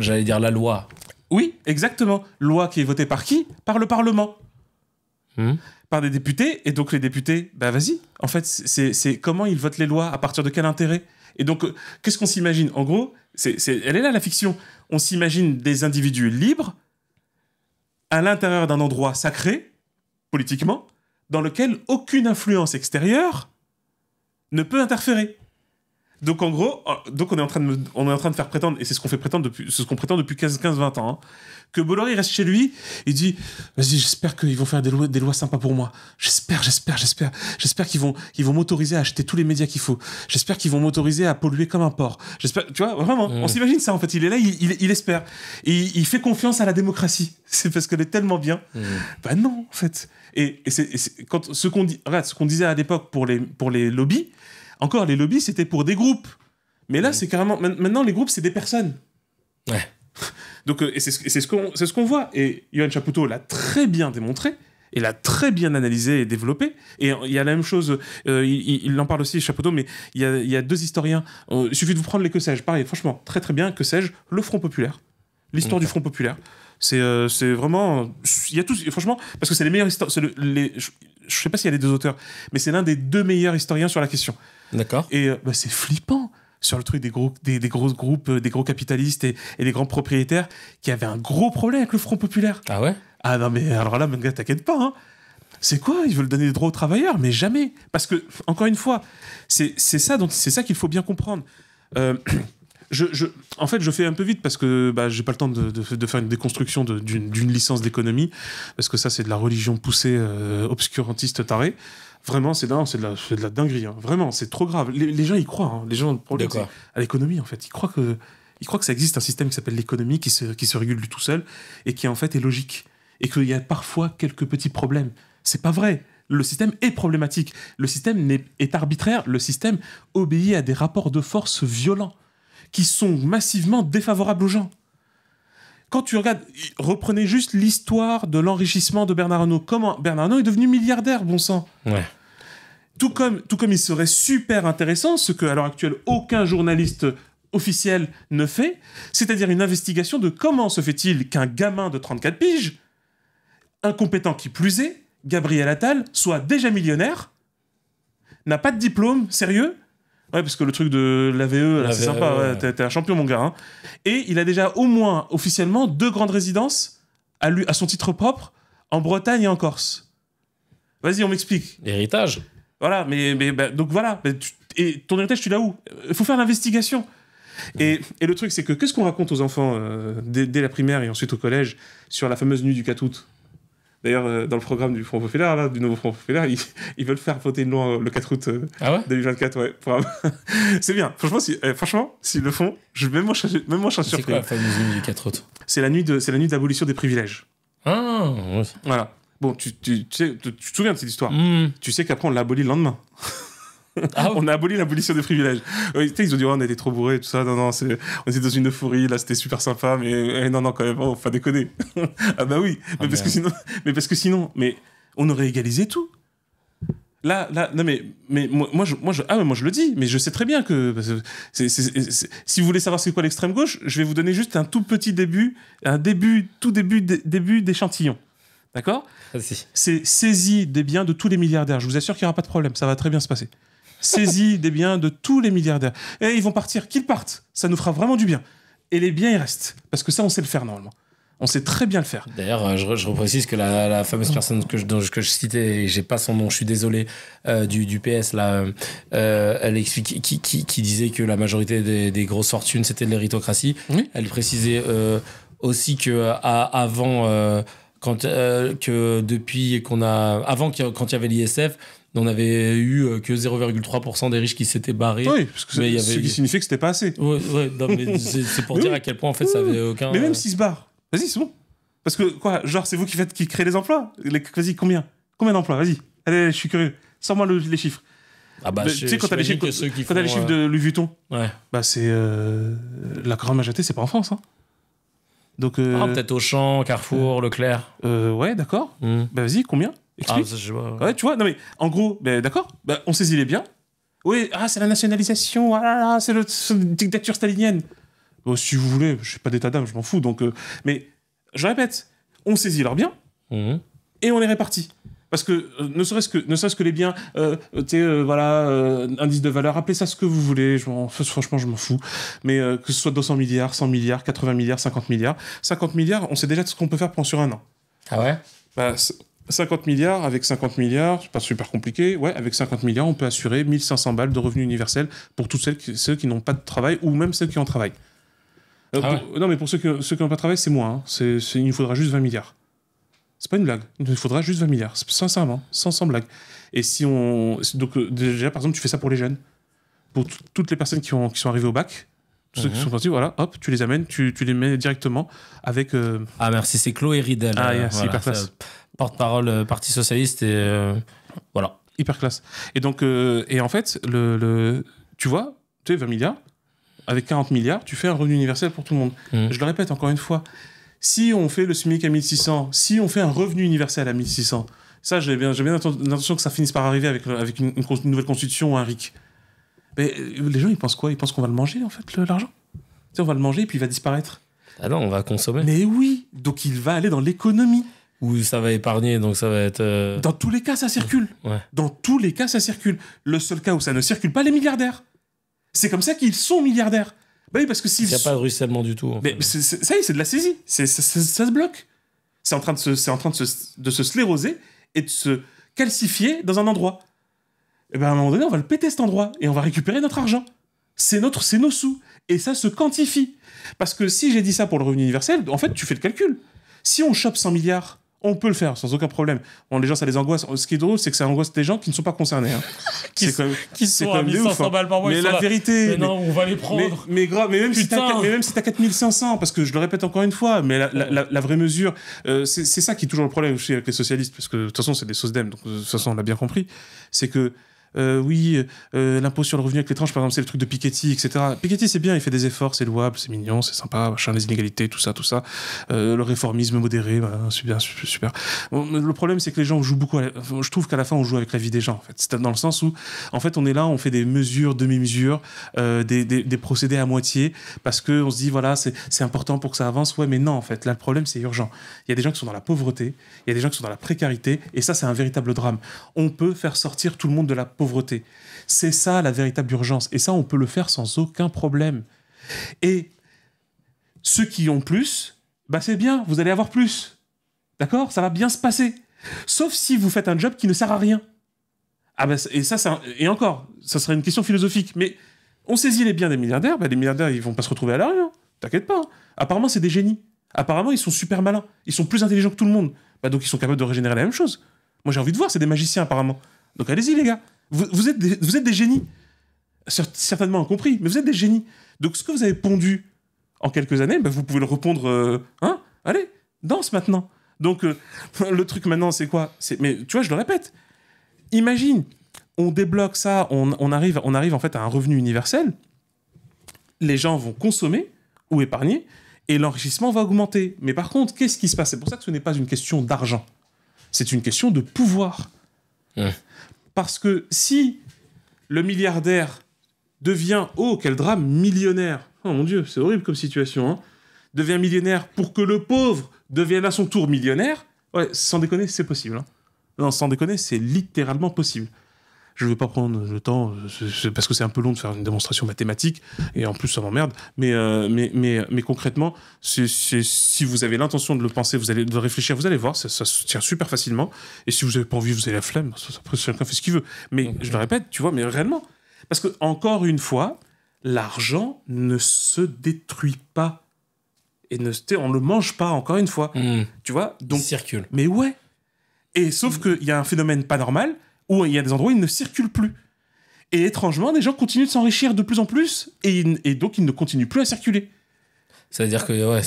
J'allais dire la loi. Oui, exactement. Loi qui est votée par qui? Par le Parlement. Par des députés. Et donc les députés, vas-y. En fait, c'est comment ils votent les lois, à partir de quel intérêt? Et donc, qu'est-ce qu'on s'imagine? En gros, elle est là la fiction. On s'imagine des individus libres à l'intérieur d'un endroit sacré, politiquement, dans lequel aucune influence extérieure ne peut interférer. Donc en gros, on est en train de faire prétendre, et c'est ce qu'on prétend depuis 15-20 ans, hein, que Bolloré reste chez lui, il dit vas-y, j'espère qu'ils vont faire des lois sympas pour moi. J'espère qu'ils vont m'autoriser à acheter tous les médias qu'il faut. J'espère qu'ils vont m'autoriser à polluer comme un porc. J'espère, tu vois, vraiment, on s'imagine ça en fait. Il est là, il espère. Et il fait confiance à la démocratie. C'est parce qu'elle est tellement bien. Non, en fait. Et quand ce qu'on disait à l'époque pour les lobbies. Encore, les lobbies, c'était pour des groupes. Mais là, c'est carrément... Maintenant, les groupes, c'est des personnes. Ouais. Donc, c'est ce qu'on voit. Et Yoann Chapoutot l'a très bien démontré. Et l'a très bien analysé et développé. Et il y a la même chose... il en parle aussi, Chapoutot, mais il y a 2 historiens. Il suffit de vous prendre les Que sais-je. Pareil, franchement, très très bien. Que sais-je? Le Front Populaire. L'histoire du Front Populaire. C'est vraiment... Il y a tout... Franchement, parce que c'est les meilleurs historiens... Je sais pas s'il y a les 2 auteurs, mais c'est l'un des 2 meilleurs historiens sur la question. D'accord. Et c'est flippant sur le truc des gros groupes, des gros capitalistes et des grands propriétaires qui avaient un gros problème avec le Front Populaire. Ah ouais? Ah non, mais alors là, mon gars, t'inquiète pas. Hein. C'est quoi? Ils veulent donner des droits aux travailleurs, mais jamais. Parce que, encore une fois, c'est ça qu'il faut bien comprendre. En fait, je fais un peu vite parce que j'ai pas le temps de faire une déconstruction d'une licence d'économie, parce que ça, c'est de la religion poussée, obscurantiste tarée. Vraiment, c'est de la dinguerie. Hein. Vraiment, c'est trop grave. Les gens y croient. Hein. Les gens ont le problème à l'économie, en fait. Ils croient que ça existe un système qui s'appelle l'économie, qui se régule tout seul, et qui, en fait, est logique. Et qu'il y a parfois quelques petits problèmes. C'est pas vrai. Le système est problématique. Le système est arbitraire. Le système obéit à des rapports de force violents, qui sont massivement défavorables aux gens. Quand tu regardes, reprenez juste l'histoire de l'enrichissement de Bernard Arnault. Comment Bernard Arnault est devenu milliardaire, bon sang. Ouais. Tout comme il serait super intéressant, ce qu'à l'heure actuelle aucun journaliste officiel ne fait, c'est-à-dire une investigation de comment se fait-il qu'un gamin de 34 piges, incompétent qui plus est, Gabriel Attal, soit déjà millionnaire, n'a pas de diplôme, sérieux. Ouais, parce que le truc de l'AVE, là, c'est sympa, ouais, t'es un champion, mon gars. Hein. Et il a déjà au moins, officiellement, 2 grandes résidences à son titre propre, en Bretagne et en Corse. Vas-y, on m'explique. L'héritage. Voilà, donc voilà. Et ton héritage, tu l'as où? Il faut faire l'investigation. Et le truc, c'est que qu'est-ce qu'on raconte aux enfants dès la primaire et ensuite au collège sur la fameuse nuit du 4 août? D'ailleurs, dans le programme du Front Populaire, là, du nouveau Front Populaire, ils veulent faire voter une loi le 4 août 2024. Ouais, c'est bien. Franchement, s'ils le font, même moi, je serais surpris. C'est quoi la fameuse nuit du 4 août? C'est la nuit d'abolition des privilèges. Ah, ouais. Voilà. Bon, tu te souviens de cette histoire. Tu sais qu'après, on l'a aboli le lendemain. Ah ouais. On a aboli l'abolition des privilèges. Ils ont dit on était trop bourrés, tout ça. Non, on était dans une euphorie, là, c'était super sympa, mais non, quand même, faut pas déconner. Ah bah oui, parce que sinon, on aurait égalisé tout. Là, non, mais moi, je le dis, mais je sais très bien que si vous voulez savoir c'est quoi l'extrême gauche, je vais vous donner juste un tout petit début d'échantillon. D'accord? Vas-y. C'est saisie des biens de tous les milliardaires. Je vous assure qu'il n'y aura pas de problème, ça va très bien se passer. Saisie des biens de tous les milliardaires. Et ils vont partir, qu'ils partent. Ça nous fera vraiment du bien. Et les biens, ils restent. Parce que ça, on sait le faire normalement. On sait très bien le faire. D'ailleurs, je reprécise que la fameuse personne que je citais, et j'ai pas son nom, je suis désolé, du PS, là, elle explique, qui disait que la majorité des grosses fortunes, c'était de l'héritocratie. Oui. Elle précisait aussi que avant... quand il y avait l'ISF, on avait eu que 0,3% des riches qui s'étaient barrés. Oui, parce que ce qui signifiait que c'était pas assez. Ouais, non, mais c'est pour dire à quel point en fait ça avait aucun. Mais même s'ils se barrent, vas-y, c'est bon. Parce que quoi, genre c'est vous qui créez les emplois. Vas-y, combien d'emplois? Vas-y, allez, je suis curieux. Sors-moi les chiffres. Ah bah, tu sais, quand t'as les chiffres de Louis Vuitton, ouais. Bah c'est la grande majorité, c'est pas en France. Hein. Donc, peut-être Auchan, Carrefour, Leclerc. Ouais, d'accord. Bah vas-y, combien? Explique. Ça, je vois. Ouais, tu vois, non mais en gros, d'accord, on saisit les biens. Oui, c'est la nationalisation, c'est la dictature stalinienne. Bon, si vous voulez, je suis pas d'état d'âme, je m'en fous. Donc, mais je répète, on saisit leurs biens et on les répartit. Parce que ne serait-ce que les biens, indice de valeur, appelez ça ce que vous voulez, franchement je m'en fous. Mais que ce soit 200 milliards, 100 milliards, 80 milliards, 50 milliards. 50 milliards, on sait déjà ce qu'on peut faire sur un an. Ah ouais 50 milliards, avec 50 milliards, c'est pas super compliqué, ouais, avec 50 milliards, on peut assurer 1500 balles de revenus universels pour tous ceux qui n'ont pas de travail, ou même ceux qui en travaillent. Non, mais pour ceux qui n'ont pas de travail, c'est moins. Il nous faudra juste 20 milliards. C'est pas une blague. Il nous faudra juste 20 milliards. Sincèrement, sans blague. Et si on... Donc, déjà, par exemple, tu fais ça pour les jeunes. Pour toutes les personnes qui sont arrivées au bac, tous ceux qui sont partis, voilà, hop, tu les amènes, tu les mets directement avec... Ah, merci, c'est Chloé Ridel. C'est hyper classe. Porte-parole Parti Socialiste et... voilà. Hyper classe. Et donc, et en fait, tu vois, 20 milliards, avec 40 milliards, tu fais un revenu universel pour tout le monde. Je le répète encore une fois, si on fait le SMIC à 1600, si on fait un revenu universel à 1600, ça, j'ai bien l'intention que ça finisse par arriver avec une nouvelle constitution ou un RIC. Mais les gens, ils pensent quoi? Ils pensent qu'on va le manger, en fait, l'argent. Tu sais, on va le manger et puis il va disparaître. Ah non, on va consommer. Mais oui, donc il va aller dans l'économie. Ou ça va épargner, donc ça va être... Dans tous les cas, ça circule. Ouais. Dans tous les cas, ça circule. Le seul cas où ça ne circule pas, les milliardaires. C'est comme ça qu'ils sont milliardaires. Bah oui, parce que s'ils... Il n'y a pas de ruissellement du tout. Mais ça y est, c'est de la saisie. Ça se bloque. C'est en train de se scléroser et de se calcifier dans un endroit. Et ben à un moment donné, on va le péter cet endroit et on va récupérer notre argent. C'est nos sous. Et ça se quantifie. Parce que si j'ai dit ça pour le revenu universel, en fait, tu fais le calcul. Si on chope 100 milliards, on peut le faire sans aucun problème. Bon, les gens, ça les angoisse. Ce qui est drôle, c'est que ça angoisse des gens qui ne sont pas concernés. Hein. qui sont à 1500 balles par mois. Mais la vérité... Mais non, on va les prendre. Mais même si t'as 4500, parce que je le répète encore une fois, mais la vraie mesure, c'est ça qui est toujours le problème aussi avec les socialistes, parce que de toute façon, c'est des sauces d'em, donc de toute façon, on l'a bien compris, c'est que l'impôt sur le revenu avec les tranches, par exemple, c'est le truc de Piketty, etc. Piketty, c'est bien, il fait des efforts, c'est louable, c'est mignon, c'est sympa, machin, les inégalités, tout ça. Le réformisme modéré, voilà, super. Bon, le problème, c'est que les gens jouent beaucoup. Je trouve qu'à la fin, on joue avec la vie des gens, en fait. C'est dans le sens où, en fait, on est là, on fait des mesures, demi-mesures, des procédés à moitié, parce qu'on se dit, voilà, c'est important pour que ça avance. Ouais, mais non, en fait, là, le problème, c'est urgent. Il y a des gens qui sont dans la pauvreté, il y a des gens qui sont dans la précarité, et ça, c'est un véritable drame. On peut faire sortir tout le monde de la pauvreté. C'est ça la véritable urgence. Et ça, on peut le faire sans aucun problème. Et ceux qui ont plus, c'est bien, vous allez avoir plus. D'accord? Ça va bien se passer. Sauf si vous faites un job qui ne sert à rien. Et encore, ça serait une question philosophique. Mais on saisit les biens des milliardaires, les milliardaires, ils vont pas se retrouver à la rue. Hein. T'inquiète pas. Hein. Apparemment, c'est des génies. Apparemment, ils sont super malins. Ils sont plus intelligents que tout le monde. Donc, ils sont capables de régénérer la même chose. Moi, j'ai envie de voir, c'est des magiciens, apparemment. Donc, allez-y, les gars. Vous êtes des génies. Certainement incompris, mais vous êtes des génies. Donc, ce que vous avez pondu en quelques années, vous pouvez le repondre... Allez, danse maintenant. Donc, le truc maintenant, c'est quoi? Mais tu vois, je le répète. Imagine, on débloque ça, on arrive en fait à un revenu universel. Les gens vont consommer ou épargner et l'enrichissement va augmenter. Mais par contre, qu'est-ce qui se passe? C'est pour ça que ce n'est pas une question d'argent. C'est une question de pouvoir. Parce que si le milliardaire devient, quel drame, millionnaire, oh mon Dieu, c'est horrible comme situation, hein, devient millionnaire pour que le pauvre devienne à son tour millionnaire, ouais, sans déconner, c'est possible. Hein. Non, sans déconner, c'est littéralement possible. Je ne vais pas prendre le temps, parce que c'est un peu long de faire une démonstration mathématique, et en plus ça m'emmerde, mais concrètement, si vous avez l'intention de le penser, de réfléchir, vous allez voir, ça se tient super facilement, et si vous n'avez pas envie, vous avez la flemme, après chacun fait ce qu'il veut. Mais je le répète, tu vois, mais réellement, parce que encore une fois, l'argent ne se détruit pas, et on ne le mange pas, encore une fois, tu vois, donc, il circule. Mais ouais, et sauf qu'il y a un phénomène pas normal, où il y a des endroits où il ne circule plus. Et étrangement, des gens continuent de s'enrichir de plus en plus, et donc ils ne continuent plus à circuler. C'est-à-dire que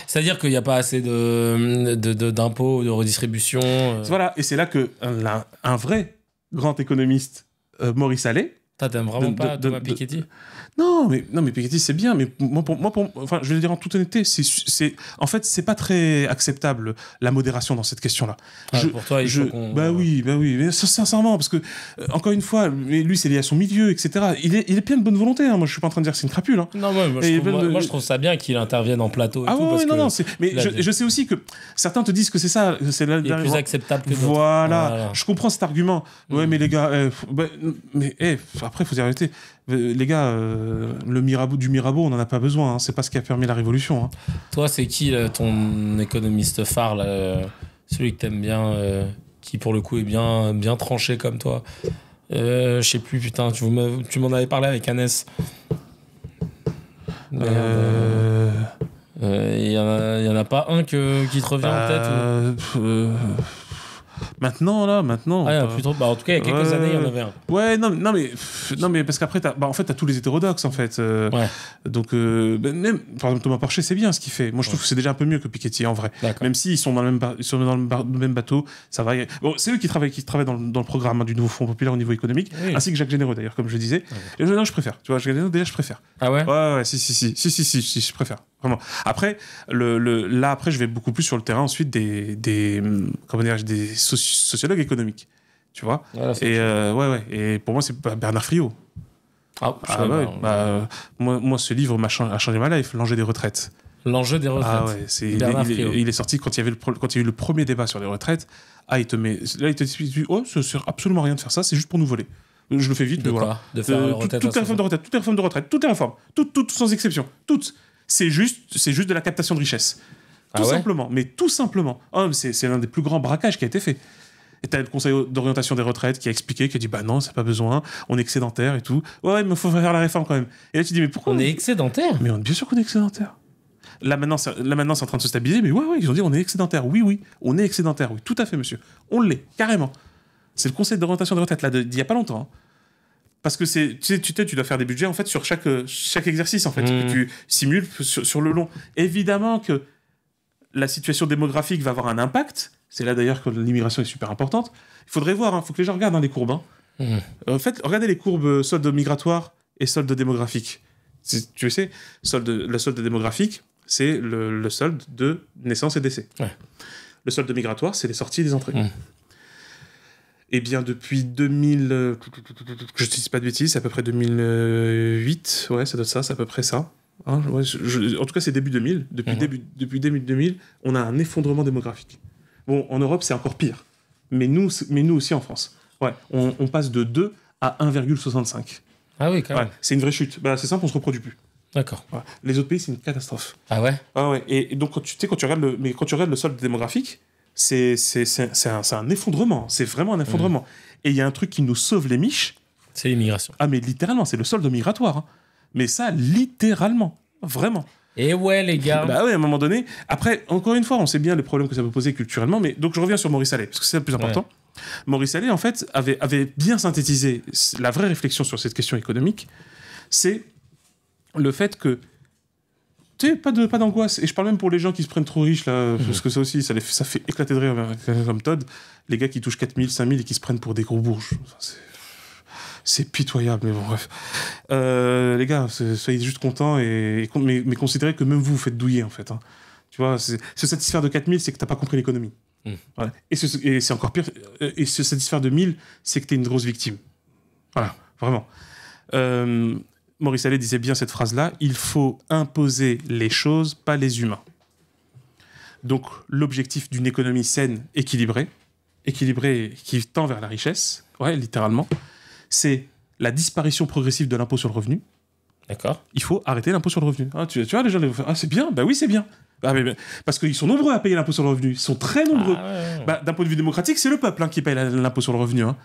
c'est-à-dire qu'il n'y a pas assez d'impôts, de redistribution. Voilà, et c'est là que un vrai grand économiste, Maurice Allais, T'aimes vraiment pas Thomas Piketty? Non, mais Piketty, c'est bien, mais enfin, je vais le dire en toute honnêteté, en fait, c'est pas très acceptable, la modération dans cette question-là. Pour toi, il faut qu'on... Bah oui, mais sincèrement, parce que, encore une fois, lui, c'est lié à son milieu, etc. Il est plein de bonne volonté, hein. Moi, je suis pas en train de dire que c'est une crapule, hein. Non, moi, je trouve ça bien qu'il intervienne en plateau et tout. Ouais, non, mais je sais aussi que certains te disent que c'est ça, il est plus acceptable que d'autres. Voilà, je comprends cet argument. Ouais, mais les gars, après, il faut dire la vérité. Les gars, le Mirabeau, on n'en a pas besoin. Hein. C'est pas ce qui a permis la révolution. Hein. Toi, c'est qui ton économiste phare, là, celui que t'aimes bien, qui pour le coup est bien tranché comme toi? Je sais plus, putain, tu m'en avais parlé avec Hannes. Il y en a pas un qui te revient en tête Maintenant. Plutôt, en tout cas, il y a quelques années, il y en avait un. Ouais, non, mais parce qu'après, en fait, t'as tous les hétérodoxes, en fait. Donc, même, par exemple, Thomas Porcher, c'est bien ce qu'il fait. Moi, je trouve que c'est déjà un peu mieux que Piketty, en vrai. D'accord. Même s'ils sont dans le même bateau, ça va. Bon, c'est eux qui travaillent dans le programme du nouveau Fonds populaire au niveau économique, ainsi que Jacques Généreux, d'ailleurs, comme je le disais. Et non, je préfère. Tu vois, Jacques Généreux, déjà, je préfère. Ah ouais? Ouais, si, je préfère. Vraiment. Après, là, je vais beaucoup plus sur le terrain ensuite des sociologues économiques, tu vois. Et pour moi, c'est Bernard Friot. Moi, ce livre a changé ma life, L'enjeu des retraites. L'enjeu des retraites. Il est sorti quand il y a eu le premier débat sur les retraites. Il te dit, ça sert absolument à rien de faire ça, c'est juste pour nous voler. Je le fais vite, mais voilà. De faire toutes les réformes de retraite, toutes les réformes, toutes sans exception, toutes. C'est juste de la captation de richesse. Tout simplement. Mais tout simplement. C'est l'un des plus grands braquages qui a été fait. Et t'as le Conseil d'orientation des retraites qui a expliqué, qui a dit bah non, c'est pas besoin, on est excédentaire et tout. Ouais, mais il faut faire la réforme quand même. Et là tu dis mais pourquoi on est excédentaire? Mais bien sûr qu'on est excédentaire. Là maintenant c'est en train de se stabiliser, mais ouais, ils ont dit on est excédentaire. Oui, on est excédentaire. Oui, tout à fait, monsieur. On l'est, carrément. C'est le Conseil d'orientation des retraites là d'il y a pas longtemps. Hein. Parce que tu dois faire des budgets en fait sur chaque exercice en fait que tu simules sur le long. Évidemment que la situation démographique va avoir un impact. C'est là d'ailleurs que l'immigration est super importante. Il faudrait voir, il faut que les gens regardent les courbes. En fait, regardez les courbes solde migratoire et solde démographique. Tu sais, le solde démographique, c'est le solde de naissance et décès. Ouais. Le solde migratoire, c'est les sorties et les entrées. Eh bien, depuis 2000... je ne dis pas de bêtises, c'est à peu près 2008. Ouais, ça doit être ça, c'est à peu près ça. Hein, en tout cas, c'est début 2000. Depuis début 2000, on a un effondrement démographique. Bon, en Europe, c'est encore pire. Mais nous aussi en France. Ouais, on passe de 2 à 1,65. Ah oui, quand même. Ouais, c'est une vraie chute. C'est simple, on ne se reproduit plus. D'accord. Ouais. Les autres pays, c'est une catastrophe. Ah ouais? Ah ouais. Et donc, quand tu regardes le solde démographique, c'est un effondrement. C'est vraiment un effondrement. Et il y a un truc qui nous sauve les miches. C'est l'immigration. Ah, mais littéralement, c'est le solde migratoire. Hein. Mais ça, littéralement. Vraiment. Et ouais, les gars. Bah ouais, à un moment donné. Après, encore une fois, on sait bien les problèmes que ça peut poser culturellement. Mais donc, je reviens sur Maurice Allais, parce que c'est le plus important. Ouais. Maurice Allais, en fait, avait bien synthétisé la vraie réflexion sur cette question économique. C'est le fait que tu sais, pas d'angoisse. Et je parle même pour les gens qui se prennent trop riches, là, parce que ça aussi, ça fait éclater de rire comme Todd. Les gars qui touchent 4 000, 5 000 et qui se prennent pour des gros bourges. C'est pitoyable, mais bon, bref. Les gars, soyez juste contents, mais considérez que même vous faites douiller, en fait. Hein. Tu vois, se satisfaire de 4 000, c'est que t'as pas compris l'économie. Voilà. Et c'est encore pire. Et se satisfaire de 1000, c'est que t'es une grosse victime. Voilà, vraiment. Maurice Allais disait bien cette phrase-là, il faut imposer les choses, pas les humains. Donc, l'objectif d'une économie saine, équilibrée qui tend vers la richesse, ouais, littéralement, c'est la disparition progressive de l'impôt sur le revenu. D'accord. Il faut arrêter l'impôt sur le revenu. Ah, tu vois, les gens, c'est bien. Bah oui, c'est bien. Parce qu'ils sont nombreux à payer l'impôt sur le revenu. Ils sont très nombreux. D'un point de vue démocratique, c'est le peuple qui paye l'impôt sur le revenu. Hein.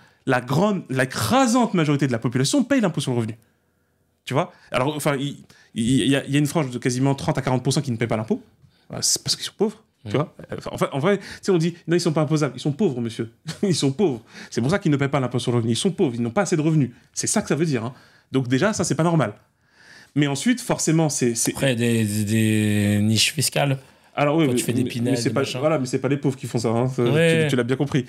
L'écrasante majorité de la population paye l'impôt sur le revenu. Tu vois ? Alors, enfin, il y a une frange de quasiment 30 à 40% qui ne paient pas l'impôt. C'est parce qu'ils sont pauvres. Tu vois ? En vrai, tu sais, on dit, non, ils sont pas imposables. Ils sont pauvres, monsieur. Ils sont pauvres. C'est pour ça qu'ils ne paient pas l'impôt sur le revenu. Ils sont pauvres. Ils n'ont pas assez de revenus. C'est ça que ça veut dire. Hein. Donc déjà, ça, c'est pas normal. Mais ensuite, forcément, c'est... Après, des niches fiscales. Alors oui, quand tu fais des Pinel, mais c'est pas les pauvres qui font ça, hein, tu l'as bien compris.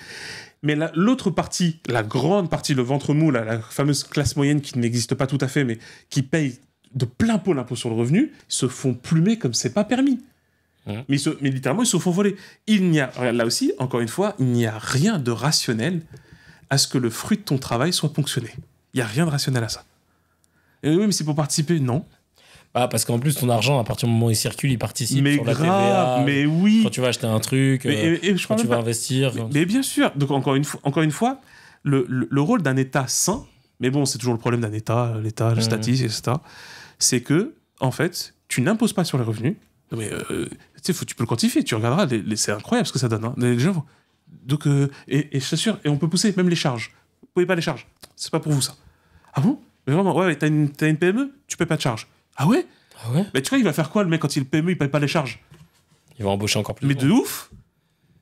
Mais l'autre partie, la grande partie, le ventre mou, la fameuse classe moyenne qui n'existe pas tout à fait, mais qui paye de plein pot l'impôt sur le revenu, se font plumer comme c'est pas permis. Mais littéralement, ils se font voler. Là aussi, encore une fois, il n'y a rien de rationnel à ce que le fruit de ton travail soit ponctionné. Il n'y a rien de rationnel à ça. Et oui, mais c'est pour participer, non. Parce qu'en plus, ton argent, à partir du moment où il circule, il participe sur la TVA. Mais oui. Quand tu vas acheter un truc, quand tu vas investir. Mais bien sûr. Donc, encore une fois, le rôle d'un État sain, mais bon, c'est toujours le problème d'un État, l'État, la statistique, etc., c'est que, en fait, tu n'imposes pas sur les revenus. Mais tu peux le quantifier, tu regarderas, c'est incroyable ce que ça donne. Hein. Les gens, donc, et je t'assure, et on peut pousser même les charges. Vous pouvez pas les charges, c'est pas pour vous ça. Ah bon? Mais vraiment, ouais, t'as une PME, tu payes pas de charges. Ah ouais? Mais tu vois, il va faire quoi le mec quand il est PME, il paye pas les charges? Il va embaucher encore plus. Mais de ouf!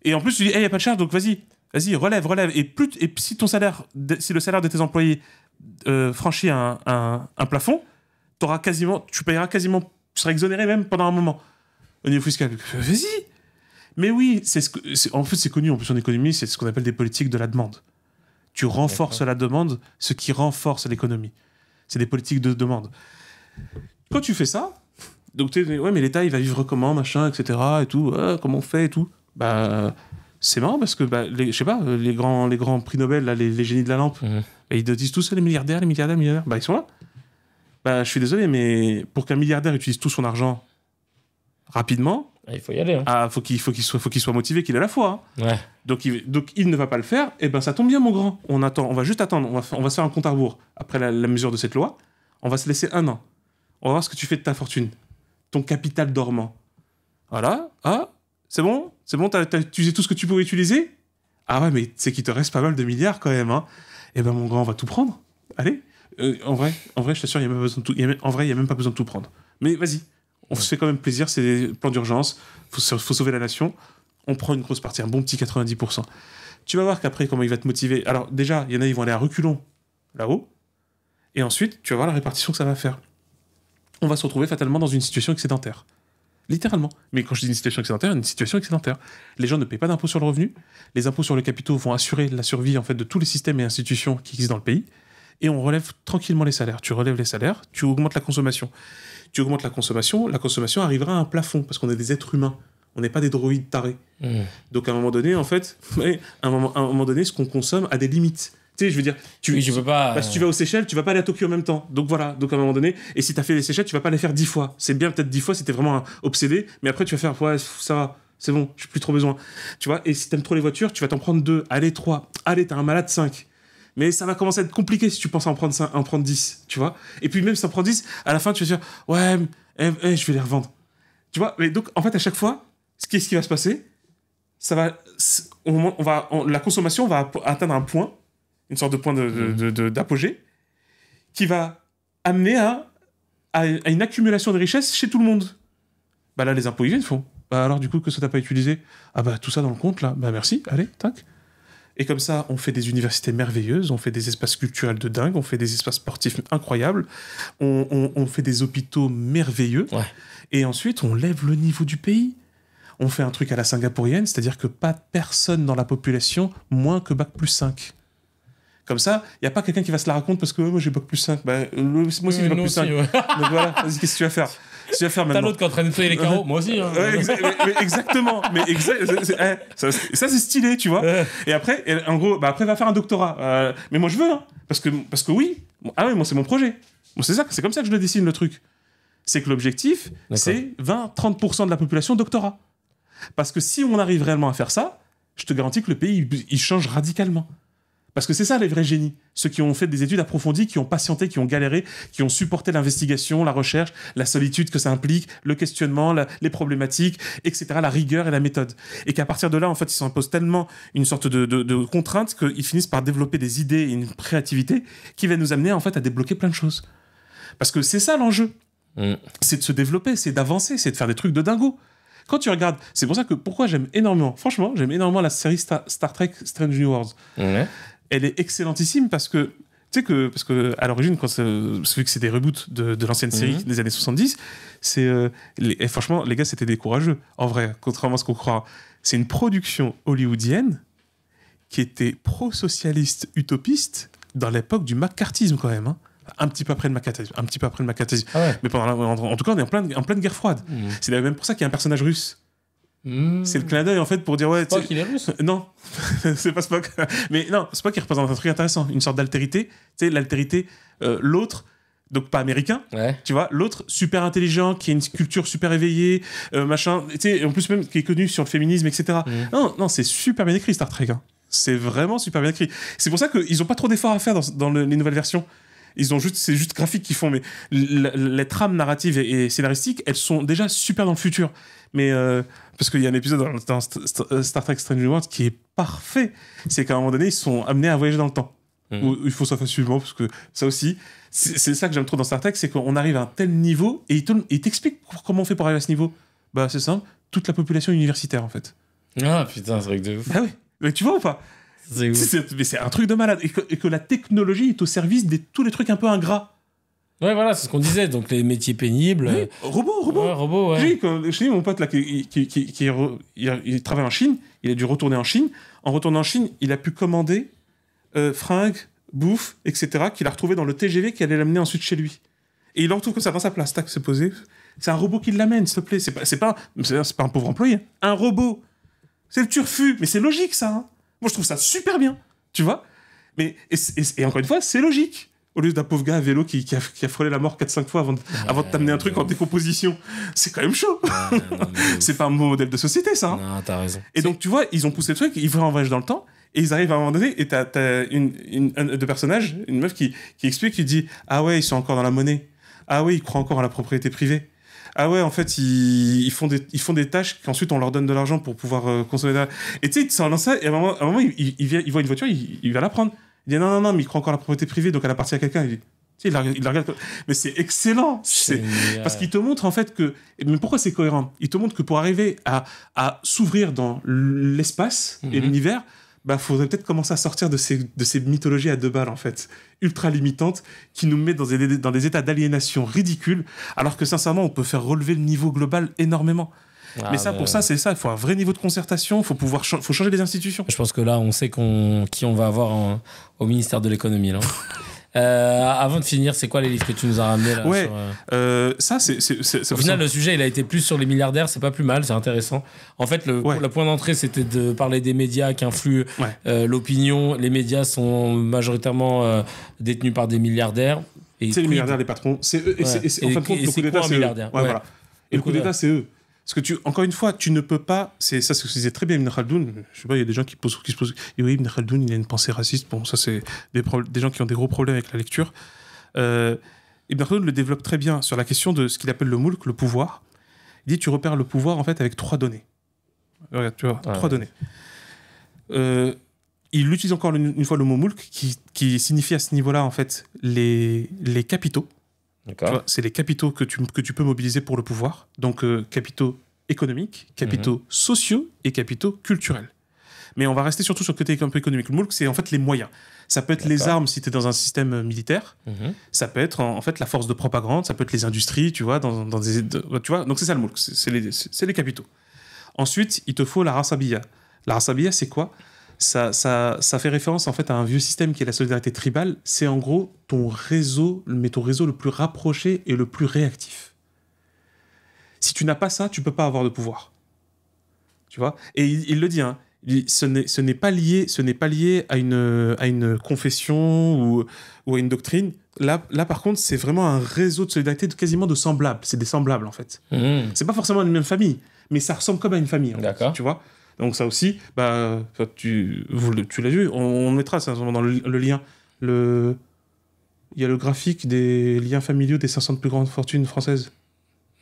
Et en plus, tu dis, y a pas de charge, donc vas-y, relève. Et si si le salaire de tes employés franchit un plafond, tu payeras quasiment, tu seras exonéré même pendant un moment. Au niveau fiscal. Vas-y. Mais oui, en fait, c'est connu, en plus en économie, c'est ce qu'on appelle des politiques de la demande. Tu renforces la demande, ce qui renforce l'économie. C'est des politiques de demande. Quand tu fais ça, donc ouais, mais l'État, il va vivre comment, machin, etc., et tout, comment on fait, et tout. C'est marrant, parce que, je sais pas, les grands prix Nobel, là, les génies de la lampe, ils te disent tous, les milliardaires, ils sont là. Je suis désolé, mais pour qu'un milliardaire utilise tout son argent rapidement, il faut y aller. Hein. Faut qu'il soit motivé, qu'il ait la foi. Hein. Ouais. Donc il ne va pas le faire. Et ça tombe bien, mon grand. On va juste attendre. On va se faire un compte à rebours après la mesure de cette loi. On va se laisser 1 an. On va voir ce que tu fais de ta fortune, ton capital dormant. Voilà. Ah, c'est bon. T'as utilisé tout ce que tu pouvais utiliser. Ah ouais, mais c'est qu'il te reste pas mal de milliards quand même. Hein. Mon grand, on va tout prendre. Allez. En vrai, je t'assure, il y a même pas besoin de tout. En vrai, il y a même pas besoin de tout prendre. Mais vas-y. On se fait quand même plaisir, c'est des plans d'urgence, faut sauver la nation. On prend une grosse partie, un bon petit 90%. Tu vas voir qu'après, comment il va te motiver. Alors déjà, il y en a, ils vont aller à reculons, là-haut. Et ensuite, tu vas voir la répartition que ça va faire. On va se retrouver fatalement dans une situation excédentaire. Littéralement. Mais quand je dis une situation excédentaire. Les gens ne payent pas d'impôts sur le revenu. Les impôts sur le capitaux vont assurer la survie en fait, de tous les systèmes et institutions qui existent dans le pays. Et on relève tranquillement les salaires. Tu relèves les salaires, tu augmentes la consommation. La consommation arrivera à un plafond, parce qu'on est des êtres humains. On n'est pas des droïdes tarés. Donc à un moment donné, en fait, ce qu'on consomme a des limites. Tu sais, je veux dire, je peux pas. Si tu vas aux Seychelles, tu vas pas aller à Tokyo en même temps. Donc voilà, donc à un moment donné, et si tu as fait les Seychelles, tu vas pas les faire 10 fois. C'est bien peut-être 10 fois si t'es vraiment obsédé, mais après tu vas faire, ouais, ça va, c'est bon, j'ai plus trop besoin. Tu vois, et si t'aimes trop les voitures, tu vas t'en prendre 2, allez 3, allez, t'as un malade 5. Mais ça va commencer à être compliqué si tu penses en prendre 10, tu vois. Et puis même si tu en prends 10, à la fin, tu vas dire, ouais, je vais les revendre. Tu vois, mais donc, en fait, à chaque fois, qu'est-ce qui va se passer? La consommation va atteindre un point, une sorte de point d'apogée, qui va amener à une accumulation de richesses chez tout le monde. Là, les impôts, ils viennent, font. Alors, du coup, que ça t'a pas utilisé? Tout ça dans le compte, là. Merci, allez, tac. Et comme ça, on fait des universités merveilleuses, on fait des espaces culturels de dingue, on fait des espaces sportifs incroyables, on fait des hôpitaux merveilleux, et ensuite, on lève le niveau du pays. On fait un truc à la singapourienne, c'est-à-dire que pas personne dans la population moins que Bac+5. Comme ça, il n'y a pas quelqu'un qui va se la raconter parce que moi j'ai Bac+5. moi aussi j'ai Bac+5. Donc voilà, vas-y, qu'est-ce que tu vas faire? T'as l'autre qui est en train de nettoyer les carreaux, moi aussi. Hein. Exactement. Ça c'est stylé, tu vois. Et après, en gros, après va faire un doctorat. Mais moi je veux, hein, parce que oui. Ah oui, moi c'est mon projet. Bon, c'est comme ça que je le dessine le truc. C'est que l'objectif, c'est 20-30% de la population doctorat. Parce que si on arrive réellement à faire ça, je te garantis que le pays il change radicalement. Parce que c'est ça les vrais génies. Ceux qui ont fait des études approfondies, qui ont patienté, qui ont galéré, qui ont supporté l'investigation, la recherche, la solitude que ça implique, le questionnement, les problématiques, etc., la rigueur et la méthode. Et qu'à partir de là, en fait, ils s'imposent tellement une sorte de contrainte qu'ils finissent par développer des idées et une créativité qui va nous amener, en fait, à débloquer plein de choses. Parce que c'est ça l'enjeu. C'est de se développer, c'est d'avancer, c'est de faire des trucs de dingo. Quand tu regardes, c'est pour ça que pourquoi j'aime énormément la série Star Trek Strange New Worlds. Elle est excellentissime parce que, tu Tu sais que, parce que à l'origine, vu que c'est des reboots de l'ancienne série des années 70, et franchement, les gars, c'était des courageux. En vrai, contrairement à ce qu'on croit. C'est une production hollywoodienne qui était pro-socialiste utopiste dans l'époque du McCarthyisme, quand même. Hein. Un petit peu après le McCarthyisme. Ah ouais. Mais en tout cas, on est en pleine guerre froide. C'est même pour ça qu'il y a un personnage russe. C'est le clin d'œil en fait pour dire ouais. Spock, il est russe. Non, c'est pas Spock. Mais non, Spock il représente un truc intéressant, une sorte d'altérité. Tu sais, l'altérité, l'autre, donc pas américain, tu vois, l'autre super intelligent, qui a une culture super éveillée, machin, tu sais, en plus même qui est connu sur le féminisme, etc. Non, c'est super bien écrit Star Trek. Hein. C'est vraiment super bien écrit. C'est pour ça qu'ils ont pas trop d'efforts à faire dans les nouvelles versions. C'est juste graphique qu'ils font, mais les trames narratives et scénaristiques, elles sont déjà super dans le futur. Mais parce qu'il y a un épisode dans Star Trek Strange New Worlds qui est parfait. C'est qu'à un moment donné, ils sont amenés à voyager dans le temps. Où il faut ça facilement, parce que ça aussi, c'est ça que j'aime trop dans Star Trek, c'est qu'on arrive à un tel niveau et il t'explique comment on fait pour arriver à ce niveau. Bah, c'est simple, toute la population universitaire en fait. Ah putain, c'est vrai que de ouf. Ah oui, mais tu vois ou pas? Mais c'est un truc de malade. Et que la technologie est au service de tous les trucs un peu ingrats. Ouais, voilà, c'est ce qu'on disait. Donc, les métiers pénibles. Oui, robot, ouais. Chez mon pote, là, il travaille en Chine. Il a dû retourner en Chine. En retournant en Chine, il a pu commander fringues, bouffe, etc., qu'il a retrouvé dans le TGV qui allait l'amener ensuite chez lui. Et il le retrouve comme ça dans sa place. Tac, se poser. C'est un robot qui l'amène, s'il te plaît. C'est pas un pauvre employé. Un robot. C'est le turfu. Mais c'est logique, ça. Hein. Moi, je trouve ça super bien. Tu vois? Mais, et encore une fois, c'est logique. Au lieu d'un pauvre gars à vélo qui a frôlé la mort 4-5 fois avant de t'amener un truc en décomposition. C'est quand même chaud. C'est pas un bon modèle de société, ça. Hein. Non, t'as raison. Et donc, tu vois, ils ont poussé le truc, ils vont en voyage dans le temps, et ils arrivent à un moment donné, et t'as un de personnages, une meuf qui explique, qui dit « Ah ouais, ils sont encore dans la monnaie. Ah ouais, ils croient encore à la propriété privée. Ah ouais, en fait, ils font des tâches qu'ensuite on leur donne de l'argent pour pouvoir consommer. » Et tu sais, ils sont dans ça, et à un moment il voit une voiture, il va la prendre. Il dit non, mais il croit encore à la propriété privée, donc elle appartient à quelqu'un. Il la regarde. Mais c'est excellent. Parce qu'il te montre en fait que. Mais pourquoi c'est cohérent? Il te montre que pour arriver à s'ouvrir dans l'espace et l'univers, bah, faudrait peut-être commencer à sortir de ces mythologies à deux balles, en fait, ultra limitantes, qui nous mettent dans des états d'aliénation ridicules, alors que sincèrement, on peut faire relever le niveau global énormément. Mais ça, pour ça, c'est ça. Il faut un vrai niveau de concertation. Il faut changer les institutions. Je pense que là, on sait qui on va avoir au ministère de l'économie. Là. Avant de finir, c'est quoi les livres que tu nous as ramenés là, ouais, ça, c'est au final, le sujet, il a été plus sur les milliardaires. C'est pas plus mal, c'est intéressant. En fait, le point d'entrée, c'était de parler des médias qui influent l'opinion. Les médias sont majoritairement détenus par des milliardaires. C'est les milliardaires, les patrons. C'est eux. Et en fin de compte, le coup d'État, c'est eux. Voilà. Et le coup d'État, c'est eux. Parce que encore une fois, tu ne peux pas. C'est ça, ce que disait très bien Ibn Khaldoun. Je sais pas, il y a des gens qui se posent. Et oui, Ibn Khaldoun, il a une pensée raciste. Bon, ça, c'est des gens qui ont des gros problèmes avec la lecture. Ibn Khaldoun le développe très bien sur la question de ce qu'il appelle le moulk, le pouvoir. Il dit tu repères le pouvoir en fait avec 3 données. Regarde, tu vois, 3 données. Il utilise encore une fois le mot moulk qui signifie à ce niveau-là en fait les capitaux. C'est les capitaux que tu peux mobiliser pour le pouvoir. Donc, capitaux économiques, capitaux sociaux et capitaux culturels. Mais on va rester surtout sur le côté un peu économique. Le moulk, c'est en fait les moyens. Ça peut être les armes si tu es dans un système militaire. Ça peut être en fait la force de propagande. Ça peut être les industries, tu vois. Tu vois. Donc, c'est ça le moulk. C'est les capitaux. Ensuite, il te faut la rasabiya. La rasabiya, c'est quoi ? Ça fait référence en fait à un vieux système qui est la solidarité tribale. C'est en gros ton réseau le plus rapproché et le plus réactif. Si tu n'as pas ça, tu peux pas avoir de pouvoir. Tu vois ? Et il le dit, hein, ce n'est pas lié à une confession ou à une doctrine. Là par contre, c'est vraiment un réseau de solidarité quasiment de semblables. C'est des semblables en fait. C'est pas forcément une même famille, mais ça ressemble comme à une famille. D'accord. Tu vois ? Donc ça aussi, bah, tu l'as vu, on mettra ça dans le lien. Il y a le graphique des liens familiaux des 500 plus grandes fortunes françaises.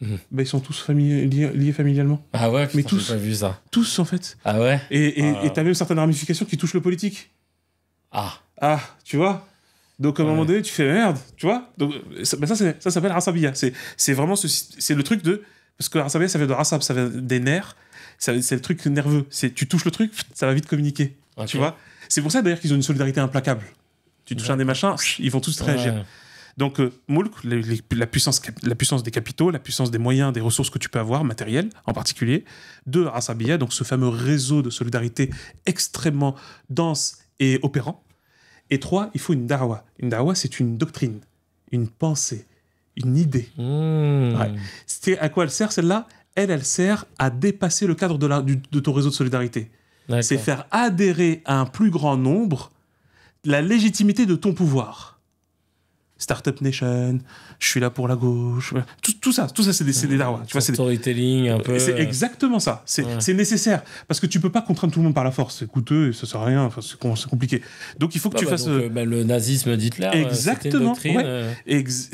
Bah, ils sont tous liés familialement. Ah ouais, putain, mais tous, j'ai pas vu ça. Tous, en fait. Ah ouais. Et t'as même certaines ramifications qui touchent le politique. Ah, tu vois. Donc à un moment donné, tu fais merde, tu vois. Donc ça s'appelle Rasabiya. C'est vraiment c'est le truc de... Parce que Rasabiya, ça vient de Rasab, ça vient des nerfs. C'est le truc nerveux. Tu touches le truc, ça va vite communiquer. Okay. Tu vois. C'est pour ça d'ailleurs qu'ils ont une solidarité implacable. Tu touches un des machins, ils vont tous réagir. Donc, Mulk, la puissance des capitaux, la puissance des moyens, des ressources que tu peux avoir, matérielles en particulier. 2, Asabiya, donc ce fameux réseau de solidarité extrêmement dense et opérant. Et 3, il faut une da'wa. Une da'wa, c'est une doctrine, une pensée, une idée. Ouais. À quoi elle sert, celle-là ? Elle sert à dépasser le cadre de ton réseau de solidarité. D'accord. C'est faire adhérer à un plus grand nombre la légitimité de ton pouvoir. Startup Nation, je suis là pour la gauche. Tout ça, c'est des darwas. Tu vois, c'est storytelling un peu. C'est exactement ça. C'est nécessaire. Parce que tu peux pas contraindre tout le monde par la force. C'est coûteux et ça sert à rien. Enfin, c'est compliqué. Donc il faut que tu fasses. Le nazisme d'Hitler, c'était une doctrine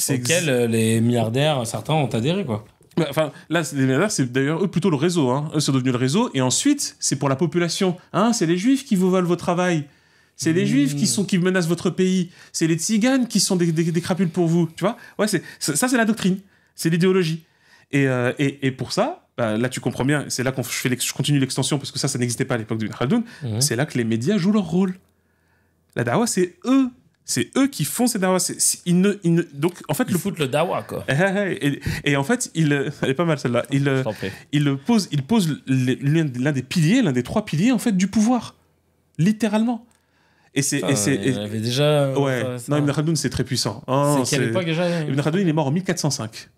auquel les milliardaires, certains ont adhéré, quoi. Enfin, là, les milliardaires, c'est d'ailleurs eux plutôt le réseau. Hein. Eux, c'est devenu le réseau. Et ensuite, c'est pour la population. Hein, c'est les juifs qui vous volent vos travail. C'est les juifs qui menacent votre pays. C'est les tziganes qui sont des crapules pour vous. Tu vois ? Ouais, ça, c'est la doctrine. C'est l'idéologie. Et pour ça, là, tu comprends bien, c'est là que je continue l'extension, parce que ça n'existait pas à l'époque d'Ibn Khaldoun. C'est là que les médias jouent leur rôle. La dawa, c'est eux. C'est eux qui font ces dawas. Donc, en fait, ils foutent le dawa, quoi. Et en fait, elle est pas mal celle-là. Il pose l'un des piliers, l'un des 3 piliers, en fait, du pouvoir. Littéralement. Il avait déjà... Non, Ibn Khaldoun, c'est très puissant. C'est quelle époque déjà ? Ibn Khaldoun, il est mort en 1405.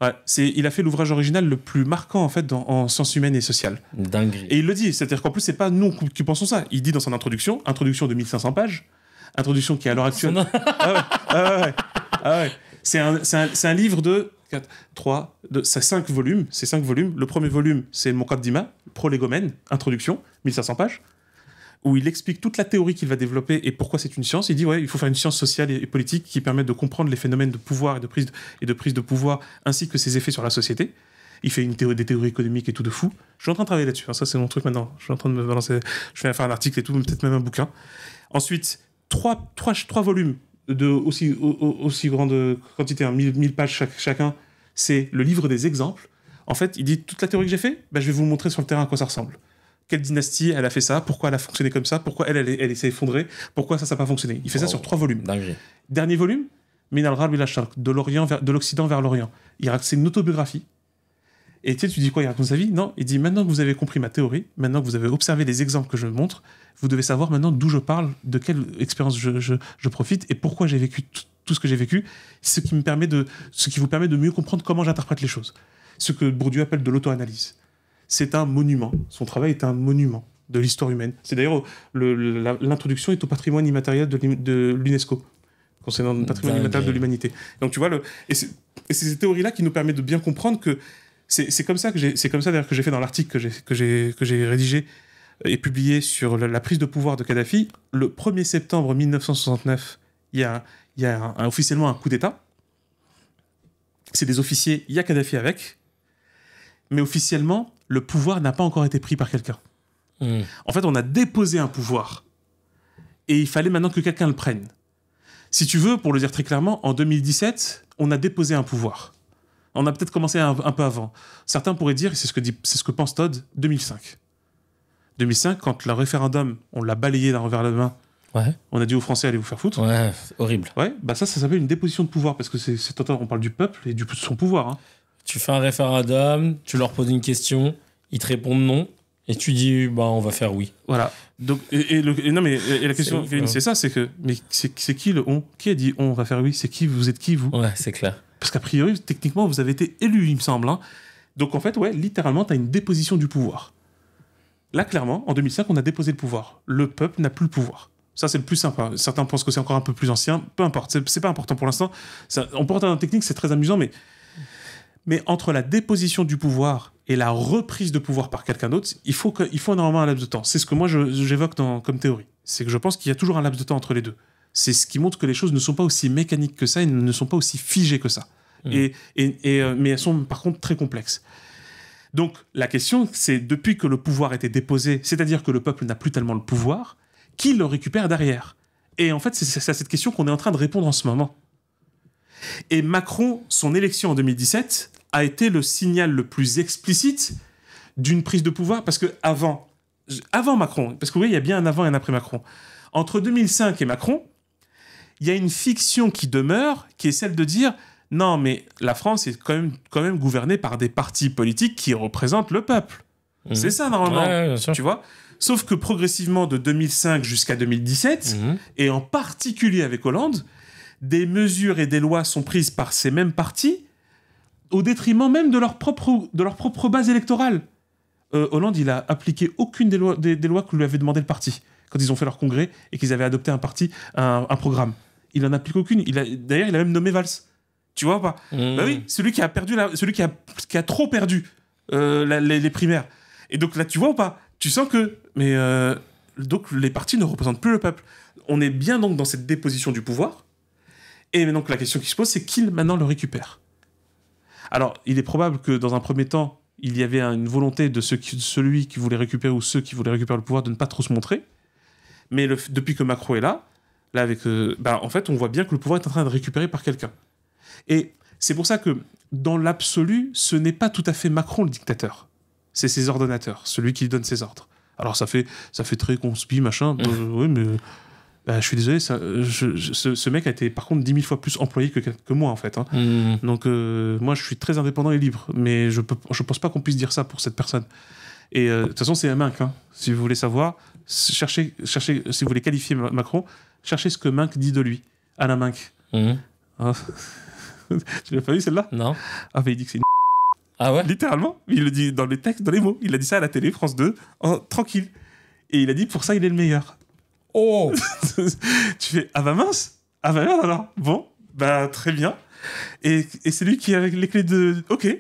Ouais, il a fait l'ouvrage original le plus marquant, en fait, en sciences humaines et sociales. Dinguerie. Et il le dit, c'est-à-dire qu'en plus, c'est pas nous qui pensons ça. Il dit dans son introduction de 1500 pages, introduction qui est à l'heure actuelle... C'est un livre de 5 volumes. C'est 5 volumes. Le premier volume, c'est le Muqaddima, Prolégomène, introduction, 1500 pages. Où il explique toute la théorie qu'il va développer et pourquoi c'est une science. Il dit, il faut faire une science sociale et politique qui permette de comprendre les phénomènes de pouvoir et de prise de pouvoir, ainsi que ses effets sur la société. Il fait des théories économiques et tout de fou. Je suis en train de travailler là-dessus. Ça, c'est mon truc maintenant. Je suis en train de me balancer. Je vais faire un article et tout, peut-être même un bouquin. Ensuite, 3 volumes de aussi grande quantité, 1000 pages chacun. C'est le livre des exemples. En fait, il dit, toute la théorie que j'ai fait, je vais vous montrer sur le terrain à quoi ça ressemble. Quelle dynastie elle a fait ça, pourquoi elle a fonctionné comme ça, pourquoi elle s'est effondrée, pourquoi ça n'a pas fonctionné. Il fait ça sur 3 volumes. Dingue. Dernier volume, Min al-Gharb ila al-Sharq, de l'Occident vers l'Orient. C'est une autobiographie. Et tu dis quoi, il raconte sa vie ? Non, il dit, maintenant que vous avez compris ma théorie, maintenant que vous avez observé les exemples que je montre, vous devez savoir maintenant d'où je parle, de quelle expérience je profite et pourquoi j'ai vécu tout ce que j'ai vécu, ce qui vous permet de mieux comprendre comment j'interprète les choses. Ce que Bourdieu appelle de l'auto-analyse. C'est un monument. Son travail est un monument de l'histoire humaine. C'est d'ailleurs l'introduction est au patrimoine immatériel de l'UNESCO, concernant le patrimoine immatériel de l'humanité. Donc tu vois, et c'est ces théories-là qui nous permettent de bien comprendre que c'est comme ça d'ailleurs que j'ai fait dans l'article que j'ai rédigé et publié sur la prise de pouvoir de Kadhafi. Le 1er septembre 1969, il y a officiellement un coup d'État. C'est des officiers, il y a Kadhafi avec, mais officiellement, le pouvoir n'a pas encore été pris par quelqu'un. En fait, on a déposé un pouvoir. Et il fallait maintenant que quelqu'un le prenne. Si tu veux, pour le dire très clairement, en 2017, on a déposé un pouvoir. On a peut-être commencé un peu avant. Certains pourraient dire, et c'est ce que pense Todd, 2005. 2005, quand le référendum, on l'a balayé d'un revers de la main, on a dit aux Français, allez vous faire foutre. Ouais, horrible. Ouais, ça s'appelle une déposition de pouvoir, parce que on parle du peuple et de son pouvoir. Hein. Tu fais un référendum, tu leur poses une question, ils te répondent non, et tu dis, on va faire oui. Voilà. Donc, la question, c'est ça, c'est que, mais c'est qui le on ? Qui a dit on va faire oui ? C'est qui ? Vous êtes qui, vous ? Ouais, c'est clair. Parce qu'a priori, techniquement, vous avez été élu, il me semble. Hein. Donc, en fait, littéralement, tu as une déposition du pouvoir. Là, clairement, en 2005, on a déposé le pouvoir. Le peuple n'a plus le pouvoir. Ça, c'est le plus sympa. Certains pensent que c'est encore un peu plus ancien. Peu importe, c'est pas important pour l'instant. On peut rentrer dans la technique, c'est très amusant, mais entre la déposition du pouvoir et la reprise de pouvoir par quelqu'un d'autre, il faut normalement un laps de temps. C'est ce que moi j'évoque comme théorie. C'est que je pense qu'il y a toujours un laps de temps entre les deux. C'est ce qui montre que les choses ne sont pas aussi mécaniques que ça et ne sont pas aussi figées que ça. Mais elles sont par contre très complexes. Donc la question, c'est depuis que le pouvoir a été déposé, c'est-à-dire que le peuple n'a plus tellement le pouvoir, qui le récupère derrière ? Et en fait, c'est à cette question qu'on est en train de répondre en ce moment. Et Macron, son élection en 2017, a été le signal le plus explicite d'une prise de pouvoir, parce que avant Macron, parce que oui, il y a bien un avant et un après Macron. Entre 2005 et Macron, il y a une fiction qui demeure, qui est celle de dire non, mais la France est quand même gouvernée par des partis politiques qui représentent le peuple. C'est ça, normalement. Ouais, tu vois ? Sauf que progressivement, de 2005 jusqu'à 2017, et en particulier avec Hollande, des mesures et des lois sont prises par ces mêmes partis au détriment même de leur propre base électorale. Hollande, il a appliqué aucune des lois que lui avait demandé le parti quand ils ont fait leur congrès et qu'ils avaient adopté un programme. Il en applique aucune. D'ailleurs, il a même nommé Valls. Tu vois pas ? Bah oui, celui qui a trop perdu les primaires. Et donc là, tu vois ou pas ? Tu sens que... Mais donc, les partis ne représentent plus le peuple. On est bien donc dans cette déposition du pouvoir. Et donc, la question qui se pose, c'est qui maintenant le récupère ? Alors, il est probable que dans un premier temps, il y avait une volonté de celui qui voulait récupérer ou ceux qui voulaient récupérer le pouvoir de ne pas trop se montrer. Mais depuis que Macron est là avec, en fait, on voit bien que le pouvoir est en train de récupérer par quelqu'un. Et c'est pour ça que, dans l'absolu, ce n'est pas tout à fait Macron le dictateur. C'est ses ordonnateurs, celui qui lui donne ses ordres. Alors ça fait très conspi, machin. Oui, mais je suis désolé, ce mec a été par contre 10 000 fois plus employé que moi, en fait. Hein. Donc moi, je suis très indépendant et libre, mais je pense pas qu'on puisse dire ça pour cette personne. Et de toute façon, c'est un Minc. Hein. Si vous voulez savoir, cherchez, si vous voulez qualifier Macron, cherchez ce que Minc dit de lui. Alain Minc. Ah. Tu l'as pas vu celle-là ? Non. Ah, mais il dit que c'est une... Ah ouais ? Littéralement. Il le dit dans les textes, dans les mots. Il a dit ça à la télé, France 2, tranquille. Et il a dit, pour ça, il est le meilleur. Oh. Tu fais, ah bah mince. Ah bah merde alors. Bon, bah très bien. Et c'est lui qui a les clés de... Ok,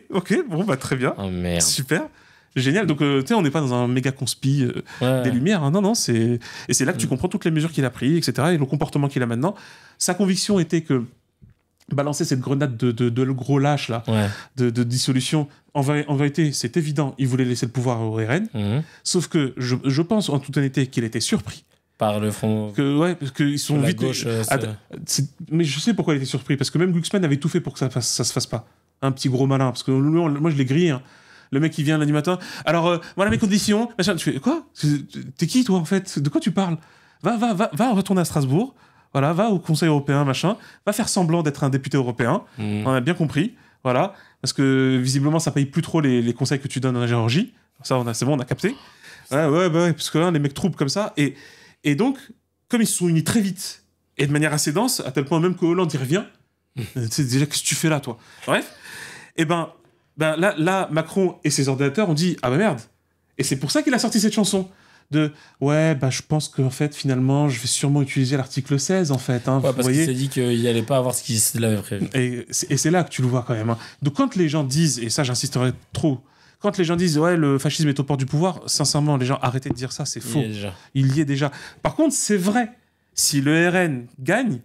bon, bah très bien. Oh merde. Super. Génial. Donc, tu sais, on n'est pas dans un méga conspi des Lumières. Hein. Non, c'est... Et c'est là que tu comprends toutes les mesures qu'il a prises, etc. Et le comportement qu'il a maintenant. Sa conviction était que balancer cette grenade de gros lâche, là, de dissolution, en vérité, c'est évident, il voulait laisser le pouvoir au RN. Sauf que je pense, en toute honnêteté, qu'il était surpris. Par le front... Parce qu'ils sont vite... Gauche, mais je sais pourquoi il était surpris, parce que même Glucksmann avait tout fait pour que ça se fasse pas. Un petit gros malin, parce que moi, je l'ai grillé, hein. Le mec qui vient lundi matin, alors voilà mes conditions, machin. Tu fais quoi ? T'es qui toi en fait ? De quoi tu parles ? Va retourner à Strasbourg, voilà, va au Conseil européen, machin, va faire semblant d'être un député européen, on a bien compris, voilà, parce que visiblement ça paye plus trop les conseils que tu donnes à la Géorgie, ça c'est bon, on a capté. Ouais, parce que là, les mecs troubles comme ça, et donc, comme ils se sont unis très vite, et de manière assez dense, à tel point même que Hollande y revient, c'est déjà, qu'est-ce que tu fais là, toi ? Bref, et là, Macron et ses ordinateurs ont dit « Ah bah merde !» Et c'est pour ça qu'il a sorti cette chanson de « Ouais, je pense qu'en fait, finalement, je vais sûrement utiliser l'article 16, en fait. Hein, » parce qu'il s'est dit qu'il n'allait pas avoir ce qu'il avait prévu. Et c'est là que tu le vois quand même. Hein. Donc quand les gens disent, et ça j'insisterai trop, quand les gens disent « Ouais, le fascisme est au port du pouvoir », sincèrement, les gens, arrêtez de dire ça, c'est faux. Il y est déjà. Par contre, c'est vrai, si le RN gagne,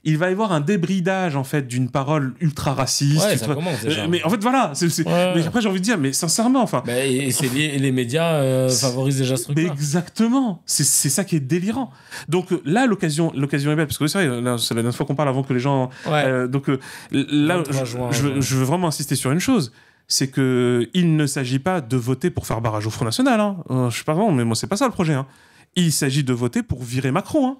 il va y avoir un débridage en fait d'une parole ultra raciste. Ouais, ça commence déjà. Mais en fait voilà, mais après j'ai envie de dire, mais sincèrement, enfin. Et les médias favorisent déjà ce truc-là. Exactement, c'est ça qui est délirant. Donc là l'occasion est belle parce que c'est vrai, là, c'est la dernière fois qu'on parle avant que les gens. Donc là, je veux vraiment insister sur une chose. C'est que il ne s'agit pas de voter pour faire barrage au Front National. Hein. Je sais pas vraiment, mais moi c'est pas ça le projet. Hein. Il s'agit de voter pour virer Macron. Hein.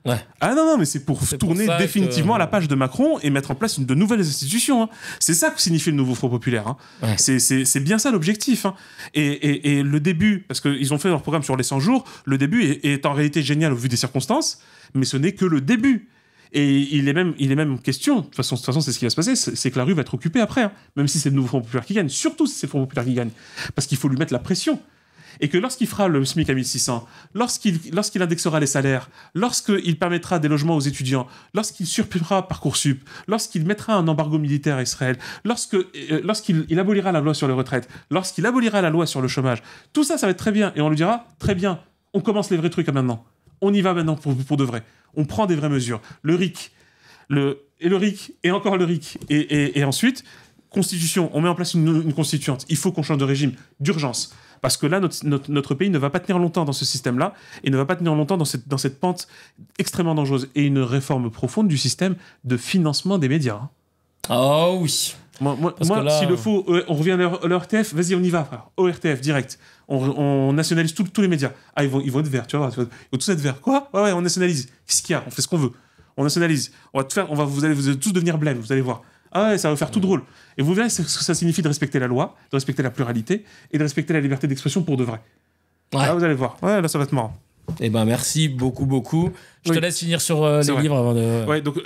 Ouais. Ah non, mais c'est pour tourner définitivement à la page de Macron et mettre en place de nouvelles institutions. Hein. C'est ça que signifie le nouveau Front Populaire. Hein. Ouais. C'est bien ça l'objectif. Hein. Et le début, parce qu'ils ont fait leur programme sur les 100 jours, le début est en réalité génial au vu des circonstances, mais ce n'est que le début. Et il est même question, de toute façon c'est ce qui va se passer, c'est que la rue va être occupée après, hein, même si c'est le nouveau Front Populaire qui gagne, surtout si c'est le Front Populaire qui gagne, parce qu'il faut lui mettre la pression. Et que lorsqu'il fera le SMIC à 1600, lorsqu'il indexera les salaires, lorsqu'il permettra des logements aux étudiants, lorsqu'il supprimera Parcoursup, lorsqu'il mettra un embargo militaire à Israël, lorsqu'il abolira la loi sur les retraites, lorsqu'il abolira la loi sur le chômage, tout ça va être très bien. Et on lui dira, très bien, on commence les vrais trucs maintenant. On y va maintenant pour de vrai. On prend des vraies mesures. Le RIC, et encore le RIC. Et ensuite, constitution, on met en place une constituante. Il faut qu'on change de régime d'urgence. Parce que là, notre pays ne va pas tenir longtemps dans ce système-là et ne va pas tenir longtemps dans cette pente extrêmement dangereuse. Et une réforme profonde du système de financement des médias. Oh oui. Moi là... s'il le faut, on revient à l'ORTF, vas-y, on y va, frère. ORTF, direct. On nationalise tous les médias. Ah, ils vont être verts, tu vois. Ils vont tous être verts. Quoi ? Ouais, on nationalise. Qu'est-ce qu'il y a ? On fait ce qu'on veut. on nationalise. Vous allez tous devenir blêmes, vous allez voir. Ah ouais, ça va faire tout drôle. Et vous verrez ce que ça signifie de respecter la loi, de respecter la pluralité et de respecter la liberté d'expression pour de vrai. Ouais. Là, vous allez voir. Ouais, là, ça va être marrant. Eh ben, merci beaucoup. Je te laisse finir sur les livres avant de... Ouais, donc,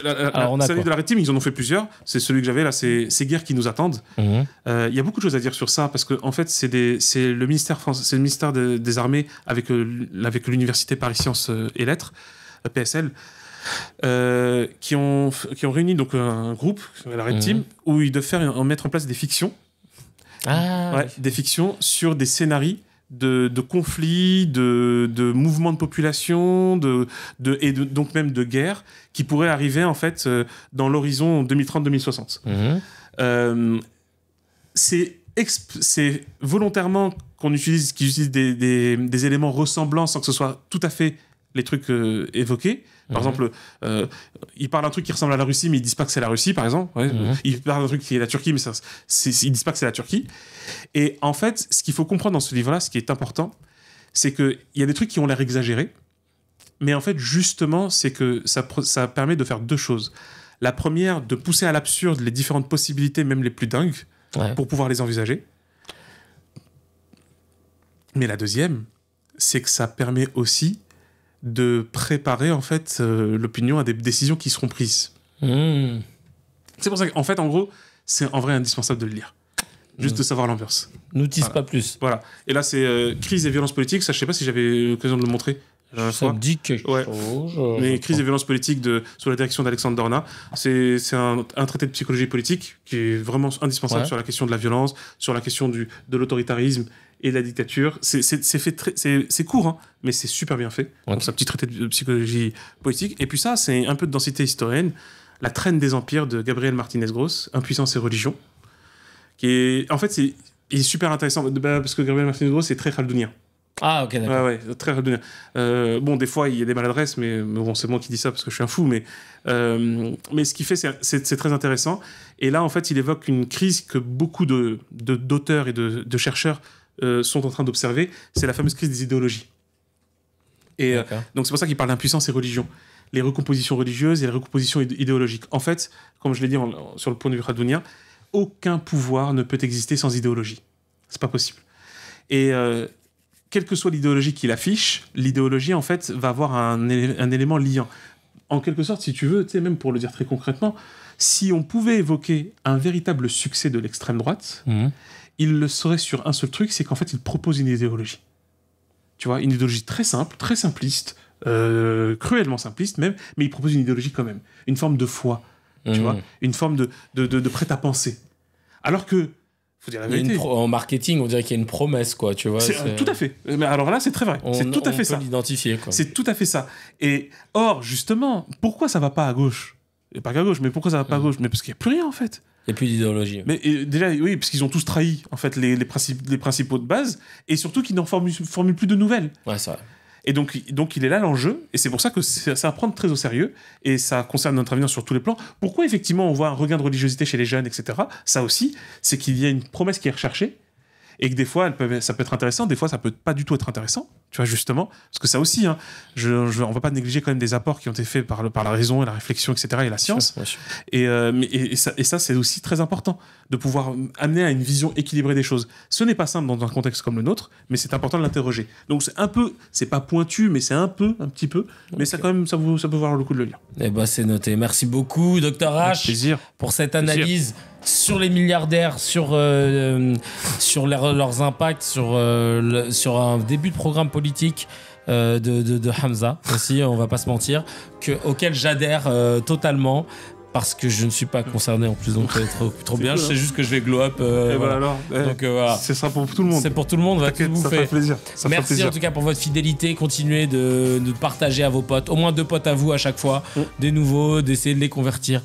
Salut de la Red Team, ils en ont fait plusieurs. C'est celui que j'avais, là, c'est Guerres qui nous attendent. Il y a beaucoup de choses à dire sur ça, parce que, en fait, c'est le ministère des Armées avec l'Université Paris Sciences et Lettres, PSL, qui ont réuni donc un groupe, la Red Team, où ils doivent mettre en place des fictions. Des fictions sur des scénarios de conflits, de mouvements de population, donc même de guerre, qui pourraient arriver en fait dans l'horizon 2030-2060. C'est volontairement qu'ils utilisent des éléments ressemblants sans que ce soit tout à fait les trucs évoqués. Par exemple, ils parlent d'un truc qui ressemble à la Russie, mais ils disent pas que c'est la Russie, par exemple. Ils parlent d'un truc qui est la Turquie, mais ils disent pas que c'est la Turquie. Et en fait, ce qu'il faut comprendre dans ce livre-là, ce qui est important, c'est qu'il y a des trucs qui ont l'air exagérés, mais en fait, justement, c'est que ça permet de faire deux choses. La première, de pousser à l'absurde les différentes possibilités, même les plus dingues, pour pouvoir les envisager. Mais la deuxième, c'est que ça permet aussi de préparer en fait l'opinion à des décisions qui seront prises. C'est pour ça qu'en fait, en gros, c'est en vrai indispensable de le lire. Juste de savoir l'ambiance. Nous tisse pas plus. Voilà. Et là, c'est Crise et violence politique. Ça, je sais pas si j'avais l'occasion de le montrer. Ça me dit quelque chose. Mais Crise et violence politique sous la direction d'Alexandre Dorna. C'est un traité de psychologie politique qui est vraiment indispensable sur la question de la violence, sur la question de l'autoritarisme et de la dictature. C'est court, hein, mais c'est super bien fait. Donc, c'est un petit traité de psychologie politique. Et puis ça, c'est un peu de densité historienne. La traîne des empires de Gabriel Martinez-Gross, Impuissance et religion, qui est, en fait, il est super intéressant parce que Gabriel Martinez-Gross est très khaldounien. Ah, ok, d'accord. Ouais, très khaldounien. Bon, des fois, il y a des maladresses, mais bon, c'est moi qui dis ça parce que je suis un fou, mais ce qu'il fait, c'est très intéressant. Et là, en fait, il évoque une crise que beaucoup d'auteurs et de chercheurs sont en train d'observer. C'est la fameuse crise des idéologies. Et donc, c'est pour ça qu'il parle d'impuissance et religion. Les recompositions religieuses et les recompositions idéologiques. En fait, comme je l'ai dit sur le point de vue khaldounien, aucun pouvoir ne peut exister sans idéologie. C'est pas possible. Et quelle que soit l'idéologie qu'il affiche, l'idéologie, en fait, va avoir un élément liant. En quelque sorte, si tu veux, tu sais, même pour le dire très concrètement, si on pouvait évoquer un véritable succès de l'extrême droite, il le serait sur un seul truc, c'est qu'en fait, il propose une idéologie. Tu vois, une idéologie très simple, très simpliste, cruellement simpliste même, mais il propose une idéologie quand même. Une forme de foi, tu vois, une forme de prêt-à-penser. Alors que, faut dire la vérité. En marketing, on dirait qu'il y a une promesse, quoi, tu vois. Tout à fait. Mais alors là, c'est très vrai. C'est tout à fait ça. On peut l'identifier, quoi. C'est tout à fait ça. Et or, justement, pourquoi ça va pas à gauche ? Et pas qu'à gauche, mais pourquoi ça va pas à gauche ? Mais parce qu'il y a plus rien, en fait. Il n'y a plus d'idéologie. Mais déjà, oui, parce qu'ils ont tous trahi, en fait, les principaux de base, et surtout qu'ils n'en formulent plus de nouvelles. Ouais, c'est vrai. Et donc il est là l'enjeu, et c'est pour ça que ça va prendre très au sérieux, et ça concerne notre avenir sur tous les plans. Pourquoi effectivement on voit un regain de religiosité chez les jeunes, etc. Ça aussi, c'est qu'il y a une promesse qui est recherchée, et que des fois ça peut être intéressant, des fois ça peut pas du tout être intéressant, tu vois, justement, parce que ça aussi, hein, on va pas négliger quand même des apports qui ont été faits par la raison et la réflexion, etc., et la science. Et ça c'est aussi très important, de pouvoir amener à une vision équilibrée des choses. Ce n'est pas simple dans un contexte comme le nôtre, mais c'est important de l'interroger. Donc c'est pas pointu, mais c'est un petit peu, mais ça quand même, ça peut valoir le coup de le lire. Eh ben c'est noté. Merci beaucoup, Dr H, pour cette analyse sur les milliardaires, sur leurs impacts, sur un début de programme politique de Hamza aussi, on va pas se mentir, auquel j'adhère totalement. Parce que je ne suis pas concerné en plus, donc ça va être trop bien. Cool, je sais juste que je vais glow up. Voilà. Donc voilà. C'est ça pour tout le monde. C'est pour tout le monde, va tout vous faire. Ça fait plaisir. Merci en tout cas pour votre fidélité. Continuez de partager à vos potes, au moins 2 potes à vous à chaque fois, des nouveaux, d'essayer de les convertir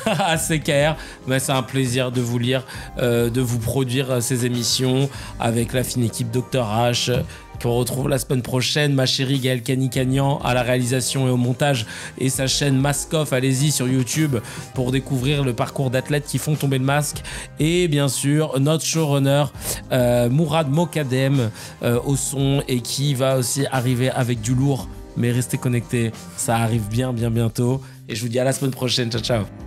à CKR. Mais c'est un plaisir de vous lire, de vous produire ces émissions avec la fine équipe Dr H. Qu'on retrouve la semaine prochaine, ma chérie Gaëlle Canicagnan à la réalisation et au montage, et sa chaîne Maskoff, allez-y sur YouTube pour découvrir le parcours d'athlètes qui font tomber le masque, et bien sûr notre showrunner Mourad Mokadem au son, et qui va aussi arriver avec du lourd, mais restez connectés, ça arrive bien bientôt. Et je vous dis à la semaine prochaine. Ciao, ciao.